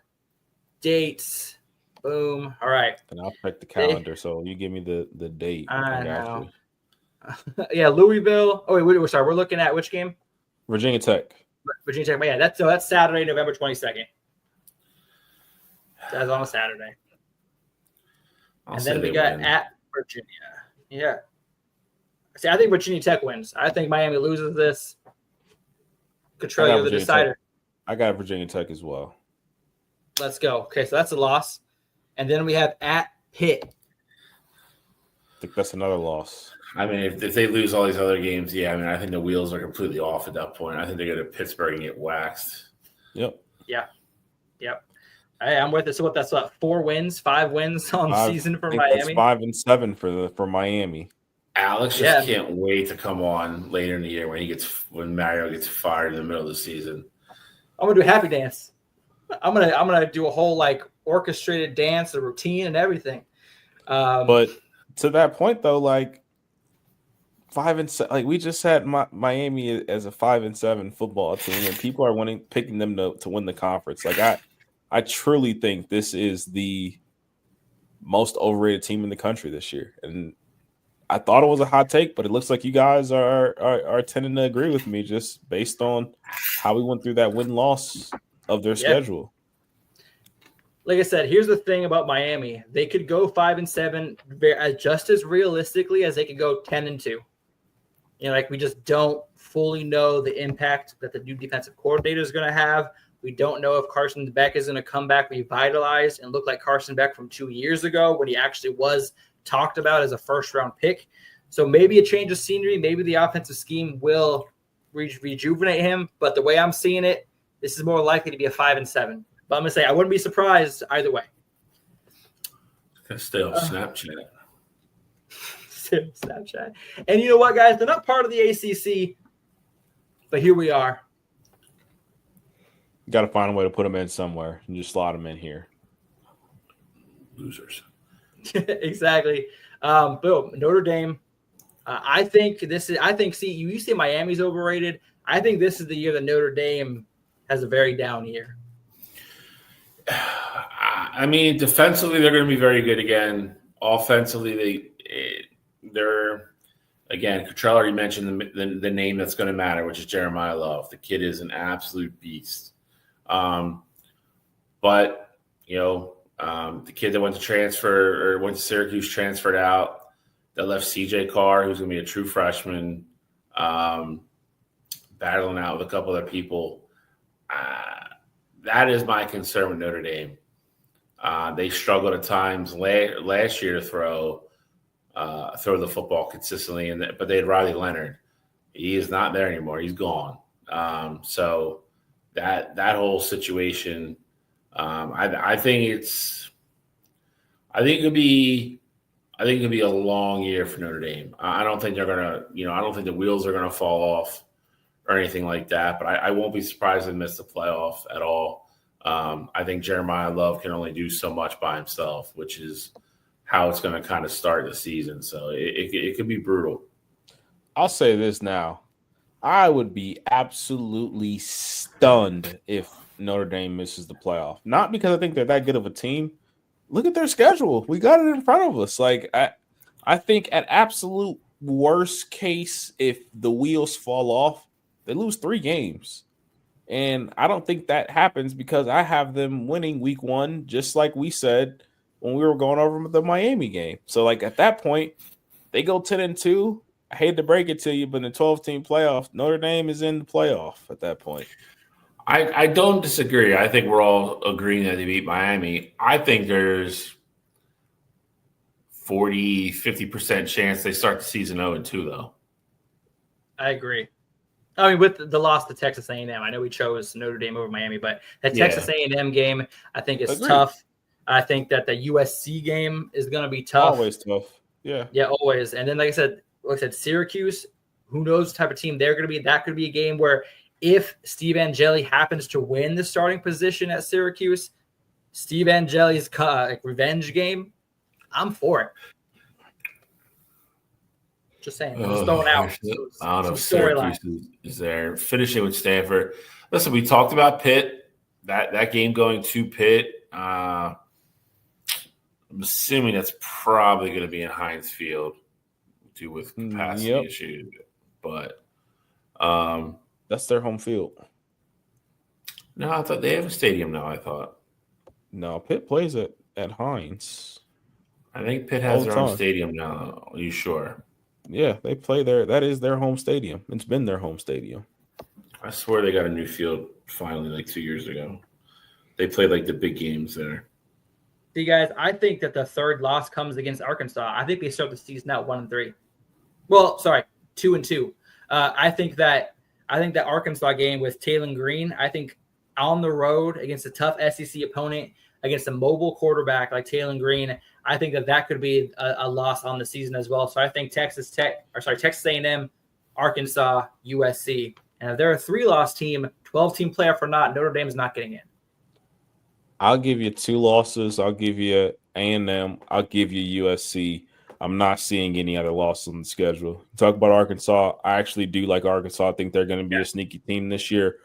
dates, boom. All right. And I'll check the calendar. So you give me the date. I know. Yeah, Louisville. Oh, wait, sorry. We're looking at which game? Virginia Tech. Virginia Tech. Yeah, that's Saturday, November 22nd. That's on a Saturday. And then we got at Virginia. Yeah. See, I think Virginia Tech wins. I think Miami loses this. Cottrell, you're the decider. I got Virginia Tech as well. Let's go. Okay, so that's a loss. And then we have at Pitt. I think that's another loss. I mean, if they lose all these other games, yeah, I mean, I think the wheels are completely off at that point. I think they're going to Pittsburgh and get waxed. Yep. Yeah. Yep. Hey, I'm with it. So that's 4 wins, 5 wins on season for Miami. 5 and 7 for Miami. Alex just can't wait to come on later in the year when Mario gets fired in the middle of the season. I'm gonna do a happy dance. I'm gonna do a whole like orchestrated dance, a routine, and everything. But to that point though, like 5 and 7, like we just had Miami as a 5 and 7 football team, and people are picking them to win the conference. Like I truly think this is the most overrated team in the country this year, and I thought it was a hot take, but it looks like you guys are tending to agree with me just based on how we went through that win-loss of their schedule. Like I said, here's the thing about Miami. They could go 5 and 7 just as realistically as they could go 10 and 2. Like we just don't fully know the impact that the new defensive coordinator is going to have. We don't know if Carson Beck is going to come back revitalized and look like Carson Beck from 2 years ago when he actually was talked about as a first-round pick. So maybe a change of scenery, maybe the offensive scheme will rejuvenate him. But the way I'm seeing it, this is more likely to be a 5 and 7. But I'm going to say I wouldn't be surprised either way. Still Snapchat. Snapchat. And you know what, guys? They're not part of the ACC, but here we are. Got to find a way to put them in somewhere and just slot them in here. Losers. Exactly. Boom. Notre Dame. I think you say Miami's overrated. I think this is the year that Notre Dame has a very down year. I mean, defensively, they're going to be very good again. Offensively, they're again. Cottrell already mentioned the name that's going to matter, which is Jeremiah Love. The kid is an absolute beast. But the kid that went to Syracuse transferred out. That left CJ Carr, who's going to be a true freshman, battling out with a couple other people. that is my concern with Notre Dame. They struggled at times last year to throw the football consistently, but they had Riley Leonard. He is not there anymore. He's gone. So that whole situation, I think it could be a long year for Notre Dame. I don't think they're gonna, I don't think the wheels are gonna fall off or anything like that. But I won't be surprised if they miss the playoff at all. I think Jeremiah Love can only do so much by himself, which is how it's going to kind of start the season. So it could be brutal. I'll say this now. I would be absolutely stunned if Notre Dame misses the playoff. Not because I think they're that good of a team. Look at their schedule. We got it in front of us. Like I think at absolute worst case, if the wheels fall off, they lose 3 games. And I don't think that happens because I have them winning week 1, just like we said when we were going over the Miami game. So, like, at that point, they go 10-2. I hate to break it to you, but in the 12-team playoff, Notre Dame is in the playoff at that point. I don't disagree. I think we're all agreeing that they beat Miami. I think there's 40-50% chance they start the season 0-2, though. I agree. I mean, with the loss to Texas A&M, I know we chose Notre Dame over Miami, but that Texas A&M game, I think is tough. I think that the USC game is going to be tough. Always tough. Yeah. Yeah, always. And then, like I said, Syracuse, who knows what type of team they're going to be. That could be a game where if Steve Angeli happens to win the starting position at Syracuse, Steve Angeli's revenge game, I'm for it. Just saying. Just throwing out. I don't know if Syracuse is there. Finishing with Stanford. Listen, we talked about Pitt. That game going to Pitt. I'm assuming that's probably going to be in Heinz Field due with capacity issues. But that's their home field. No, I thought they have a stadium now, I thought. No, Pitt plays at Heinz. I think Pitt has their own stadium now. Are you sure? Yeah, they play there. That is their home stadium. It's been their home stadium. I swear they got a new field finally like 2 years ago. They played like the big games there. See, guys, I think that the third loss comes against Arkansas. I think they start the season out 1-3. Well, sorry, 2-2. I think that Arkansas game with Taylor Green, I think on the road against a tough SEC opponent, against a mobile quarterback like Taylor Green, I think that could be a loss on the season as well. So I think Texas A&M, Arkansas, USC. And if they're a 3-loss team, 12-team playoff or not, Notre Dame's not getting in. I'll give you 2 losses. I'll give you A&M. I'll give you USC. I'm not seeing any other losses on the schedule. Talk about Arkansas. I actually do like Arkansas. I think they're going to be a sneaky team this year.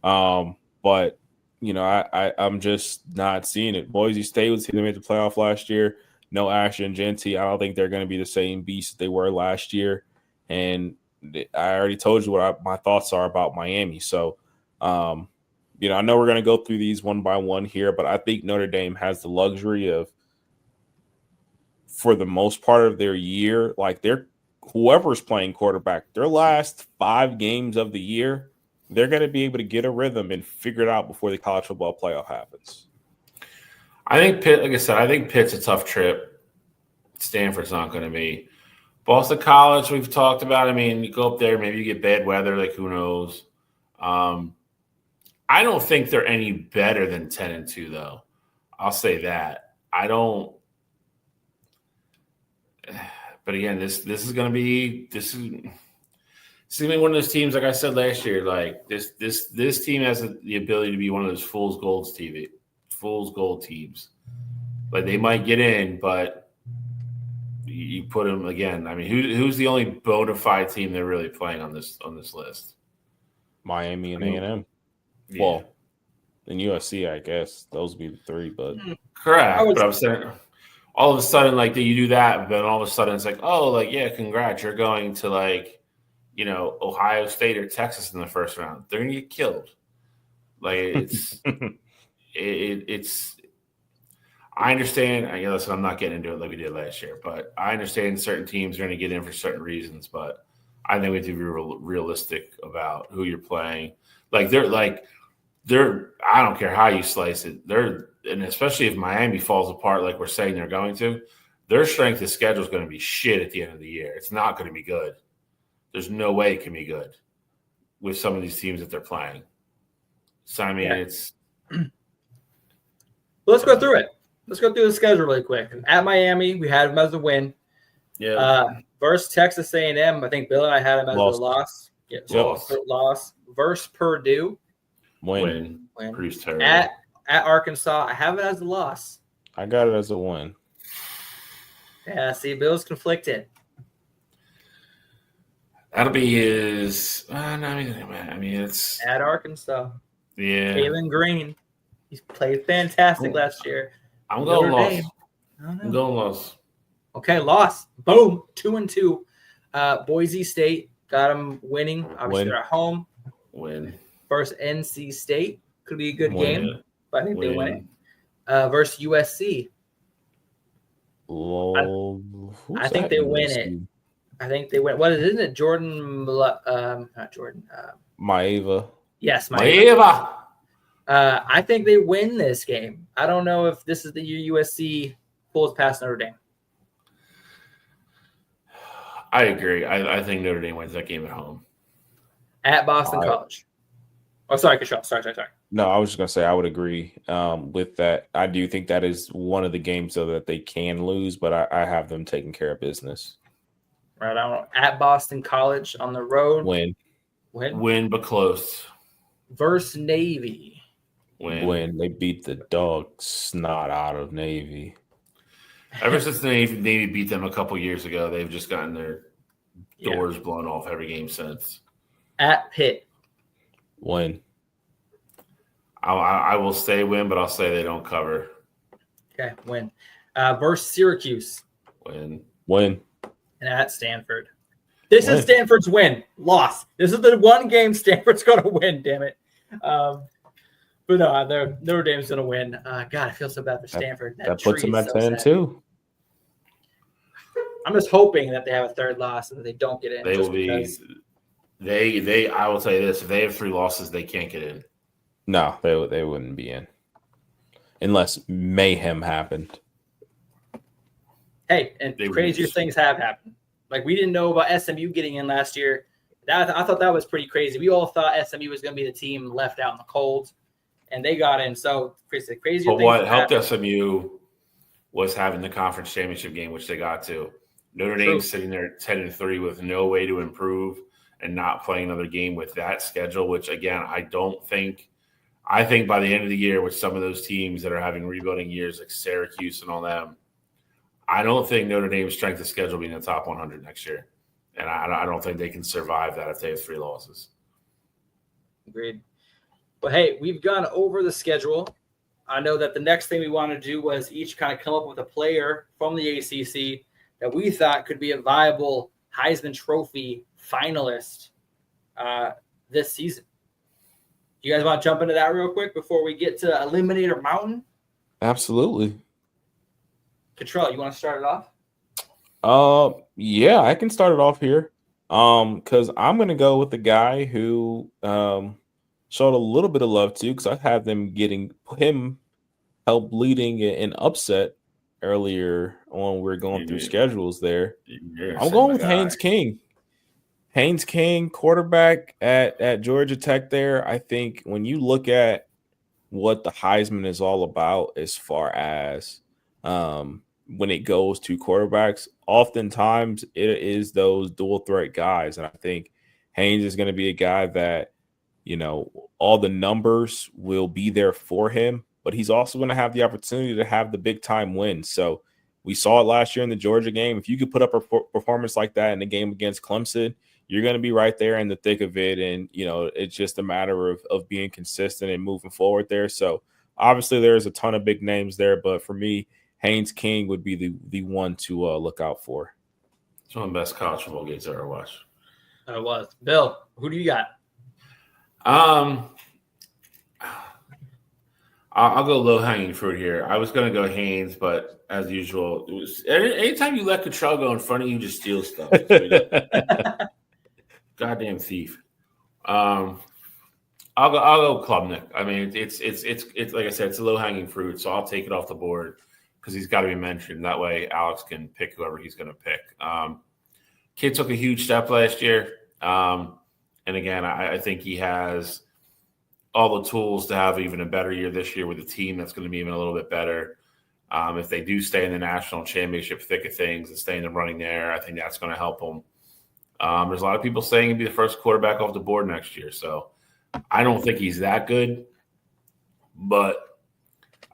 But I'm just not seeing it. Boise State was here. They made the playoff last year. No Asher and Genty. I don't think they're going to be the same beast they were last year. And I already told you what my thoughts are about Miami. So, I know we're going to go through these one by one here, but I think Notre Dame has the luxury of, for the most part of their year, like whoever's playing quarterback, their last 5 games of the year, they're going to be able to get a rhythm and figure it out before the college football playoff happens. I think Pitt, like I said, I think Pitt's a tough trip. Stanford's not going to be. Boston College, we've talked about. I mean, you go up there, maybe you get bad weather, like who knows. I don't think they're any better than 10-2, though. I'll say that. I don't. But again, this is going to be one of those teams, like I said last year. Like this team has the ability to be one of those fool's gold teams. Like they might get in, but you put them again. I mean, who's the only bona fide team they're really playing on this list? Miami and A&M. Yeah. Well, and USC, I guess those would be the 3. But correct. But I'm saying, all of a sudden, like you do that, but then all of a sudden it's like, oh, like yeah, congrats, you're going to Ohio State or Texas in the first round. They're gonna get killed. Like it's it's. I understand. Listen, I'm not getting into it like we did last year, but I understand certain teams are going to get in for certain reasons. But I think we have to be realistic about who you're playing. Like I don't care how you slice it. And especially if Miami falls apart like we're saying they're going to, their strength of schedule is going to be shit at the end of the year. It's not going to be good. There's no way it can be good with some of these teams that they're playing. So, I mean, it's – Let's go through it. Let's go through the schedule really quick. At Miami, we had them as a win. Yeah. Versus Texas A&M, I think Bill and I had them as a loss. Yeah, loss. Versus Purdue. Win. Purdue's terrible. At Arkansas, I have it as a loss. I got it as a win. Yeah, see, Bill's conflicted. That'll be his I mean, it's at Arkansas. Yeah. Kalen Green. He's played fantastic last year. I'm going loss. I'm going loss. Okay, loss. Boom. 2-2. Boise State got them winning. Obviously, they're at home. Win. Versus NC State. Could be a good game, but I think they win it. Versus USC. I think they win it. I think they win. What is it? Isn't it Jordan? Not Jordan. Maeva. Yes, Maeva. I think they win this game. I don't know if this is the year USC pulls past Notre Dame. I agree. I think Notre Dame wins that game at home. At Boston College. Oh, sorry, Kishal. Sorry. No, I was just going to say I would agree with that. I do think that is one of the games so that they can lose, but I have them taking care of business. Right on. At Boston College on the road. Win, but close. Versus Navy. Win. They beat the dog snot out of Navy. Ever since Navy beat them a couple years ago, they've just gotten their doors blown off every game since. At Pitt. Win. I will say win, but I'll say they don't cover. Okay, win. Versus Syracuse. Win. And at Stanford. This is Stanford's win. Loss. This is the one game Stanford's going to win, damn it. But no, Notre Dame's going to win. God, I feel so bad for Stanford. That puts them at 10-2. I'm just hoping that they have a third loss and that they don't get in. They will be. I will tell you this: if they have 3 losses, they can't get in. No, they wouldn't be in unless mayhem happened. Hey, and crazier things have happened. Like we didn't know about SMU getting in last year. I thought that was pretty crazy. We all thought SMU was going to be the team left out in the cold, and they got in. So crazier things. But what helped SMU was having the conference championship game, which they got to. Notre Dame sitting there 10-3 with no way to improve and not playing another game with that schedule, which again, I think by the end of the year with some of those teams that are having rebuilding years like Syracuse and all them, I don't think Notre Dame's strength of schedule will be in the top 100 next year. And I don't think they can survive that if they have 3 losses. Agreed. But hey, we've gone over the schedule. I know that the next thing we want to do was each kind of come up with a player from the ACC that we thought could be a viable Heisman Trophy finalist this season. You guys want to jump into that real quick before we get to Eliminator Mountain? Absolutely. Cottrell, you want to start it off? Yeah, I can start it off here. Because I'm gonna go with the guy who showed a little bit of love too, because I had them getting him help leading an upset earlier on. We're going through schedules there. I'm going with Haynes King. Haynes King, quarterback at Georgia Tech there. I think when you look at what the Heisman is all about as far as when it goes to quarterbacks, oftentimes it is those dual threat guys. And I think Haynes is going to be a guy that, all the numbers will be there for him, but he's also going to have the opportunity to have the big time win. So we saw it last year in the Georgia game. If you could put up a performance like that in the game against Clemson, you're going to be right there in the thick of it. And, it's just a matter of being consistent and moving forward there. So obviously there's a ton of big names there, but for me, Haynes King would be the one to look out for. It's one of the best college football games I've ever watched. It was. Bill, who do you got? I'll go low hanging fruit here. I was going to go Haynes, but as usual, it was anytime you let Cottrell go in front of you, just steal stuff. Goddamn thief. I'll go Klubnik. I mean, it's like I said, it's a low hanging fruit, so I'll take it off the board because he's got to be mentioned. That way, Alex can pick whoever he's going to pick. Kid took a huge step last year, and again, I think he has all the tools to have even a better year this year with a team that's going to be even a little bit better. If they do stay in the national championship thick of things and stay in the running there, I think that's going to help them. There's a lot of people saying he'd be the first quarterback off the board next year, so I don't think he's that good, but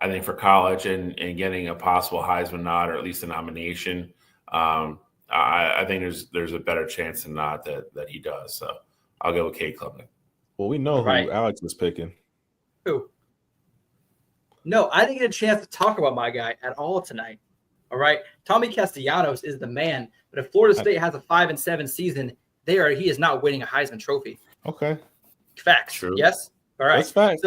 I think for college and getting a possible Heisman nod or at least a nomination, I think there's a better chance than not that he does. So I'll go with Cade Klubnik. Well, we know who Alex is picking. Who? No, I didn't get a chance to talk about my guy at all tonight. All right. Tommy Castellanos is the man, but if Florida State has a 5-7 season, he is not winning a Heisman Trophy. Okay. Facts. True. Yes. All right. That's facts.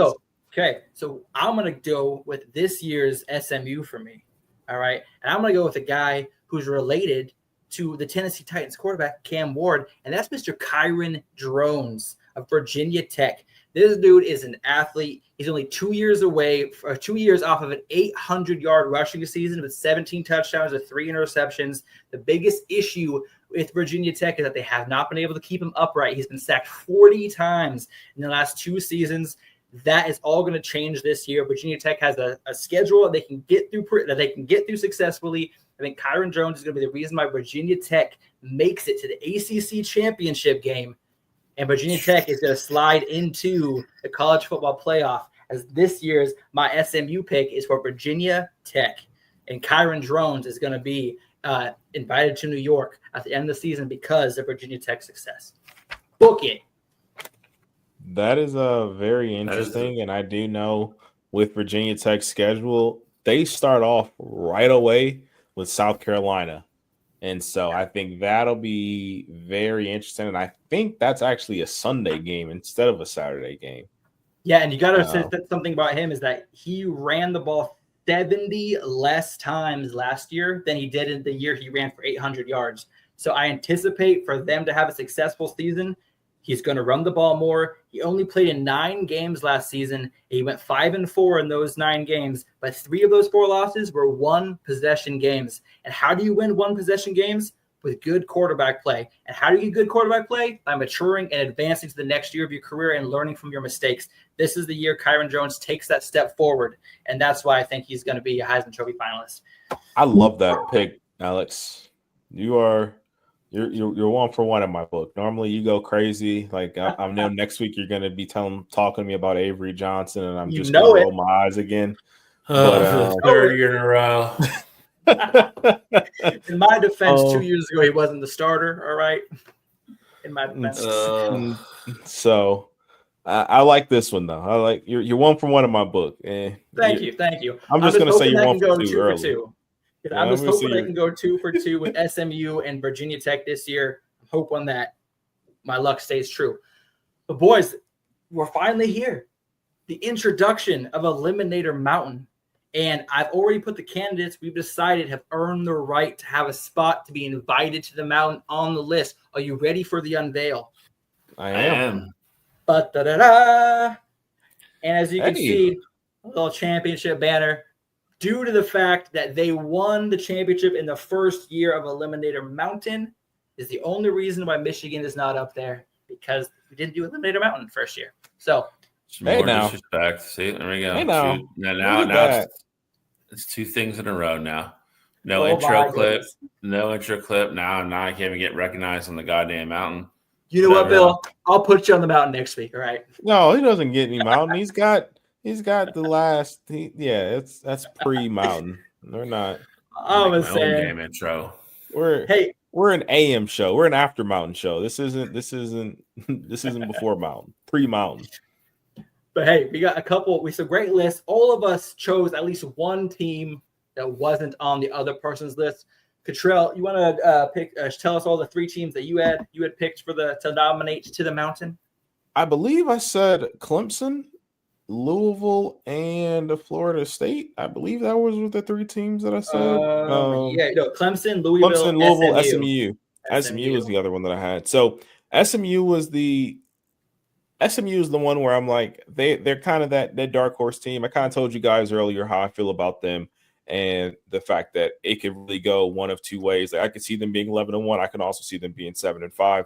So I'm going to go with this year's SMU for me. All right. And I'm going to go with a guy who's related to the Tennessee Titans quarterback, Cam Ward, and that's Mr. Kyron Drones of Virginia Tech. This dude is an athlete. He's only 2 years off of an 800-yard rushing season with 17 touchdowns and 3 interceptions. The biggest issue with Virginia Tech is that they have not been able to keep him upright. He's been sacked 40 times in the last 2 seasons. That is all going to change this year. Virginia Tech has a schedule that they can get through successfully. I think Kyron Drones is going to be the reason why Virginia Tech makes it to the ACC championship game. And Virginia Tech is going to slide into the college football playoff, as this year's my SMU pick is for Virginia Tech. And Kyron Drones is going to be invited to New York at the end of the season because of Virginia Tech's success. Book it. That is very interesting. And I do know with Virginia Tech's schedule, they start off right away with South Carolina. And so I think that'll be very interesting. And I think that's actually a Sunday game instead of a Saturday game. Yeah, and you got to say something about him is that he ran the ball 70 less times last year than he did in the year he ran for 800 yards. So I anticipate for them to have a successful season, he's going to run the ball more. He only played in 9 games last season. He went 5-4 in those 9 games, but 3 of those 4 losses were 1-possession games. And how do you win 1-possession games? With good quarterback play. And how do you get good quarterback play? By maturing and advancing to the next year of your career and learning from your mistakes. This is the year Kyron Drones takes that step forward, and that's why I think he's going to be a Heisman Trophy finalist. I love that pick, Alex. You're 1 for 1 in my book. Normally you go crazy. Like I know next week you're going to be talking to me about Avery Johnson, and I'm just going to roll my eyes again. But, 3rd year in a row. In my defense, 2 years ago he wasn't the starter. All right. In my defense. So I like this one though. I like you're 1 for 1 in my book. Thank you. I'm just going to say you're 1 for 2 early. I'm just hoping I can go 2 for 2 with SMU and Virginia Tech this year. I'm hoping that my luck stays true. But boys, we're finally here. The introduction of Eliminator Mountain. And I've already put the candidates we've decided have earned the right to have a spot to be invited to the mountain on the list. Are you ready for the unveil? I am. Ba-da-da-da. And as you can see, a little championship banner. Due to the fact that they won the championship in the first year of Eliminator Mountain is the only reason why Michigan is not up there, because we didn't do Eliminator Mountain first year. So, disrespect. See, there we go. Hey now. Now it's 2 things in a row now. No intro clip. No intro clip. Now I can't even get recognized on the goddamn mountain. You know what, Bill? I'll put you on the mountain next week, all right? No, he doesn't get any mountain. He's got the last. That's pre-mountain. We're not. I was saying damn intro. We're an AM show. We're an after mountain show. This isn't before mountain. Pre-mountain. But hey, we got a great list. All of us chose at least one team that wasn't on the other person's list. Cottrell, you want to tell us all the 3 teams that you had picked to nominate to the mountain? I believe I said Clemson, Louisville, and Florida State. I believe that was the 3 teams that I said. Clemson, Louisville, SMU. SMU was the other one that I had. So SMU SMU is the one where I'm like, they're kind of that dark horse team. I kind of told you guys earlier how I feel about them and the fact that it could really go one of two ways. Like, I could see them being 11-1. I can also see them being 7-5.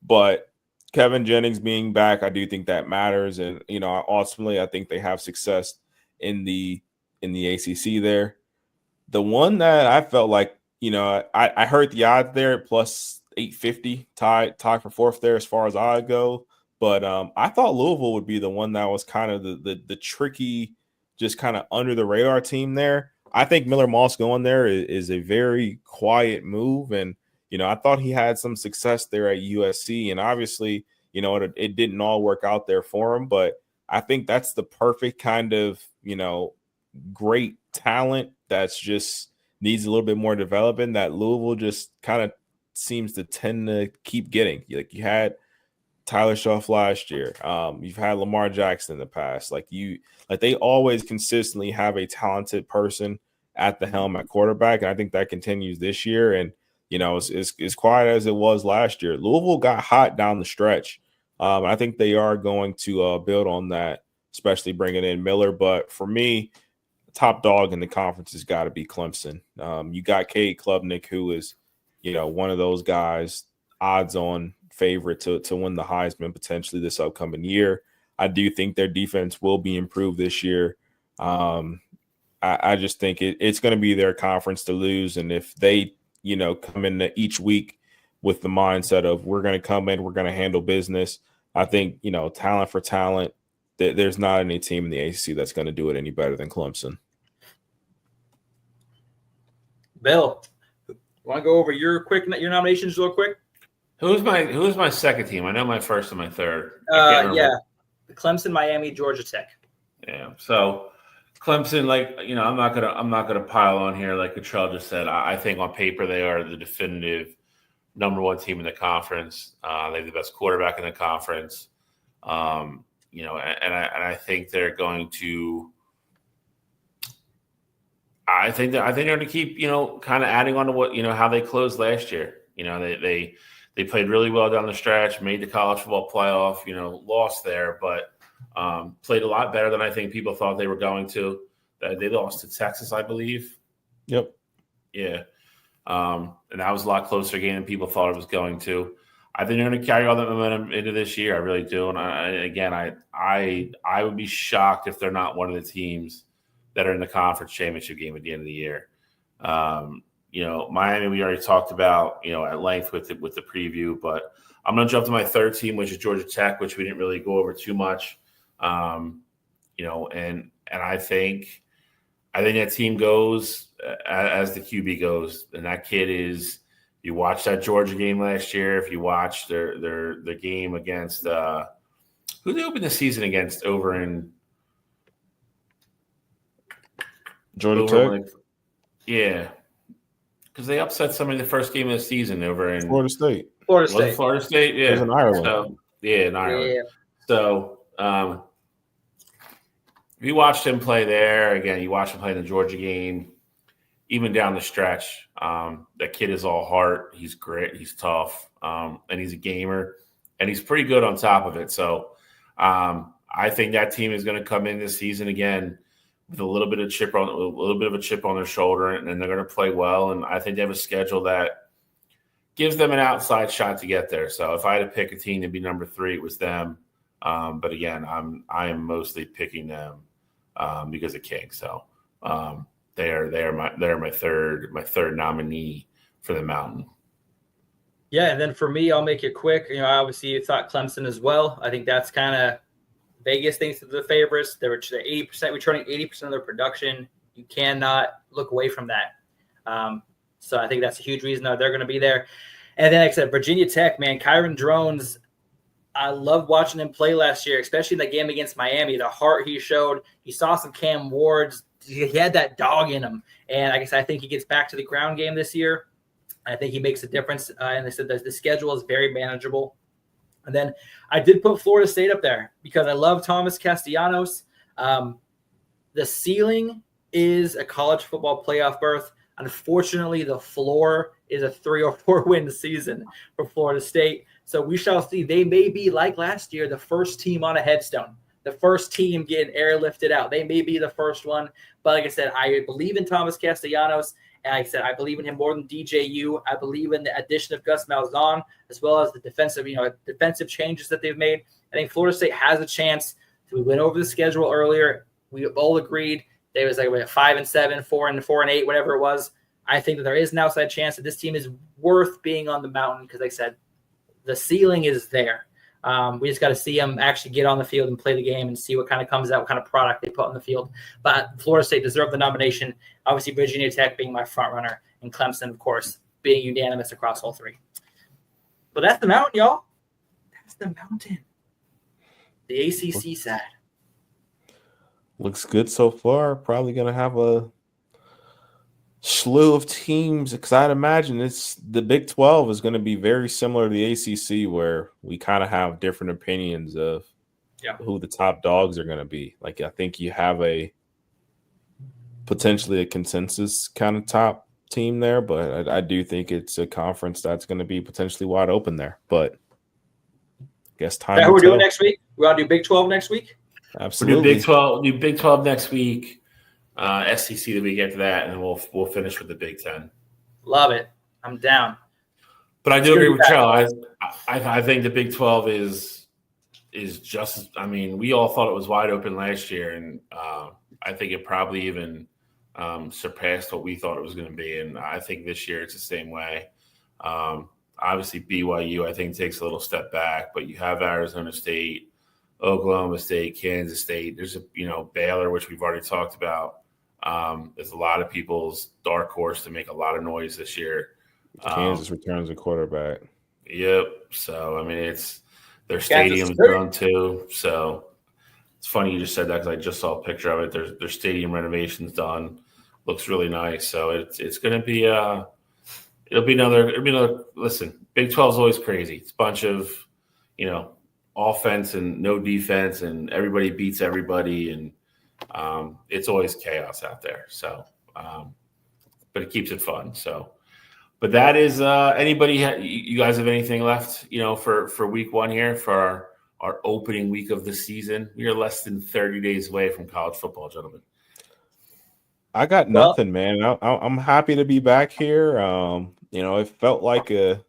But Kevin Jennings being back, I do think that matters. And, ultimately, I think they have success in the ACC there. The one that I felt like, I heard the odds there plus 850, tied for fourth there as far as I go. But I thought Louisville would be the one that was kind of the tricky, just kind of under the radar team there. I think Miller Moss going there is a very quiet move. And, I thought he had some success there at USC. And obviously, it didn't all work out there for him. But I think that's the perfect kind of, great talent that's just needs a little bit more development that Louisville just kind of seems to tend to keep getting. Like, you had Tyler Shuff last year. You've had Lamar Jackson in the past. They always consistently have a talented person at the helm at quarterback. And I think that continues this year. And, as quiet as it was last year, Louisville got hot down the stretch. I think they are going to build on that, especially bringing in Miller. But for me, top dog in the conference has got to be Clemson. You got Cade Klubnik, who is, one of those guys, odds-on favorite to win the Heisman potentially this upcoming year. I do think their defense will be improved this year. I just think it's going to be their conference to lose. And if they, come into each week with the mindset of we're going to come in, we're going to handle business, I think, talent for talent, there's not any team in the ACC that's going to do it any better than Clemson. Bill, want to go over your nominations real quick? Who's my second team? I know my first and my third. Clemson, Miami, Georgia Tech. Yeah. So Clemson, I'm not gonna pile on here like Cottrell just said. I think on paper they are the definitive number one team in the conference. They have the best quarterback in the conference. And I think they're going to. I think they're going to keep, kind of adding on to what, how they closed last year. They played really well down the stretch, made the college football playoff, lost there, but played a lot better than I think people thought they were going to. They lost to Texas, I believe. Yep. Yeah. And that was a lot closer game than people thought it was going to. I think they're going to carry all that momentum into this year. I really do. And I would be shocked if they're not one of the teams that are in the conference championship game at the end of the year. Miami, we already talked about, at length with the preview, but I'm going to jump to my third team, which is Georgia Tech, which we didn't really go over too much. And I think that team goes as the QB goes. And that kid is, you watched that Georgia game last year. If you watched their game against who they opened the season against over in Georgia Tech? Yeah. Because they upset somebody the first game of the season over in Florida State. Florida State, yeah. It was in Ireland. So, in Ireland. Yeah. So, if you watched him play there, again, you watched him play in the Georgia game, even down the stretch, that kid is all heart. He's great. He's tough. And he's a gamer. And he's pretty good on top of it. So, I think that team is going to come in this season again with a little bit of a chip on their shoulder, and they're going to play well. And I think they have a schedule that gives them an outside shot to get there. So if I had to pick a team to be number 3, it was them. But again, I am mostly picking them because of King. So they're my third nominee for the Mountain. Yeah, and then for me, I'll make it quick. I obviously thought Clemson as well. I think that's kind of Vegas thinks of the favorites. They're 80% returning 80% of their production. You cannot look away from that. So I think that's a huge reason that they're going to be there. And then, like I said, Virginia Tech, man, Kyron Drones, I loved watching him play last year, especially in the game against Miami. The heart he showed. He saw some Cam Wards. He had that dog in him. And I guess I think he gets back to the ground game this year. I think he makes a difference. And they said that the schedule is very manageable. And then I did put Florida State up there because I love Thomas Castellanos. The ceiling is a college football playoff berth. Unfortunately, the floor is a 3 or 4 win season for Florida State. So we shall see. They may be like last year, the first team on a headstone, the first team getting airlifted out. They may be the first one. But like I said, I believe in Thomas Castellanos. And like I said, I believe in him more than DJU. I believe in the addition of Gus Malzahn, as well as the defensive changes that they've made. I think Florida State has a chance. We went over the schedule earlier. We all agreed they was like 5-7, 4-8, whatever it was. I think that there is an outside chance that this team is worth being on the mountain because, like I said, the ceiling is there. We just got to see them actually get on the field and play the game and see what kind of comes out, what kind of product they put on the field. But Florida State deserved the nomination. Obviously, Virginia Tech being my front runner, and Clemson, of course, being unanimous across all three. But that's the mountain, y'all. That's the mountain. The ACC side. Looks good so far. Probably going to have a slew of teams because I'd imagine the Big 12 is going to be very similar to the ACC, where we kind of have different opinions of who the top dogs are going to be. Like, I think you have potentially a consensus kind of top team there, but I do think it's a conference that's going to be potentially wide open there. But I guess time. Is that what we're doing next week? We want to do Big 12 next week? Absolutely. We'll do Big 12 next week. SEC the week after that, and then we'll finish with the Big 10. Love it. I'm down. But I do agree with Joe. I think the Big 12 is just. I mean, we all thought it was wide open last year, and I think it probably even surpassed what we thought it was going to be. And I think this year it's the same way. Obviously, BYU I think takes a little step back, but you have Arizona State, Oklahoma State, Kansas State. There's Baylor, which we've already talked about. There's a lot of people's dark horse to make a lot of noise this year. Kansas returns a quarterback. Yep. So I mean, it's their stadium's done too. So it's funny you just said that because I just saw a picture of it. Their stadium renovation's done. Looks really nice. So it's going to be it'll be another. Listen, Big 12 is always crazy. It's a bunch of offense and no defense, and everybody beats everybody, and it's always chaos out there. So, but it keeps it fun. So, but that is anybody. You guys have anything left? For week one here for our opening week of the season. We are less than 30 days away from college football, gentlemen. I got nothing, man. I'm happy to be back here. It felt like a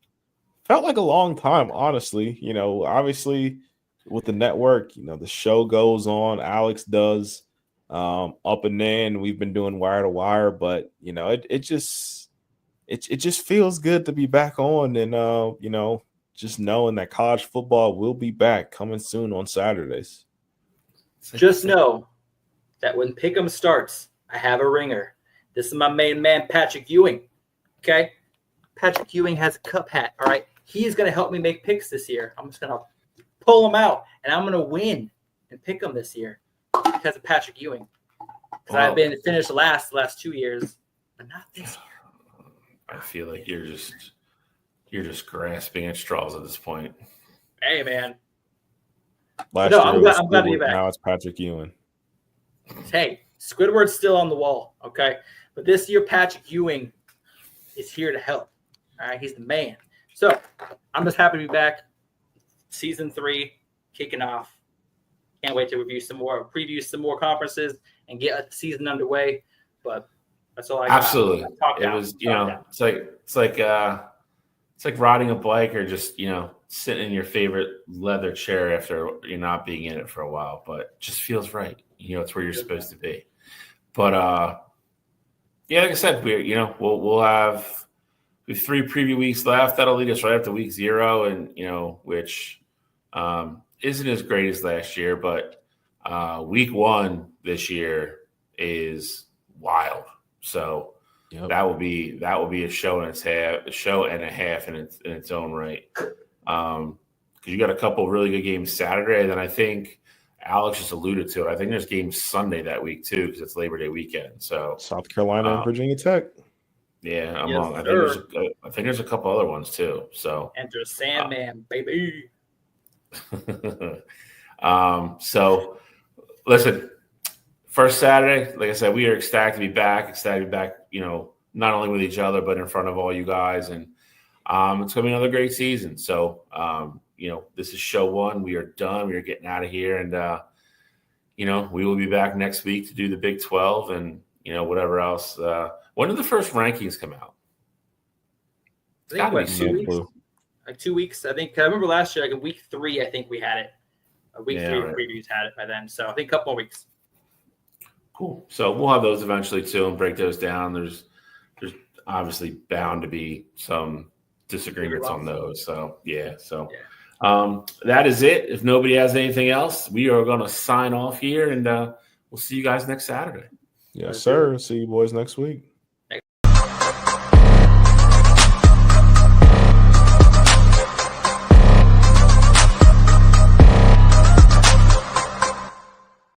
long time, honestly. Obviously with the network, the show goes on. Alex does up and in. We've been doing wire to wire, but it just feels good to be back on, and just knowing that college football will be back coming soon on Saturdays. Just know that when Pick'em starts, I have a ringer. This is my main man, Patrick Ewing. Okay? Patrick Ewing has a cup hat. All right? He's going to help me make picks this year. I'm just going to pull him out, and I'm going to win and pick him this year because of Patrick Ewing. Because I've been finished the last 2 years, but not this year. I feel like you're just grasping at straws at this point. Hey, man. I'm glad to be back. Now it's Patrick Ewing. Hey, Squidward's still on the wall, okay? But this year, Patrick Ewing is here to help. All right, he's the man. So I'm just happy to be back. Season 3 kicking off. Can't wait to preview some more conferences, and get the season underway. But that's all I got. Absolutely. It was, it's like riding a bike or just, sitting in your favorite leather chair after you're not being in it for a while, but it just feels right. It's where you're supposed to be. But like I said, we'll have 3 preview weeks left. That'll lead us right up to week 0, and which isn't as great as last year, but week 1 this year is wild. So that will be a show and a half in its own right. Because you got a couple of really good games Saturday, and then I think Alex just alluded to it. I think there's games Sunday that week too, because it's Labor Day weekend. So South Carolina and Virginia Tech. Yeah, I'm wrong. I think there's a couple other ones too. So enter Sandman, baby. So listen, first Saturday, like I said, we are ecstatic to be back. Not only with each other, but in front of all you guys. And It's going to be another great season. So, this is show 1. We are done. We are getting out of here. And, we will be back next week to do the Big 12 and, whatever else. When did the first rankings come out? I think It's gotta be 2 weeks. Like 2 weeks. I think I remember last year, like in week 3, I think we had it. Week 3 previews had it by then. So I think a couple more weeks. Cool. So we'll have those eventually too and break those down. There's obviously bound to be some disagreements on those. So yeah. That is it. If nobody has anything else, we are going to sign off here, and we'll see you guys next Saturday. Yes, sir. See you boys next week.